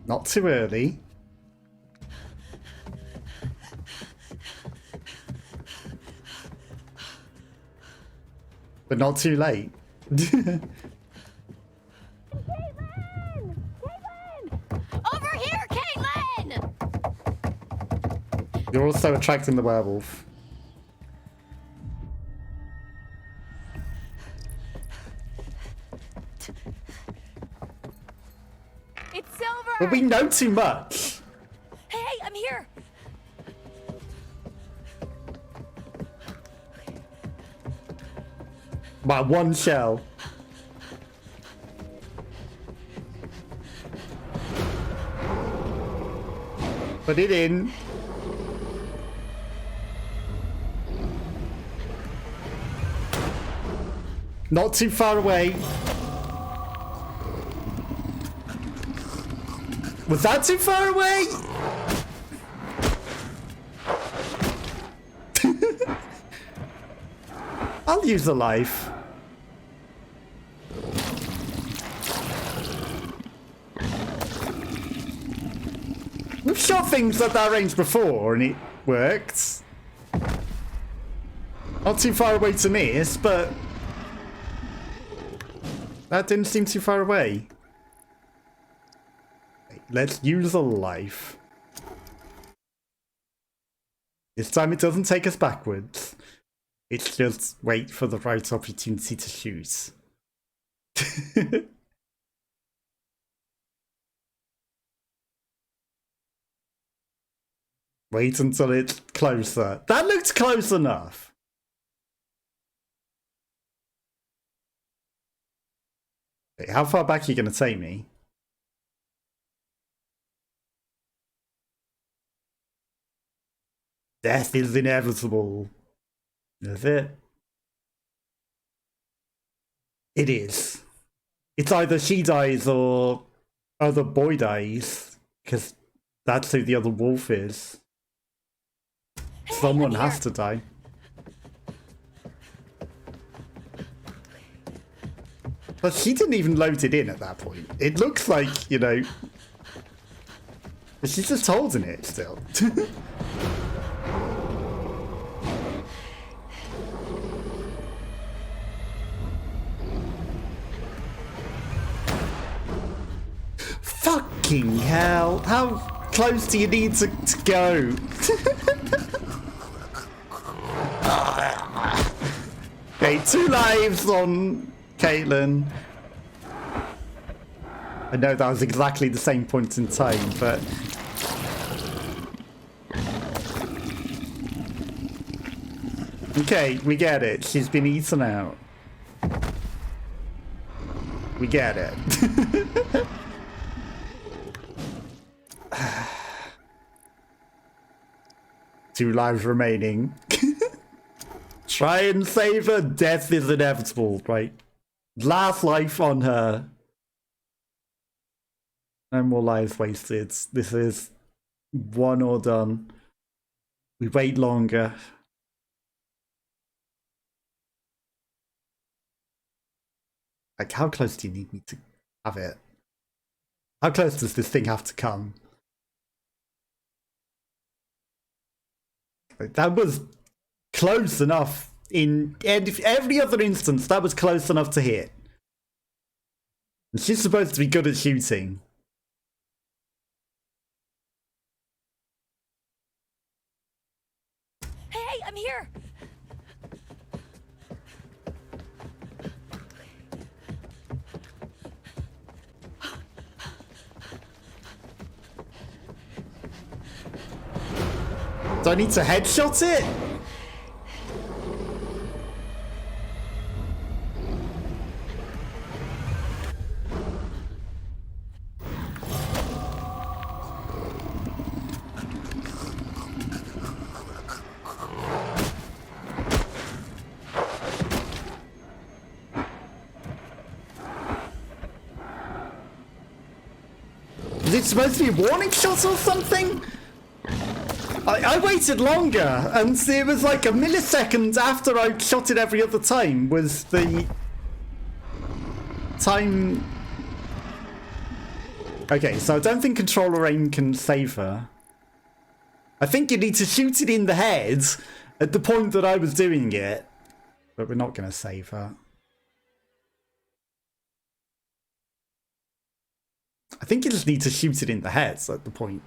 Speaker 1: Not too early. But not too late.
Speaker 5: Over here, Caitlin!
Speaker 1: You're also attracting the werewolf.
Speaker 7: It's Silver!
Speaker 1: But we know too much.
Speaker 4: Hey, I'm here.
Speaker 1: By one shell. Put it in. Not too far away. Was that too far away? I'll use a life. We've shot things at that range before and it worked. Not too far away to miss, but that didn't seem too far away. Let's use a life. This time it doesn't take us backwards. It's just wait for the right opportunity to shoot. Wait until it's closer. That looked close enough. Okay, how far back are you going to take me? Death is inevitable. Is it? It is. It's either she dies or other boy dies. Because that's who the other wolf is. Someone has to die. But she didn't even load it in at that point. It looks like, you know... She's just holding it still. Fucking hell. How close do you need to go? Okay, 2 lives on Caitlin. I know that was exactly the same point in time, but... Okay, we get it. She's been eaten out. We get it. 2 lives remaining. Try and save her. Death is inevitable, right? Last life on her. No more lives wasted. This is one or done. We wait longer. Like, how close do you need me to have it? How close does this thing have to come? Like, that was close enough. In every other instance, that was close enough to hit. And she's supposed to be good at shooting.
Speaker 4: Hey, I'm here!
Speaker 1: Do I need to headshot it? Is it supposed to be a warning shot or something? I waited longer, and it was like a millisecond after I shot it every other time was the time... Okay, so I don't think controller aim can save her. I think you need to shoot it in the head at the point that I was doing it, but we're not going to save her. I think you just need to shoot it in the head at the point.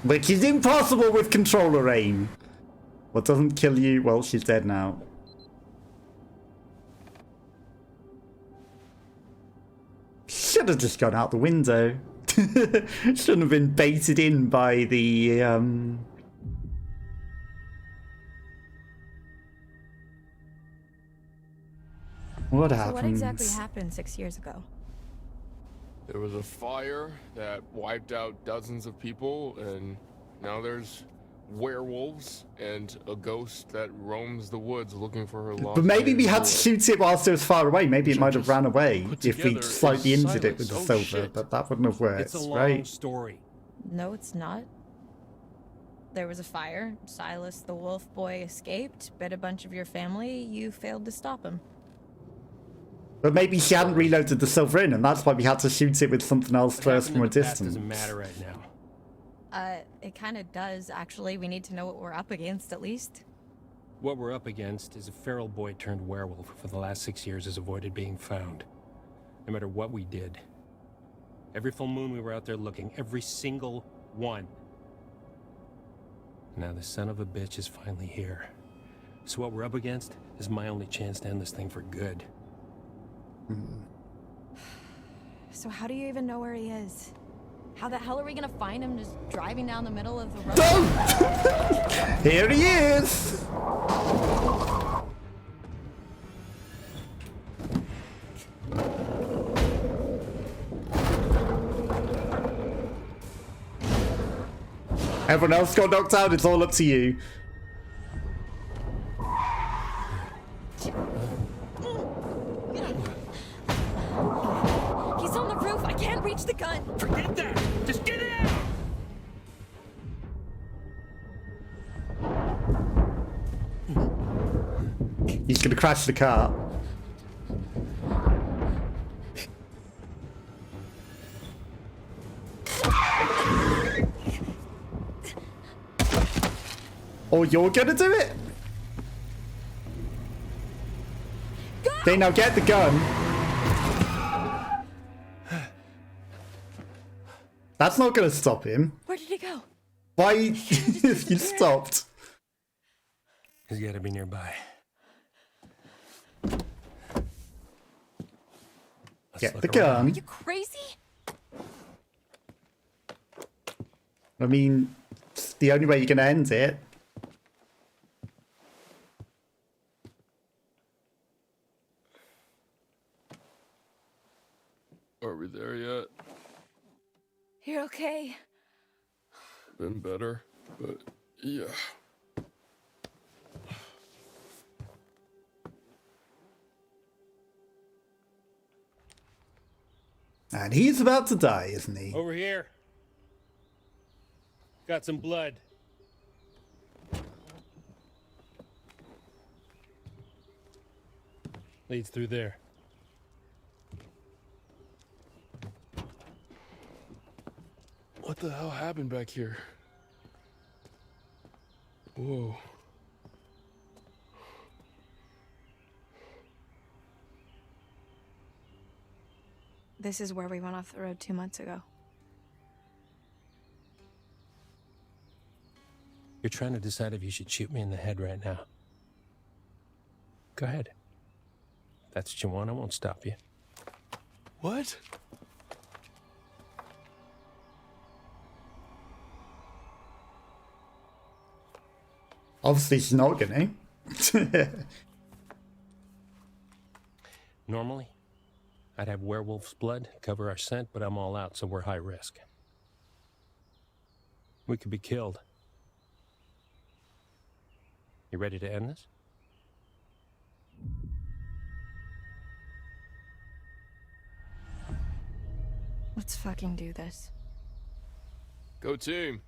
Speaker 1: Which is impossible with controller aim. What doesn't kill you? Well, she's dead now. Should have just gone out the window. Shouldn't have been baited in by the... What happens?
Speaker 2: So what exactly happened 6 years ago?
Speaker 3: There was a fire that wiped out dozens of people, and now there's werewolves and a ghost that roams the woods looking for her lost.
Speaker 1: But maybe we had
Speaker 3: boy.
Speaker 1: to shoot it whilst it was far away. Maybe it might have ran away if we slightly injured it with the silver, but that wouldn't have worked,
Speaker 15: It's a long
Speaker 1: right?
Speaker 15: story.
Speaker 4: No, it's not. There was a fire. Silas the wolf boy escaped, bit a bunch of your family. You failed to stop him.
Speaker 1: But maybe she hadn't reloaded the silver in, and that's why we had to shoot it with something else first from a distance.
Speaker 15: Doesn't matter right now.
Speaker 4: It kind of does, actually. We need to know what we're up against, at least.
Speaker 15: What we're up against is a feral boy turned werewolf who for the last 6 years has avoided being found. No matter what we did. Every full moon we were out there looking. Every single one. Now the son of a bitch is finally here. So what we're up against is my only chance to end this thing for good.
Speaker 2: So how do you even know where he is?
Speaker 4: How the hell are we gonna find him just driving down the middle of the road?
Speaker 1: Here he is! Everyone else got knocked out, it's all up to you.
Speaker 4: He's on the roof! I can't reach the gun!
Speaker 15: Forget that! Just get out!
Speaker 1: He's gonna crash the car. Oh, you're gonna do it? Okay, now get the gun. That's not gonna stop him.
Speaker 4: Where did he go?
Speaker 1: Why you stopped?
Speaker 15: He's got to be nearby. Let's
Speaker 1: Get
Speaker 15: look
Speaker 1: the
Speaker 15: around.
Speaker 1: gun.
Speaker 4: You crazy?
Speaker 1: I mean, it's the only way you're gonna end it.
Speaker 3: Are we there yet?
Speaker 2: You're okay.
Speaker 3: Been better, but yeah.
Speaker 1: And he's about to die, isn't he?
Speaker 15: Over here. Got some blood. Leads through there.
Speaker 3: What the hell happened back here? Whoa.
Speaker 2: This is where we went off the road 2 months ago.
Speaker 15: You're trying to decide if you should shoot me in the head right now. Go ahead. If that's what you want, I won't stop you.
Speaker 3: What?
Speaker 1: Obviously, she's not gonna.
Speaker 15: Normally, I'd have werewolf's blood cover our scent, but I'm all out, so we're high risk. We could be killed. You ready to end this?
Speaker 2: Let's fucking do this.
Speaker 3: Go team.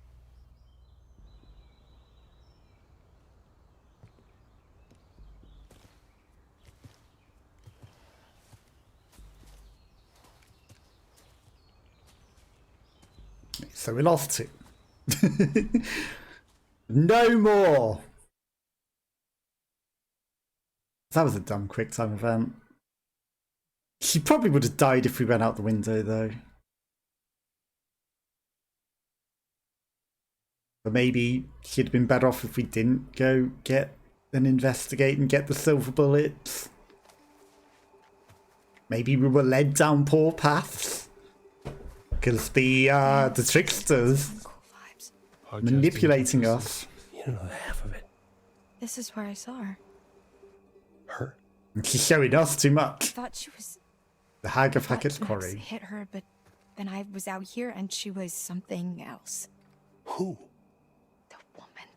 Speaker 1: So we lost 2. No more. That was a dumb quicktime event. She probably would have died if we went out the window, though. But maybe she'd have been better off if we didn't go get and investigate and get the silver bullets. Maybe we were led down poor paths. Because the tricksters manipulating us.
Speaker 15: You don't know half of it.
Speaker 2: This is where I saw her.
Speaker 15: Her?
Speaker 1: And she's showing us too
Speaker 2: I
Speaker 1: much.
Speaker 2: thought she was...
Speaker 1: The hag of
Speaker 2: thought
Speaker 1: Hackett's
Speaker 2: Max
Speaker 1: Quarry.
Speaker 2: hit her, but then I was out here and she was something else.
Speaker 15: Who?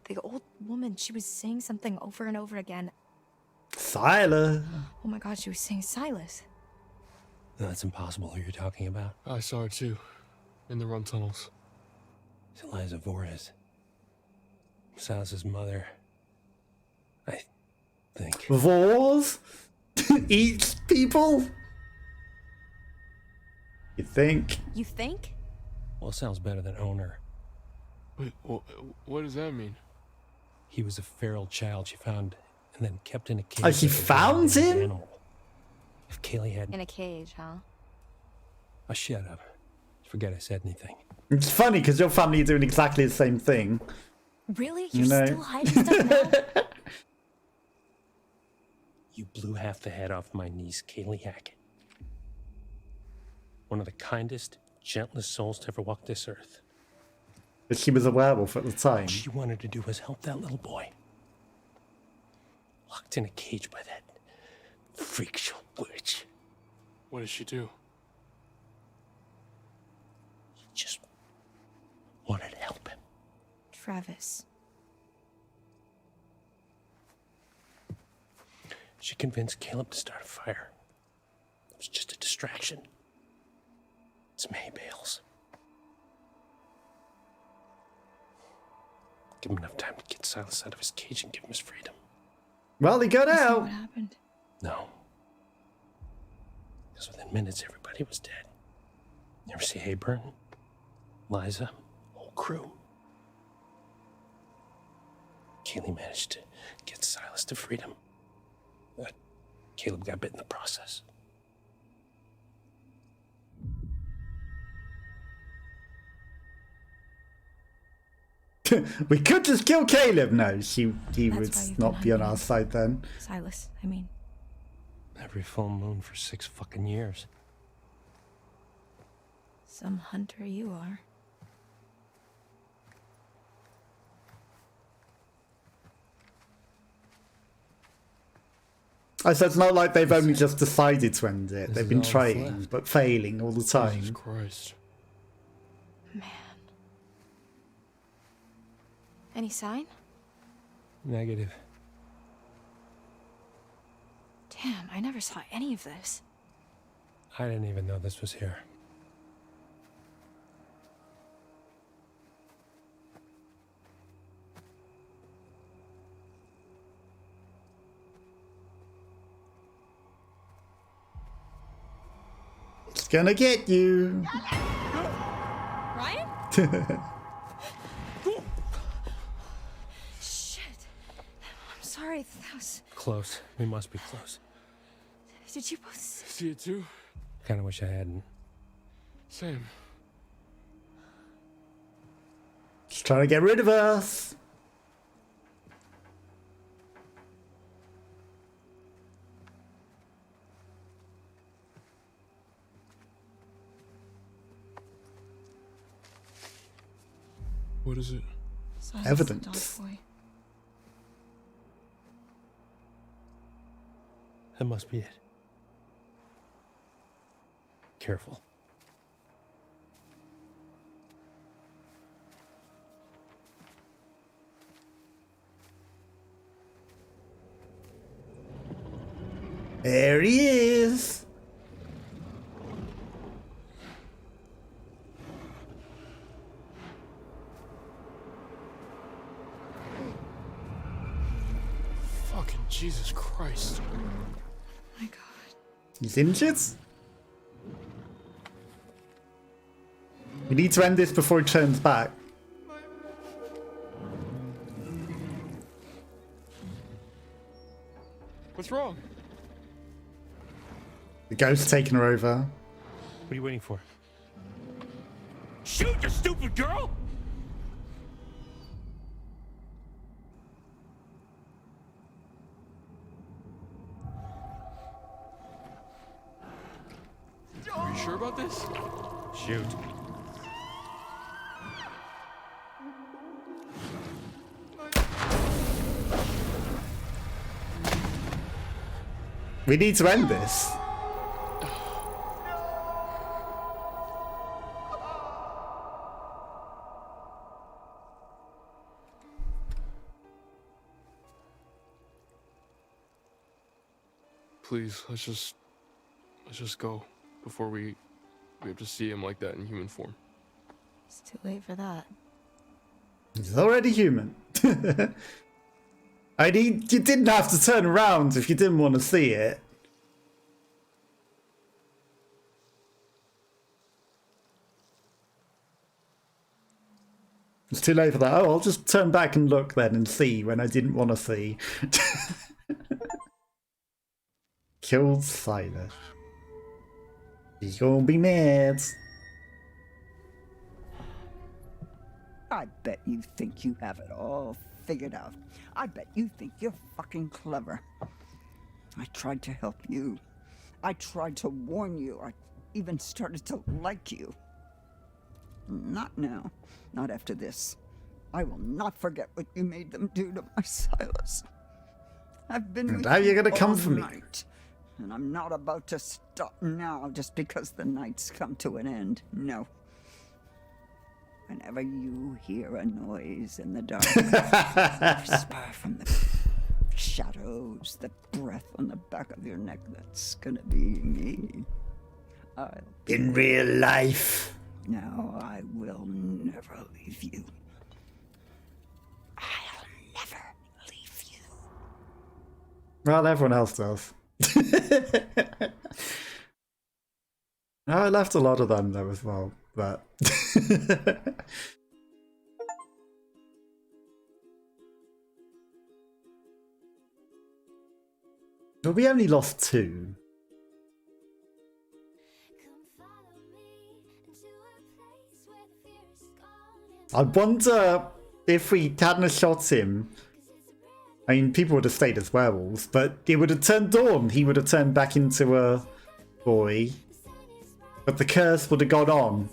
Speaker 2: The old woman. She was saying something over and over again.
Speaker 1: Silas.
Speaker 2: Oh my god, she was saying Silas.
Speaker 15: No, that's impossible who you're talking about.
Speaker 3: I saw her too. In the run tunnels.
Speaker 15: It's Eliza Vorez. Silas's mother. I think.
Speaker 1: Wars? Eats people? You think?
Speaker 2: You think?
Speaker 15: Well, it sounds better than owner.
Speaker 3: Wait, what does that mean?
Speaker 15: He was a feral child she found and then kept in a cage.
Speaker 1: Oh, she
Speaker 15: like a
Speaker 1: found
Speaker 15: wild
Speaker 1: him?
Speaker 15: animal. If Kaylee had...
Speaker 2: In a cage, huh?
Speaker 15: Oh, shut up. Forget I said anything.
Speaker 1: It's funny because your family are doing exactly the same thing.
Speaker 4: Really?
Speaker 1: You
Speaker 4: You're
Speaker 1: know?
Speaker 4: still hiding stuff now?
Speaker 15: You blew half the head off my niece, Kaylee Hackett. One of the kindest, gentlest souls to ever walk this earth.
Speaker 1: But she was a werewolf at the time.
Speaker 15: All she wanted to do was help that little boy. Locked in a cage by that freak show witch.
Speaker 3: What did she do?
Speaker 15: She just wanted to help him.
Speaker 2: Travis.
Speaker 15: She convinced Caleb to start a fire. It was just a distraction. Some hay bales. Give him enough time to get Silas out of his cage and give him his freedom.
Speaker 1: Well, he got
Speaker 2: Is that
Speaker 1: out.
Speaker 2: what happened?
Speaker 15: No. Because within minutes, everybody was dead. You ever see Hayburn? Liza? Whole crew. Kaylee managed to get Silas to freedom. But Caleb got bit in the process.
Speaker 1: We could just kill Caleb. No, he
Speaker 4: That's
Speaker 1: would
Speaker 4: why you've
Speaker 1: not
Speaker 4: been
Speaker 1: be on
Speaker 4: hunting
Speaker 1: our side then.
Speaker 4: Silas, I mean.
Speaker 15: Every full moon for 6 fucking years.
Speaker 4: Some hunter you are.
Speaker 1: I said it's not like they've only just decided to end it. They've been
Speaker 3: is all
Speaker 1: trying,
Speaker 3: left.
Speaker 1: but failing all the time.
Speaker 3: Jesus Christ.
Speaker 2: Any sign?
Speaker 15: Negative.
Speaker 2: Damn, I never saw any of this.
Speaker 15: I didn't even know this was here.
Speaker 1: It's gonna get you.
Speaker 2: Ryan? Shit. I'm sorry, that was...
Speaker 15: Close. We must be close.
Speaker 2: Did you both...
Speaker 3: See it too?
Speaker 15: Kinda wish I hadn't.
Speaker 3: Same.
Speaker 1: Just trying to get rid of us.
Speaker 3: What is it?
Speaker 2: Silas,
Speaker 1: Evidence.
Speaker 2: the dog boy.
Speaker 15: That must be it. Careful.
Speaker 1: There he is.
Speaker 3: Fucking Jesus Christ.
Speaker 2: My God.
Speaker 1: He's injured. We need to end this before he turns back.
Speaker 3: What's wrong?
Speaker 1: The ghost's taking her over.
Speaker 15: What are you waiting for?
Speaker 10: Shoot, you stupid girl!
Speaker 3: Are you sure about this?
Speaker 15: Shoot.
Speaker 1: We need to end this.
Speaker 3: Please, let's just go before we have to see him like that in human form.
Speaker 4: It's too late for that.
Speaker 1: He's already human. I mean, you didn't have to turn around if you didn't want to see it. It's too late for that. Oh, I'll just turn back and look then and see when I didn't want to see. Killed Silas. He's gonna be mad.
Speaker 9: I bet you think you have it all figured out. I bet you think you're fucking clever. I tried to help you. I tried to warn you. I even started to like you. Not now. Not after this. I will not forget what you made them do to my Silas. I've been
Speaker 1: And
Speaker 9: with
Speaker 1: now you're gonna
Speaker 9: you
Speaker 1: come
Speaker 9: all
Speaker 1: for me.
Speaker 9: night, and I'm not about to stop now just because the night's come to an end. No. Whenever you hear a noise in the dark, whisper from the shadows, the breath on the back of your neck, that's gonna be me. I'll be
Speaker 1: In real life.
Speaker 9: Now I will never leave you. I'll never leave you.
Speaker 1: Well, everyone else does. I left a lot of them though as well, but well, we only lost 2. I wonder if we hadn't have shot him, I mean, people would have stayed as werewolves, but it would have turned Dawn. He would have turned back into a boy. But the curse would have gone on.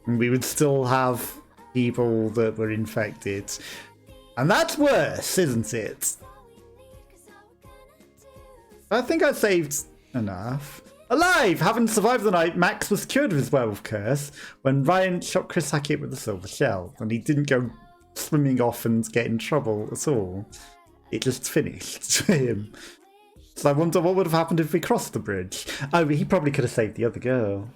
Speaker 1: And we would still have people that were infected. And that's worse, isn't it? I think I saved enough. Alive! Having survived the night, Max was cured of his werewolf curse when Ryan shot Chris Hackett with a silver shell. And he didn't go swimming off and get in trouble at all. It just finished for him. So I wonder what would have happened if we crossed the bridge. Oh, he probably could have saved the other girl.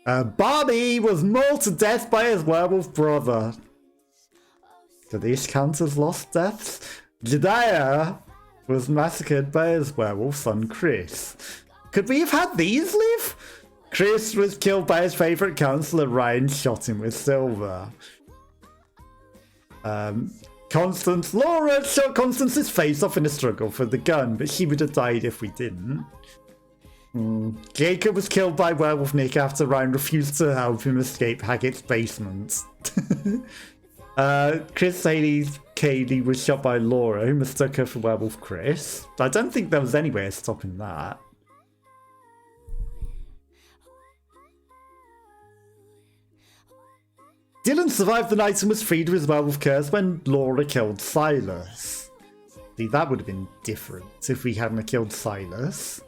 Speaker 1: Bobby was mauled to death by his werewolf brother. Do these count as lost deaths? Jedediah was massacred by his werewolf son Chris. Could we have had these live? Chris was killed by his favourite counsellor. Ryan shot him with silver. Laura shot Constance's face off in a struggle for the gun, but she would have died if we didn't. Jacob was killed by Werewolf Nick after Ryan refused to help him escape Hackett's basement. Chris Haley's Kaylee was shot by Laura, who mistook her for Werewolf Chris. I don't think there was any way of stopping that. Dylan survived the night and was freed of his werewolf curse when Laura killed Silas. See, that would have been different if we hadn't killed Silas.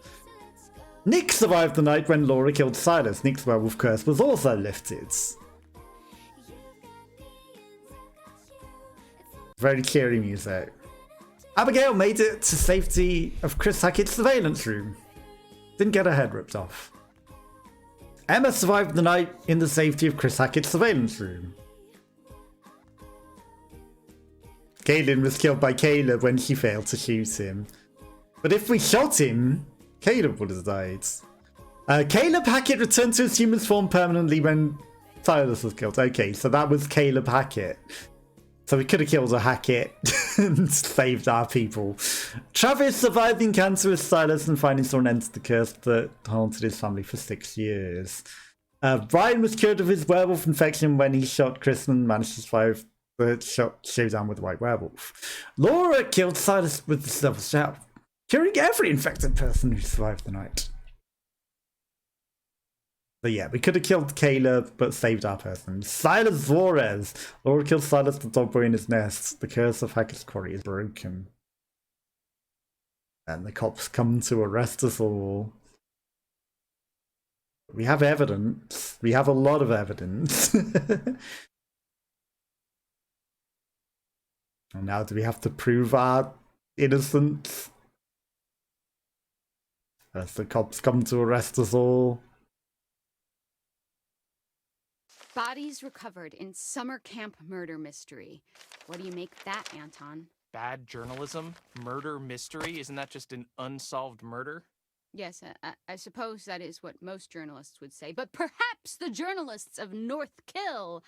Speaker 1: Nick survived the night when Laura killed Silas. Nick's werewolf curse was also lifted. Very cheery music. Abigail made it to safety of Chris Hackett's surveillance room. Didn't get her head ripped off. Emma survived the night in the safety of Chris Hackett's surveillance room. Kaylin was killed by Caleb when she failed to shoot him. But if we shot him, Caleb would have died. Caleb Hackett returned to his human form permanently when Silas was killed. Okay, so that was Caleb Hackett. So we could have killed a Hackett and saved our people. Travis survived the encounter with Silas and finally saw an end to the curse that haunted his family for 6 years. Brian was cured of his werewolf infection when he shot Chris and managed to survive the showdown with the white werewolf. Laura killed Silas with the silver shell, curing every infected person who survived the night. But yeah, we could have killed Caleb, but saved our person. Silas Flores. Laura killed Silas the dog boy in his nest. The curse of Hackett's Quarry is broken. And the cops come to arrest us all. We have evidence. We have a lot of evidence. And now do we have to prove our innocence? As the cops come to arrest us all.
Speaker 19: Bodies recovered in summer camp murder mystery. What do you make that, Anton?
Speaker 20: Bad journalism? Murder mystery? Isn't that just an unsolved murder?
Speaker 19: Yes, I suppose that is what most journalists would say, but perhaps the journalists of North Kill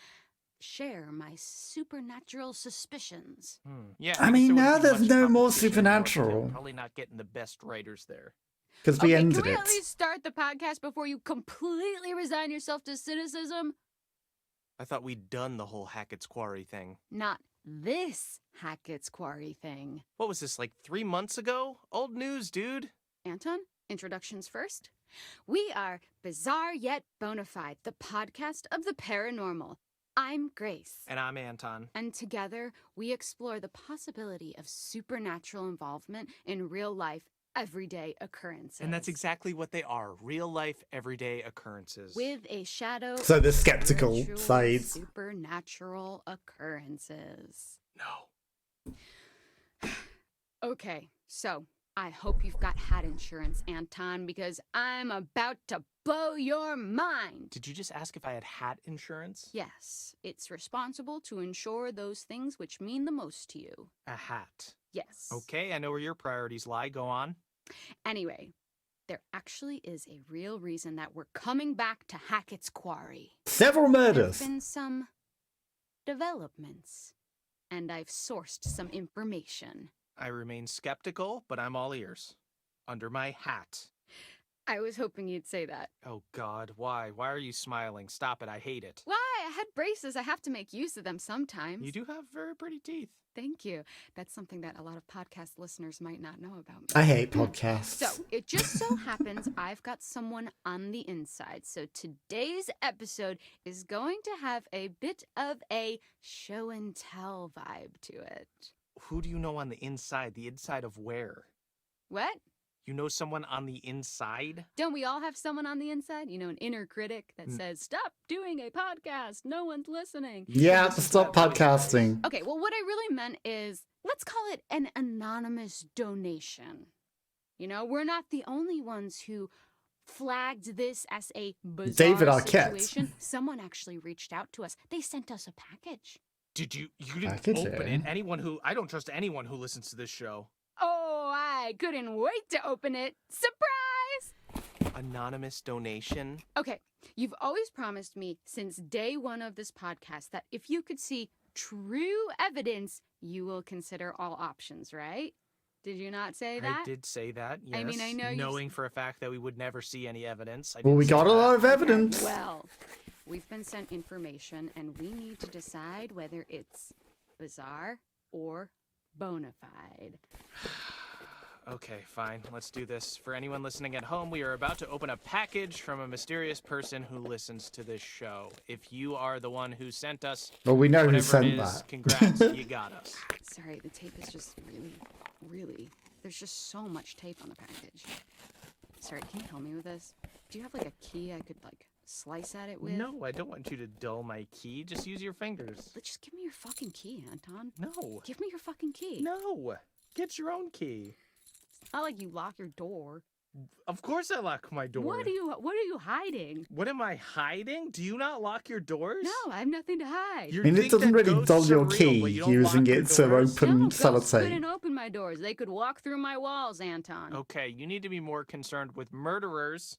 Speaker 19: share my supernatural suspicions.
Speaker 20: Yeah,
Speaker 1: I mean, now there's no more supernatural.
Speaker 20: Probably not getting the best writers there.
Speaker 1: Because we ended
Speaker 19: can we
Speaker 1: it.
Speaker 19: at least start the podcast before you completely resign yourself to cynicism?
Speaker 20: I thought we'd done the whole Hackett's Quarry thing.
Speaker 19: Not this Hackett's Quarry thing.
Speaker 20: What was this, like 3 months ago? Old news, dude.
Speaker 19: Anton, introductions first. We are Bizarre Yet Bonafide, the podcast of the paranormal. I'm Grace.
Speaker 20: And I'm Anton.
Speaker 19: And together, we explore the possibility of supernatural involvement in real life, everyday occurrences.
Speaker 20: And that's exactly what they are. Real life, everyday occurrences.
Speaker 19: With a shadow
Speaker 1: So the skeptical side.
Speaker 19: Supernatural occurrences.
Speaker 20: No.
Speaker 19: Okay, so I hope you've got hat insurance, Anton, because I'm about to blow your mind.
Speaker 20: Did you just ask if I had hat insurance?
Speaker 19: Yes, it's responsible to insure those things which mean the most to you.
Speaker 20: A hat.
Speaker 19: Yes.
Speaker 20: Okay, I know where your priorities lie. Go on.
Speaker 19: Anyway, there actually is a real reason that we're coming back to Hackett's Quarry.
Speaker 1: Several murders.
Speaker 19: There have been some developments, and I've sourced some information.
Speaker 20: I remain skeptical, but I'm all ears. Under my hat.
Speaker 19: I was hoping you'd say that.
Speaker 20: Oh, God. Why? Why are you smiling? Stop it. I hate it.
Speaker 19: Why? I had braces. I have to make use of them sometimes.
Speaker 20: You do have very pretty teeth.
Speaker 19: Thank you. That's something that a lot of podcast listeners might not know about me.
Speaker 1: I hate podcasts.
Speaker 19: So, it just so happens I've got someone on the inside. So, today's episode is going to have a bit of a show and tell vibe to it.
Speaker 20: Who do you know on the inside? The inside of where?
Speaker 19: What?
Speaker 20: You know someone on the inside?
Speaker 19: Don't we all have someone on the inside? You know, an inner critic that says, stop doing a podcast. No one's listening.
Speaker 1: Yeah, stop podcasting.
Speaker 19: Okay, well, what I really meant is, let's call it an anonymous donation. You know, we're not the only ones who flagged this as a bizarre
Speaker 1: David Arquette.
Speaker 19: situation. Someone actually reached out to us. They sent us a package.
Speaker 20: Did you didn't open it? I don't trust anyone who listens to this show.
Speaker 19: Oh, I couldn't wait to open it. Surprise!
Speaker 20: Anonymous donation?
Speaker 19: Okay, you've always promised me since day one of this podcast that if you could see true evidence, you will consider all options, right? Did you not say that?
Speaker 20: I did say that, yes.
Speaker 19: I mean, I know
Speaker 20: knowing for a fact that we would never see any evidence.
Speaker 1: Well, we got a lot of evidence.
Speaker 19: Well, we've been sent information, and we need to decide whether it's bizarre or bona fide.
Speaker 20: Okay, fine. Let's do this. For anyone listening at home, we are about to open a package from a mysterious person who listens to this show. If you are the one who sent us,
Speaker 1: well, we know who sent
Speaker 20: it is,
Speaker 1: that.
Speaker 20: Congrats, you got us.
Speaker 19: Sorry, the tape is just really, there's just so much tape on the package. Sorry, can you help me with this? Do you have like a key I could like slice at it with?
Speaker 20: No, I don't want you to dull my key. Just use your fingers.
Speaker 19: But just give me your fucking key, Anton.
Speaker 20: No.
Speaker 19: Give me your fucking key.
Speaker 20: No. Get your own key.
Speaker 19: It's not like you lock your door.
Speaker 20: Of course I lock my door.
Speaker 19: What are you hiding?
Speaker 20: What am I hiding? Do you not lock your doors?
Speaker 19: No, I have nothing to hide.
Speaker 1: I mean, it doesn't really dull your key using it to open
Speaker 19: Ghosts
Speaker 1: sellotape.
Speaker 19: couldn't open my doors. They could walk through my walls, Anton.
Speaker 20: Okay, you need to be more concerned with murderers.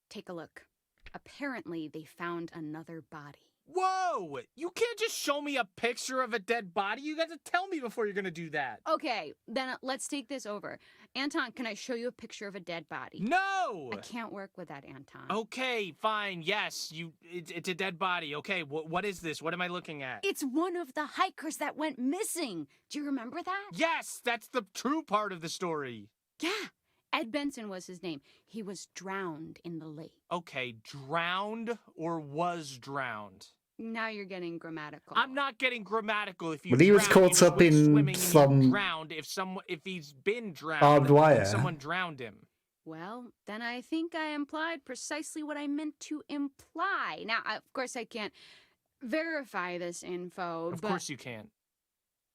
Speaker 19: Take a look. Apparently, they found another body.
Speaker 20: Whoa! You can't just show me a picture of a dead body. You got to tell me before you're going to do that.
Speaker 19: Okay, then let's take this over. Anton, can I show you a picture of a dead body?
Speaker 20: No!
Speaker 19: I can't work with that, Anton.
Speaker 20: Okay, fine. Yes, it's a dead body. Okay, what is this? What am I looking at?
Speaker 19: It's one of the hikers that went missing. Do you remember that?
Speaker 20: Yes, that's the true part of the story.
Speaker 19: Yeah. Ed Benson was his name. He was drowned in the lake.
Speaker 20: Okay, drowned or was drowned?
Speaker 19: Now you're getting grammatical.
Speaker 20: I'm not getting grammatical. If you
Speaker 1: But he was
Speaker 20: drown,
Speaker 1: caught up in some
Speaker 20: drowned. If he's been drowned,
Speaker 1: barbed wire.
Speaker 20: Someone drowned him.
Speaker 19: Well, then I think I implied precisely what I meant to imply. Now, of course, I can't verify this info.
Speaker 20: Of course you can't.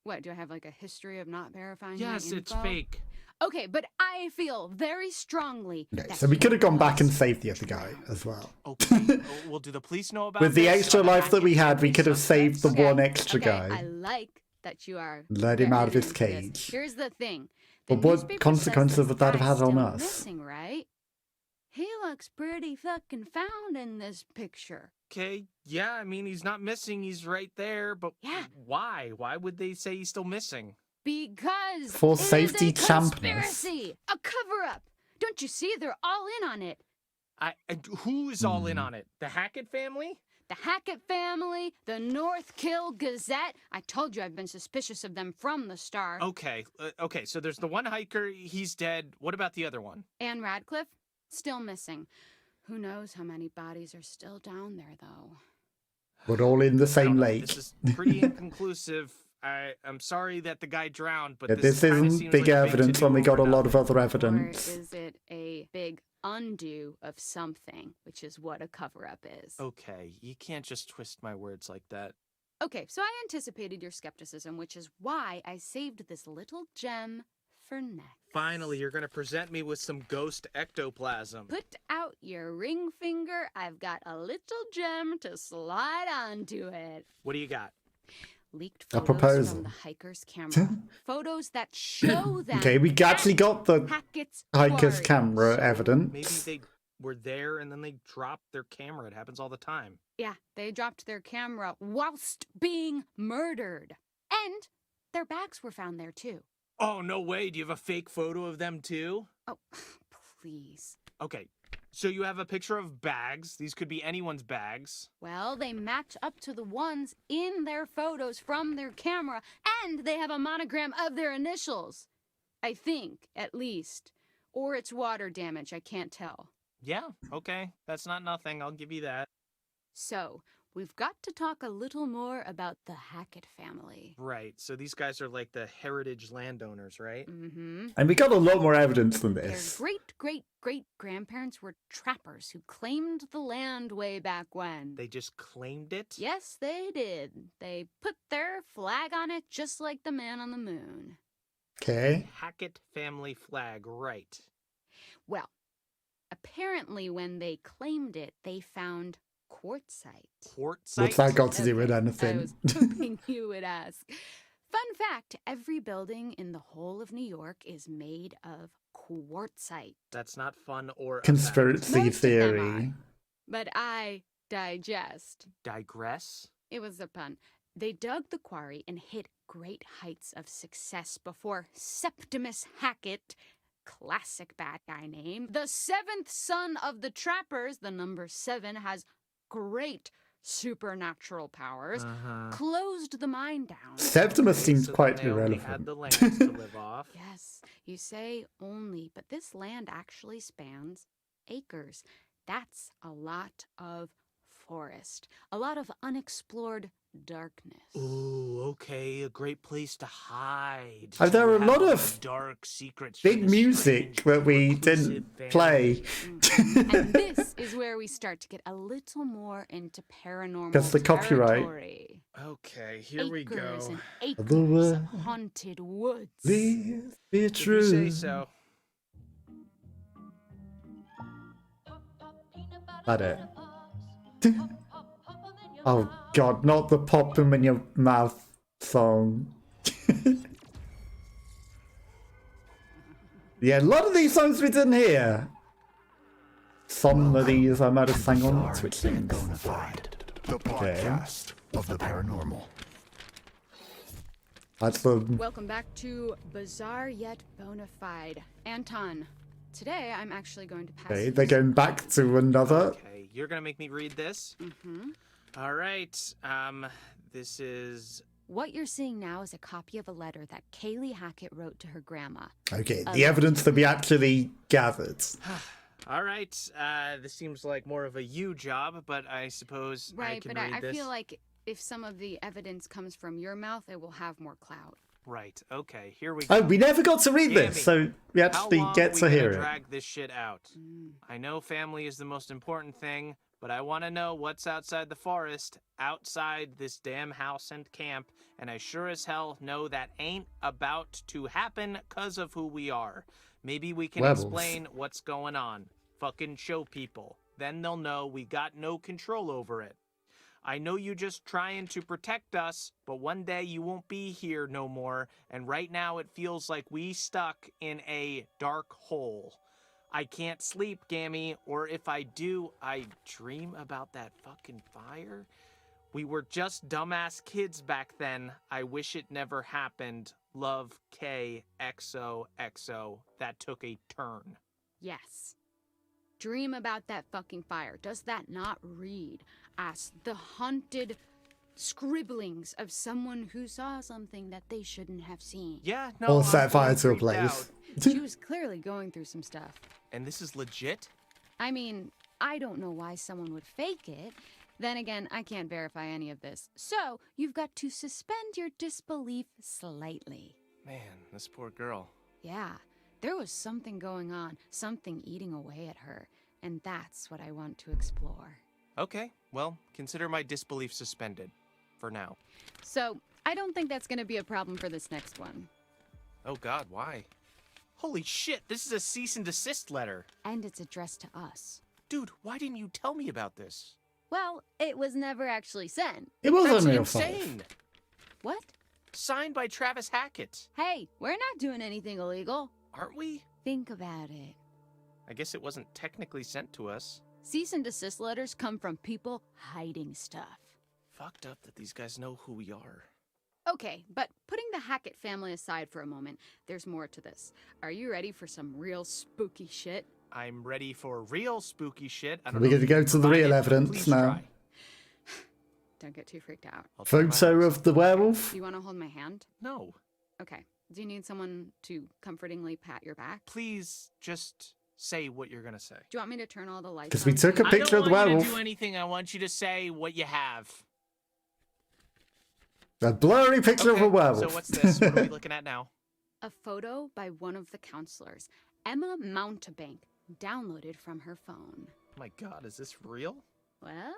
Speaker 19: What, do I have like a history of not verifying
Speaker 20: Yes,
Speaker 19: my info?
Speaker 20: it's fake.
Speaker 19: Okay, but I feel very strongly that
Speaker 1: So we could have gone back and saved the other guy as well.
Speaker 20: Okay. Well, do the police know about
Speaker 1: With the
Speaker 20: this?
Speaker 1: extra life that we had, we could have saved the one extra
Speaker 19: I
Speaker 1: guy.
Speaker 19: like that you are.
Speaker 1: Let him out of his
Speaker 19: very into this.
Speaker 1: cage.
Speaker 19: Here's the thing.
Speaker 1: But what consequences would that have had on us?
Speaker 19: Missing, right? He looks pretty fucking found in this picture.
Speaker 20: Okay, yeah, I mean, he's not missing. He's right there. But
Speaker 19: yeah.
Speaker 20: Why? Why would they say he's still missing?
Speaker 19: Because
Speaker 1: for
Speaker 19: it
Speaker 1: safety
Speaker 19: is a conspiracy, a cover-up. Don't you see? They're all in on it.
Speaker 20: Who is all in on it? The Hackett family?
Speaker 19: The Hackett family, the North Kill Gazette. I told you I've been suspicious of them from the start.
Speaker 20: Okay, so there's the one hiker. He's dead. What about the other one?
Speaker 19: Anne Radcliffe, still missing. Who knows how many bodies are still down there, though.
Speaker 1: But all in the same lake.
Speaker 20: This is pretty inconclusive. I'm sorry that the guy drowned, but
Speaker 1: Yeah, this isn't big evidence when we got a lot of other evidence.
Speaker 19: Or is it a big undo of something, which is what a cover-up is?
Speaker 20: Okay, you can't just twist my words like that.
Speaker 19: Okay, so I anticipated your skepticism, which is why I saved this little gem for next.
Speaker 20: Finally, you're going to present me with some ghost ectoplasm.
Speaker 19: Put out your ring finger. I've got a little gem to slide onto it.
Speaker 20: What do you got?
Speaker 19: Leaked
Speaker 1: A
Speaker 19: photos
Speaker 1: proposal.
Speaker 19: from the hiker's camera. Photos that show them.
Speaker 1: Okay, we actually got the
Speaker 19: Hackett's
Speaker 1: hiker's
Speaker 19: Quarry.
Speaker 1: camera evidence.
Speaker 20: Maybe they were there and then they dropped their camera. It happens all the time.
Speaker 19: Yeah, they dropped their camera whilst being murdered. And their bags were found there too.
Speaker 20: Oh, no way. Do you have a fake photo of them too?
Speaker 19: Oh, please.
Speaker 20: Okay, so you have a picture of bags. These could be anyone's bags.
Speaker 19: Well, they match up to the ones in their photos from their camera, and they have a monogram of their initials. I think, at least. Or it's water damage, I can't tell.
Speaker 20: Yeah, okay. That's not nothing. I'll give you that.
Speaker 19: So, we've got to talk a little more about the Hackett family.
Speaker 20: Right, so these guys are like the heritage landowners, right?
Speaker 19: Mm-hmm.
Speaker 1: And we got a lot more evidence than
Speaker 19: Their
Speaker 1: this.
Speaker 19: great-great-great-grandparents were trappers who claimed the land way back when.
Speaker 20: They just claimed it?
Speaker 19: Yes, they did. They put their flag on it just like the man on the moon.
Speaker 1: Okay.
Speaker 20: Hackett family flag, right.
Speaker 19: Well, apparently when they claimed it, they found quartzite.
Speaker 20: Quartzite?
Speaker 1: What's that got to do with anything?
Speaker 19: I was hoping you would ask. Fun fact, every building in the whole of New York is made of quartzite.
Speaker 20: That's not fun or
Speaker 1: Conspiracy theory.
Speaker 19: But I digest.
Speaker 20: Digress?
Speaker 19: It was a pun. They dug the quarry and hit great heights of success before Septimus Hackett, classic bad guy name, the seventh son of the trappers, the number 7 has great supernatural powers, closed the mine down.
Speaker 1: Septimus seems quite
Speaker 20: They only
Speaker 1: irrelevant.
Speaker 20: had the land to live off.
Speaker 19: Yes, you say only, but this land actually spans acres. That's a lot of forest, a lot of unexplored darkness.
Speaker 20: Ooh, okay, a great place to hide.
Speaker 1: And there are a
Speaker 20: Have
Speaker 1: lot
Speaker 20: all
Speaker 1: of
Speaker 20: the dark secrets
Speaker 1: big
Speaker 20: from the
Speaker 1: music
Speaker 20: strange,
Speaker 1: that we
Speaker 20: reclusive
Speaker 1: didn't
Speaker 20: family.
Speaker 1: play.
Speaker 19: And this is where we start to get a little more into paranormal
Speaker 1: That's the copyright.
Speaker 19: territory.
Speaker 20: Okay, here we go.
Speaker 19: Acres and
Speaker 1: The
Speaker 19: acres of
Speaker 1: word
Speaker 19: haunted woods.
Speaker 1: Please be
Speaker 20: If
Speaker 1: true.
Speaker 20: you say so.
Speaker 1: That it. Oh god, not the pop 'em in your mouth song. Yeah, a lot of these songs we didn't hear. Some of these I might have sang on Twitch things.
Speaker 14: The podcast of the paranormal.
Speaker 1: That's the
Speaker 19: Welcome back to Bizarre Yet Bonafide. Anton, today I'm actually going to pass
Speaker 1: okay.
Speaker 19: you
Speaker 1: They're going back to another.
Speaker 20: Okay, you're gonna make me read this?
Speaker 19: Mm-hmm.
Speaker 20: All right, this is...
Speaker 19: What you're seeing now is a copy of a letter that Kaylee Hackett wrote to her grandma.
Speaker 1: Okay, the evidence that we actually gathered.
Speaker 20: All right, this seems like more of a you job, but I suppose I
Speaker 19: Right,
Speaker 20: can
Speaker 19: but
Speaker 20: read
Speaker 19: I
Speaker 20: this.
Speaker 19: feel like if some of the evidence comes from your mouth, it will have more clout.
Speaker 20: Right, okay, here we go.
Speaker 1: Oh, we never got to read this, so we actually
Speaker 20: How long
Speaker 1: get
Speaker 20: we
Speaker 1: to
Speaker 20: gonna
Speaker 1: hear it.
Speaker 20: drag this shit out? I know family is the most important thing, but I want to know what's outside the forest, outside this damn house and camp, and I sure as hell know that ain't about to happen 'cause of who we are. Maybe we can
Speaker 1: Werewolves.
Speaker 20: explain what's going on. Fucking show people. Then they'll know we got no control over it. I know you just trying to protect us, but one day you won't be here no more, and right now it feels like we stuck in a dark hole. I can't sleep, Gammy, or if I do, I dream about that fucking fire. We were just dumbass kids back then. I wish it never happened. Love, K, XOXO. That took a turn.
Speaker 19: Yes. Dream about that fucking fire. Does that not read as the haunted scribblings of someone who saw something that they shouldn't have seen?
Speaker 20: Yeah, no,
Speaker 1: Or
Speaker 20: I'm
Speaker 1: set fire
Speaker 20: fully
Speaker 1: to a
Speaker 20: freaked
Speaker 1: place.
Speaker 20: out.
Speaker 19: She was clearly going through some stuff.
Speaker 20: And this is legit?
Speaker 19: I mean, I don't know why someone would fake it. Then again, I can't verify any of this. So, you've got to suspend your disbelief slightly.
Speaker 20: Man, this poor girl.
Speaker 19: Yeah, there was something going on, something eating away at her, and that's what I want to explore.
Speaker 20: Okay, well, consider my disbelief suspended. For now.
Speaker 19: So, I don't think that's gonna be a problem for this next one.
Speaker 20: Oh god, why? Holy shit, this is a cease and desist letter.
Speaker 19: And it's addressed to us.
Speaker 20: Dude, why didn't you tell me about this?
Speaker 19: Well, it was never actually sent.
Speaker 1: It was
Speaker 20: That's
Speaker 1: Unreal
Speaker 20: insane.
Speaker 1: 5.
Speaker 19: What?
Speaker 20: Signed by Travis Hackett.
Speaker 19: Hey, we're not doing anything illegal.
Speaker 20: Aren't we?
Speaker 19: Think about it.
Speaker 20: I guess it wasn't technically sent to us.
Speaker 19: Cease and desist letters come from people hiding stuff.
Speaker 20: Fucked up that these guys know who we are.
Speaker 19: Okay, but putting the Hackett family aside for a moment, there's more to this. Are you ready for some real spooky shit?
Speaker 20: I'm ready for real spooky shit. I
Speaker 1: Are
Speaker 20: don't
Speaker 1: we
Speaker 20: know
Speaker 1: going
Speaker 20: if
Speaker 1: to
Speaker 20: you
Speaker 1: go
Speaker 20: can
Speaker 1: to the
Speaker 20: provide
Speaker 1: real
Speaker 20: it, but
Speaker 1: evidence
Speaker 20: please
Speaker 1: now?
Speaker 20: try.
Speaker 19: Don't get too freaked out.
Speaker 20: I'll try my
Speaker 1: Photo
Speaker 20: hardest.
Speaker 1: of the werewolf?
Speaker 19: Do you want to hold my hand?
Speaker 20: No.
Speaker 19: Okay. Do you need someone to comfortingly pat your back?
Speaker 20: Please just say what you're gonna say.
Speaker 19: Do you want me to turn all the lights on?
Speaker 1: Because we took a
Speaker 20: I
Speaker 1: picture
Speaker 20: don't
Speaker 1: of the
Speaker 20: want you to
Speaker 1: werewolf.
Speaker 20: do anything. I want you to say what you have.
Speaker 1: A blurry picture of a werewolf.
Speaker 20: So what's this? What are we looking at now?
Speaker 19: A photo by one of the counselors, Emma Mountebank, downloaded from her phone.
Speaker 20: Oh my God, is this real?
Speaker 19: Well,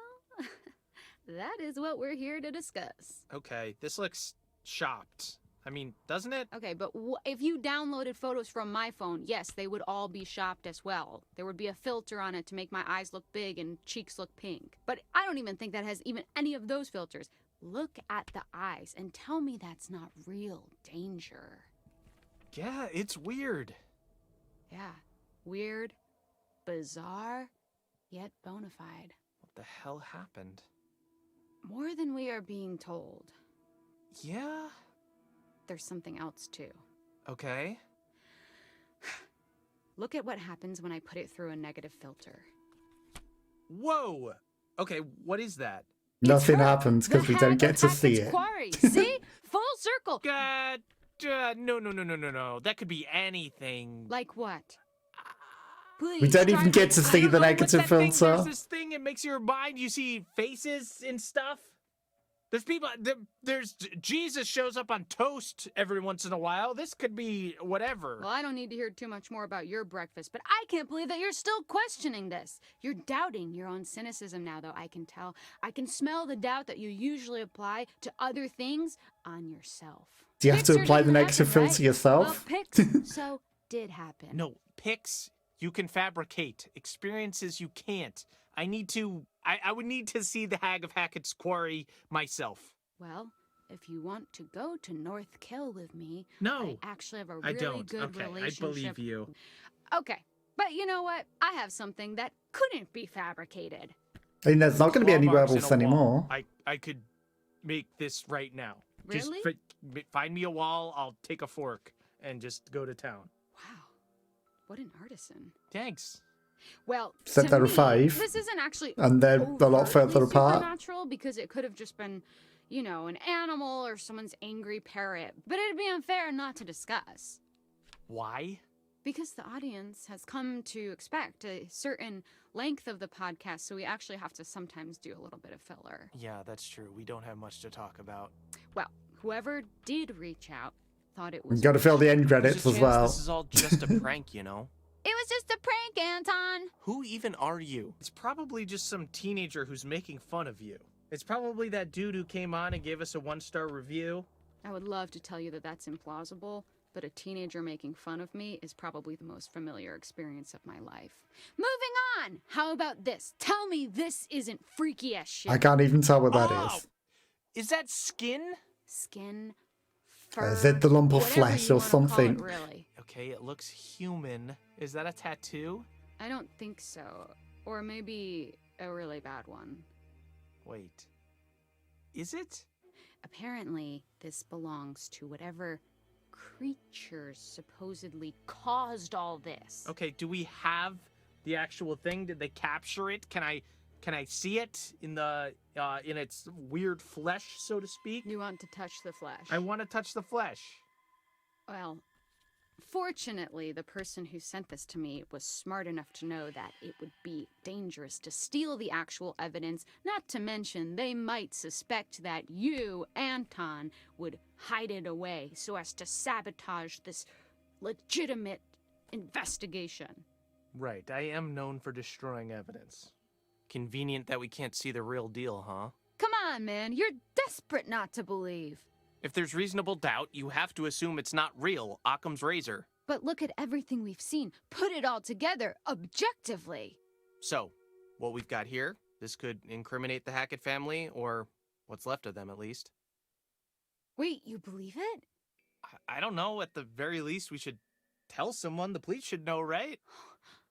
Speaker 19: that is what we're here to discuss.
Speaker 20: Okay, this looks shopped. I mean, doesn't it?
Speaker 19: Okay, but if you downloaded photos from my phone, yes, they would all be shopped as well. There would be a filter on it to make my eyes look big and cheeks look pink. But I don't even think that has even any of those filters. Look at the eyes and tell me that's not real danger.
Speaker 20: Yeah, it's weird.
Speaker 19: Yeah, weird, bizarre, yet bona fide.
Speaker 20: What the hell happened?
Speaker 19: More than we are being told.
Speaker 20: Yeah?
Speaker 19: There's something else too.
Speaker 20: Okay.
Speaker 19: Look at what happens when I put it through a negative filter.
Speaker 20: Whoa! Okay, what is that?
Speaker 1: Nothing happens because we don't get to see it.
Speaker 19: Quarry. See? Full circle.
Speaker 20: No. That could be anything.
Speaker 19: Like what? Please,
Speaker 1: We don't even get to see the
Speaker 20: What's
Speaker 1: negative
Speaker 20: that thing?
Speaker 1: filter.
Speaker 20: There's this thing, it makes your mind, you see faces and stuff. There's people, there's Jesus shows up on toast every once in a while. This could be whatever.
Speaker 19: Well, I don't need to hear too much more about your breakfast, but I can't believe that you're still questioning this. You're doubting your own cynicism now, though, I can tell. I can smell the doubt that you usually apply to other things on yourself.
Speaker 1: Do you have to apply the negative filter yourself?
Speaker 19: Well, pics so did happen.
Speaker 20: No, pics you can fabricate. Experiences you can't. I would need to see the Hag of Hackett's Quarry myself.
Speaker 19: Well, if you want to go to North Kill with me,
Speaker 20: No,
Speaker 19: I actually have a
Speaker 20: I
Speaker 19: really
Speaker 20: don't.
Speaker 19: good
Speaker 20: Okay,
Speaker 19: relationship.
Speaker 20: I believe you.
Speaker 19: Okay, but you know what? I have something that couldn't be fabricated.
Speaker 1: I mean, there's not going to be any
Speaker 20: Claw marks in
Speaker 1: werewolves
Speaker 20: a wall.
Speaker 1: anymore.
Speaker 20: I could make this right now.
Speaker 19: Really?
Speaker 20: Just find me a wall, I'll take a fork and just go to town.
Speaker 19: Wow, what an artisan.
Speaker 20: Thanks.
Speaker 19: Well,
Speaker 1: Said
Speaker 19: to
Speaker 1: there are
Speaker 19: me,
Speaker 1: 5,
Speaker 19: this isn't actually
Speaker 1: and they're a lot further
Speaker 19: overtly
Speaker 1: apart.
Speaker 19: supernatural because it could have just been, you know, an animal or someone's angry parrot. But it'd be unfair not to discuss.
Speaker 20: Why?
Speaker 19: Because the audience has come to expect a certain length of the podcast, so we actually have to sometimes do a little bit of filler.
Speaker 20: Yeah, that's true. We don't have much to talk about.
Speaker 19: Well, whoever did reach out thought it
Speaker 1: We've
Speaker 19: was...
Speaker 1: got to fill the end
Speaker 20: There's
Speaker 1: credits
Speaker 20: a
Speaker 1: as
Speaker 20: chance
Speaker 1: well.
Speaker 20: This is all just a prank, you know?
Speaker 19: It was just a prank, Anton!
Speaker 20: Who even are you? It's probably just some teenager who's making fun of you. It's probably that dude who came on and gave us a 1-star review.
Speaker 19: I would love to tell you that that's implausible, but a teenager making fun of me is probably the most familiar experience of my life. Moving on! How about this? Tell me this isn't freaky as shit.
Speaker 1: I can't even tell what that is.
Speaker 20: Is that skin?
Speaker 19: Skin, fur,
Speaker 1: Is it the lump of
Speaker 19: whatever
Speaker 1: flesh
Speaker 19: you
Speaker 1: or
Speaker 19: wanna call it,
Speaker 1: something?
Speaker 19: really.
Speaker 20: Okay, it looks human. Is that a tattoo?
Speaker 19: I don't think so. Or maybe a really bad one.
Speaker 20: Wait. Is it?
Speaker 19: Apparently, this belongs to whatever creatures supposedly caused all this.
Speaker 20: Okay, do we have the actual thing? Did they capture it? Can I see it in the in its weird flesh, so to speak?
Speaker 19: You want to touch the flesh?
Speaker 20: I want to touch the flesh.
Speaker 19: Well, fortunately, the person who sent this to me was smart enough to know that it would be dangerous to steal the actual evidence, not to mention they might suspect that you, Anton, would hide it away so as to sabotage this legitimate investigation.
Speaker 20: Right, I am known for destroying evidence. Convenient that we can't see the real deal, huh?
Speaker 19: Come on, man, you're desperate not to believe.
Speaker 20: If there's reasonable doubt, you have to assume it's not real. Occam's razor.
Speaker 19: But look at everything we've seen. Put it all together, objectively.
Speaker 20: So, what we've got here, this could incriminate the Hackett family, or what's left of them at least.
Speaker 19: Wait, you believe it?
Speaker 20: I don't know. At the very least, we should tell someone. The police should know, right?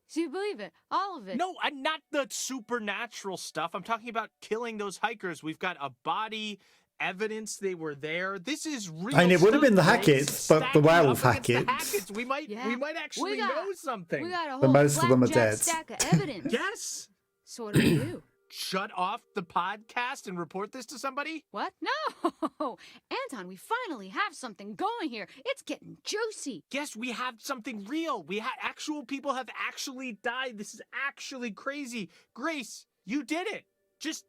Speaker 19: So you believe it? All of it?
Speaker 20: No, not the supernatural stuff. I'm talking about killing those hikers. We've got a body evidence they were there. This is real.
Speaker 1: I mean, it would have been the
Speaker 20: stuff, Grace.
Speaker 1: Hacketts, but the
Speaker 20: Stacking
Speaker 1: werewolf
Speaker 20: up against the
Speaker 1: Hacketts.
Speaker 20: Hacketts, we might actually know something.
Speaker 19: We got a
Speaker 1: But
Speaker 19: whole
Speaker 1: most of them are
Speaker 19: flapjack
Speaker 1: dead.
Speaker 19: stack of evidence.
Speaker 20: Yes.
Speaker 19: So what do we do?
Speaker 20: Shut off the podcast and report this to somebody?
Speaker 19: What? No! Anton, we finally have something going here. It's getting juicy.
Speaker 20: Yes, we have something real. Actual people have actually died. This is actually crazy. Grace, you did it. Just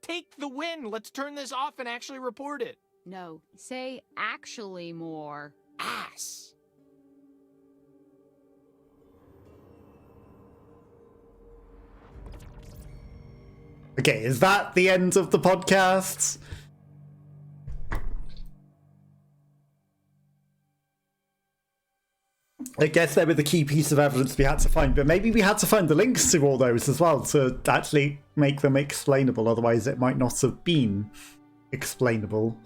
Speaker 20: take the win. Let's turn this off and actually report it.
Speaker 19: No, say actually more.
Speaker 20: Ass.
Speaker 1: Okay, is that the end of the podcast? I guess they were the key piece of evidence we had to find, but maybe we had to find the links to all those as well to actually make them explainable, otherwise it might not have been explainable.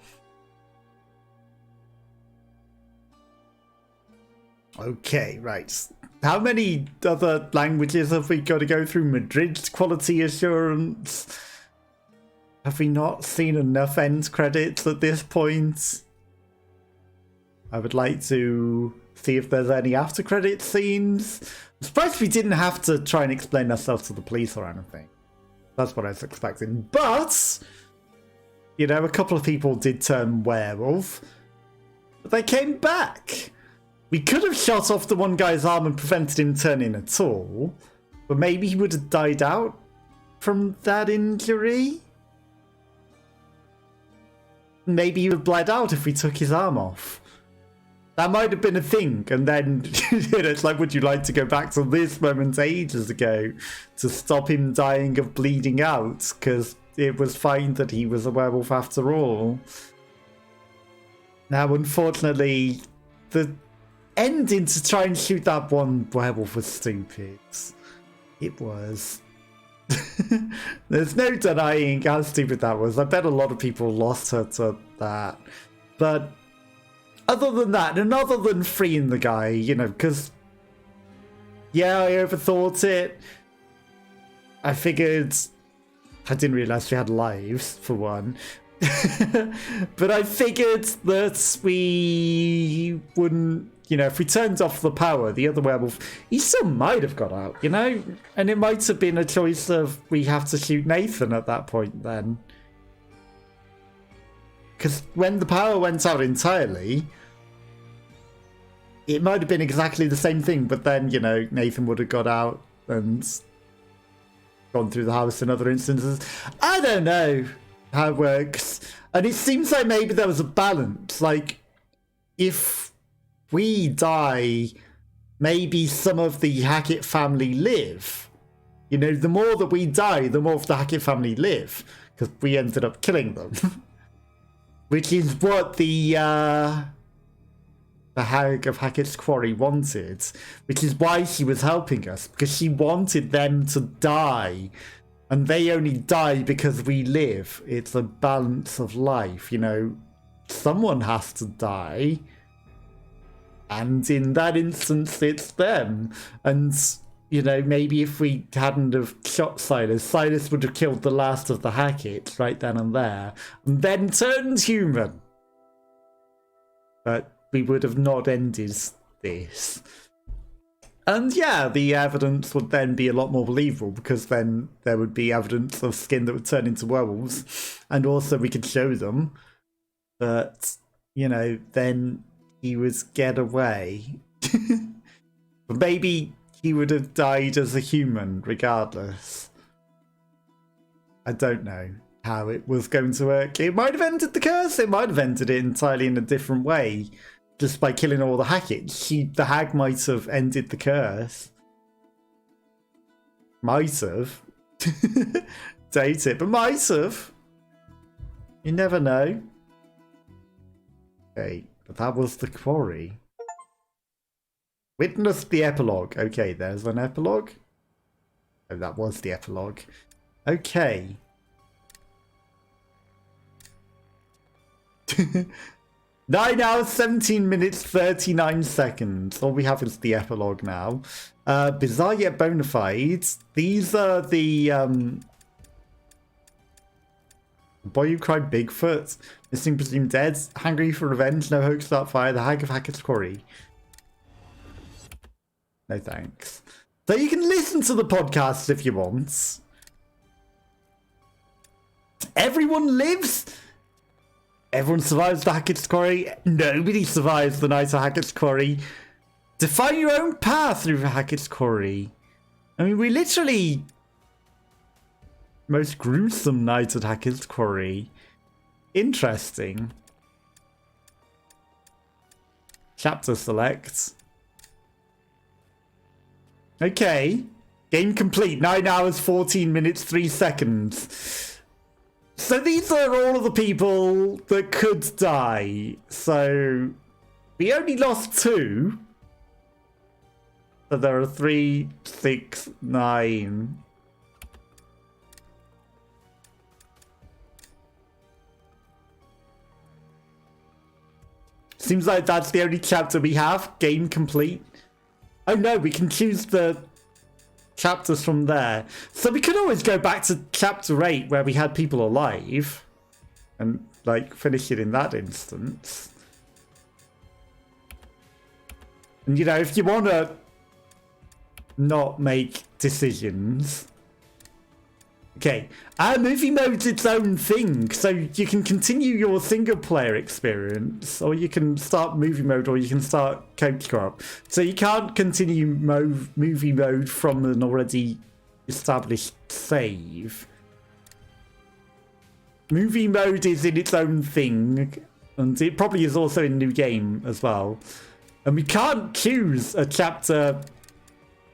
Speaker 1: Okay, right. How many other languages have we got to go through? Madrid quality assurance? Have we not seen enough end credits at this point? I would like to see if there's any after credit scenes. I'm surprised we didn't have to try and explain ourselves to the police or anything. That's what I was expecting. But, you know, a couple of people did turn werewolf. But they came back. We could have shot off the one guy's arm and prevented him turning at all. But maybe he would have died out from that injury? Maybe he would have bled out if we took his arm off. That might have been a thing, and then it's like, would you like to go back to this moment ages ago to stop him dying of bleeding out? Because it was fine that he was a werewolf after all. Now, unfortunately, the ending to try and shoot that one werewolf was stupid. It was. There's no denying how stupid that was. I bet a lot of people lost her to that. But other than that, and other than freeing the guy, you know, because, yeah, I overthought it. I figured, I didn't realise we had lives, for one. But I figured that we wouldn't, you know, if we turned off the power, the other werewolf, he still might have got out, you know? And it might have been a choice of, we have to shoot Nathan at that point then. Because when the power went out entirely, it might have been exactly the same thing, but then, you know, Nathan would have got out and gone through the house in other instances. I don't know how it works. And it seems like maybe there was a balance. Like, if we die, maybe some of the Hackett family live. You know, the more that we die, the more of the Hackett family live. Because we ended up killing them. Which is what the hag of Hackett's Quarry wanted. Which is why she was helping us. Because she wanted them to die. And they only die because we live. It's a balance of life, you know. Someone has to die. And in that instance, it's them. And, you know, maybe if we hadn't have shot Silas, Silas would have killed the last of the Hacketts right then and there. And then turned human. But we would have not ended this. And yeah, the evidence would then be a lot more believable, because then there would be evidence of skin that would turn into werewolves. And also we could show them. But, you know, then he would get away. But maybe he would have died as a human regardless. I don't know how it was going to work. It might have ended the curse. It might have ended it entirely in a different way. Just by killing all the Hacketts. The hag might have ended the curse. Might have. Date it, but might have. You never know. Okay, but that was the quarry. Witness the epilogue. Okay, there's an epilogue. Oh, that was the epilogue. Okay. 9 hours, 17 minutes, 39 seconds. All we have is the epilogue now. Bizarre yet bona fide. These are the Boy who cried Bigfoot. Missing presumed dead. Hungry for revenge. No hope to start fire. The hag of Hackett's Quarry. No thanks. So you can listen to the podcast if you want. Everyone lives. Everyone survives the Hackett's Quarry. Nobody survives the night of Hackett's Quarry. Define your own path through Hackett's Quarry. I mean, we literally... Most gruesome night at Hackett's Quarry. Interesting. Chapter select. Okay. Game complete. 9 hours, 14 minutes, 3 seconds. So these are all of the people that could die. So we only lost 2. So there are 3, 6, 9. Seems like that's the only chapter we have. Game complete. Oh no, we can choose the chapters from there. So we could always go back to chapter 8 where we had people alive. And like finish it in that instance. And you know, if you want to not make decisions. Okay, movie mode's its own thing, so you can continue your single player experience, or you can start movie mode, or you can start coach co-op. So you can't continue movie mode from an already established save. Movie mode is in its own thing, and it probably is also in new game as well. And we can't choose a chapter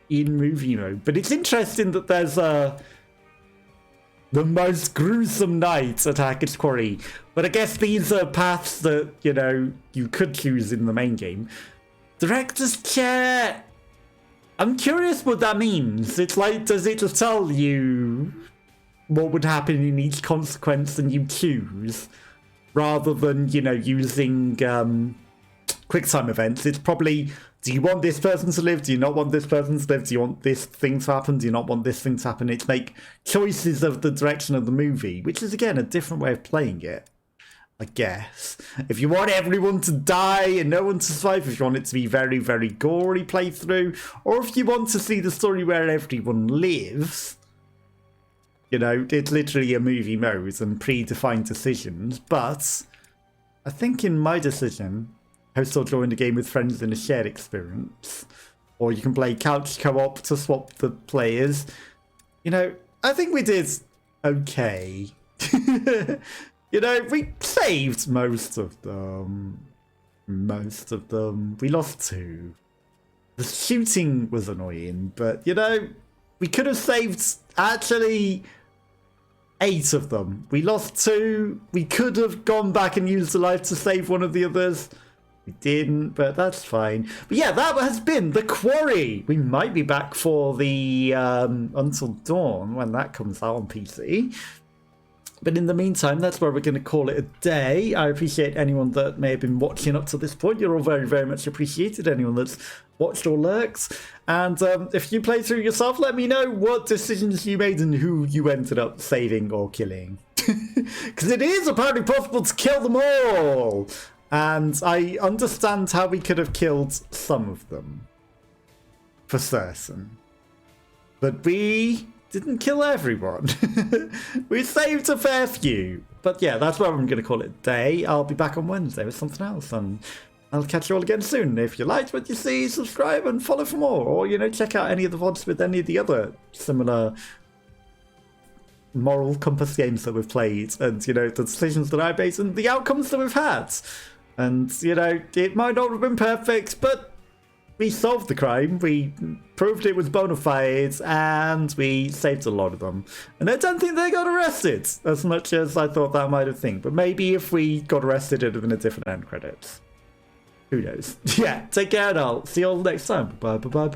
Speaker 1: in movie mode, but it's interesting that there's the most gruesome night at Hackett's Quarry. But I guess these are paths that, you know, you could choose in the main game. Director's chair! I'm curious what that means. It's like, does it just tell you what would happen in each consequence and you choose? Rather than, you know, using quicktime events. It's probably, do you want this person to live? Do you not want this person to live? Do you want this thing to happen? Do you not want this thing to happen? It's make choices of the direction of the movie, which is, again, a different way of playing it, I guess. If you want everyone to die and no one to survive, if you want it to be very, very gory playthrough, or if you want to see the story where everyone lives, you know, it's literally a movie mode and predefined decisions. But I think in my decision, host or join the game with friends in a shared experience. Or you can play couch co-op to swap the players. You know, I think we did okay. You know, we saved most of them. Most of them. We lost 2. The shooting was annoying, but, you know, we could have saved, actually, 8 of them. We lost 2. We could have gone back and used the life to save one of the others. We didn't, but that's fine. But yeah, that has been The Quarry. We might be back for the Until Dawn when that comes out on PC. But in the meantime, that's where we're going to call it a day. I appreciate anyone that may have been watching up to this point. You're all very, very much appreciated. Anyone that's watched or lurks. And if you play through yourself, let me know what decisions you made and who you ended up saving or killing. Because it is apparently possible to kill them all. And I understand how we could have killed some of them. For certain. But we didn't kill everyone. We saved a fair few. But yeah, that's where I'm going to call it a day. I'll be back on Wednesday with something else. And I'll catch you all again soon. If you liked what you see, subscribe and follow for more. Or, you know, check out any of the VODs with any of the other similar moral compass games that we've played. And, you know, the decisions that I made and the outcomes that we've had. And, you know, it might not have been perfect, but we solved the crime, we proved it was bona fide, and we saved a lot of them. And I don't think they got arrested, as much as I thought that might have been. But maybe if we got arrested, it would have been a different end credits. Who knows? Yeah, take care and I'll see you all next time. Bye, bye, bye.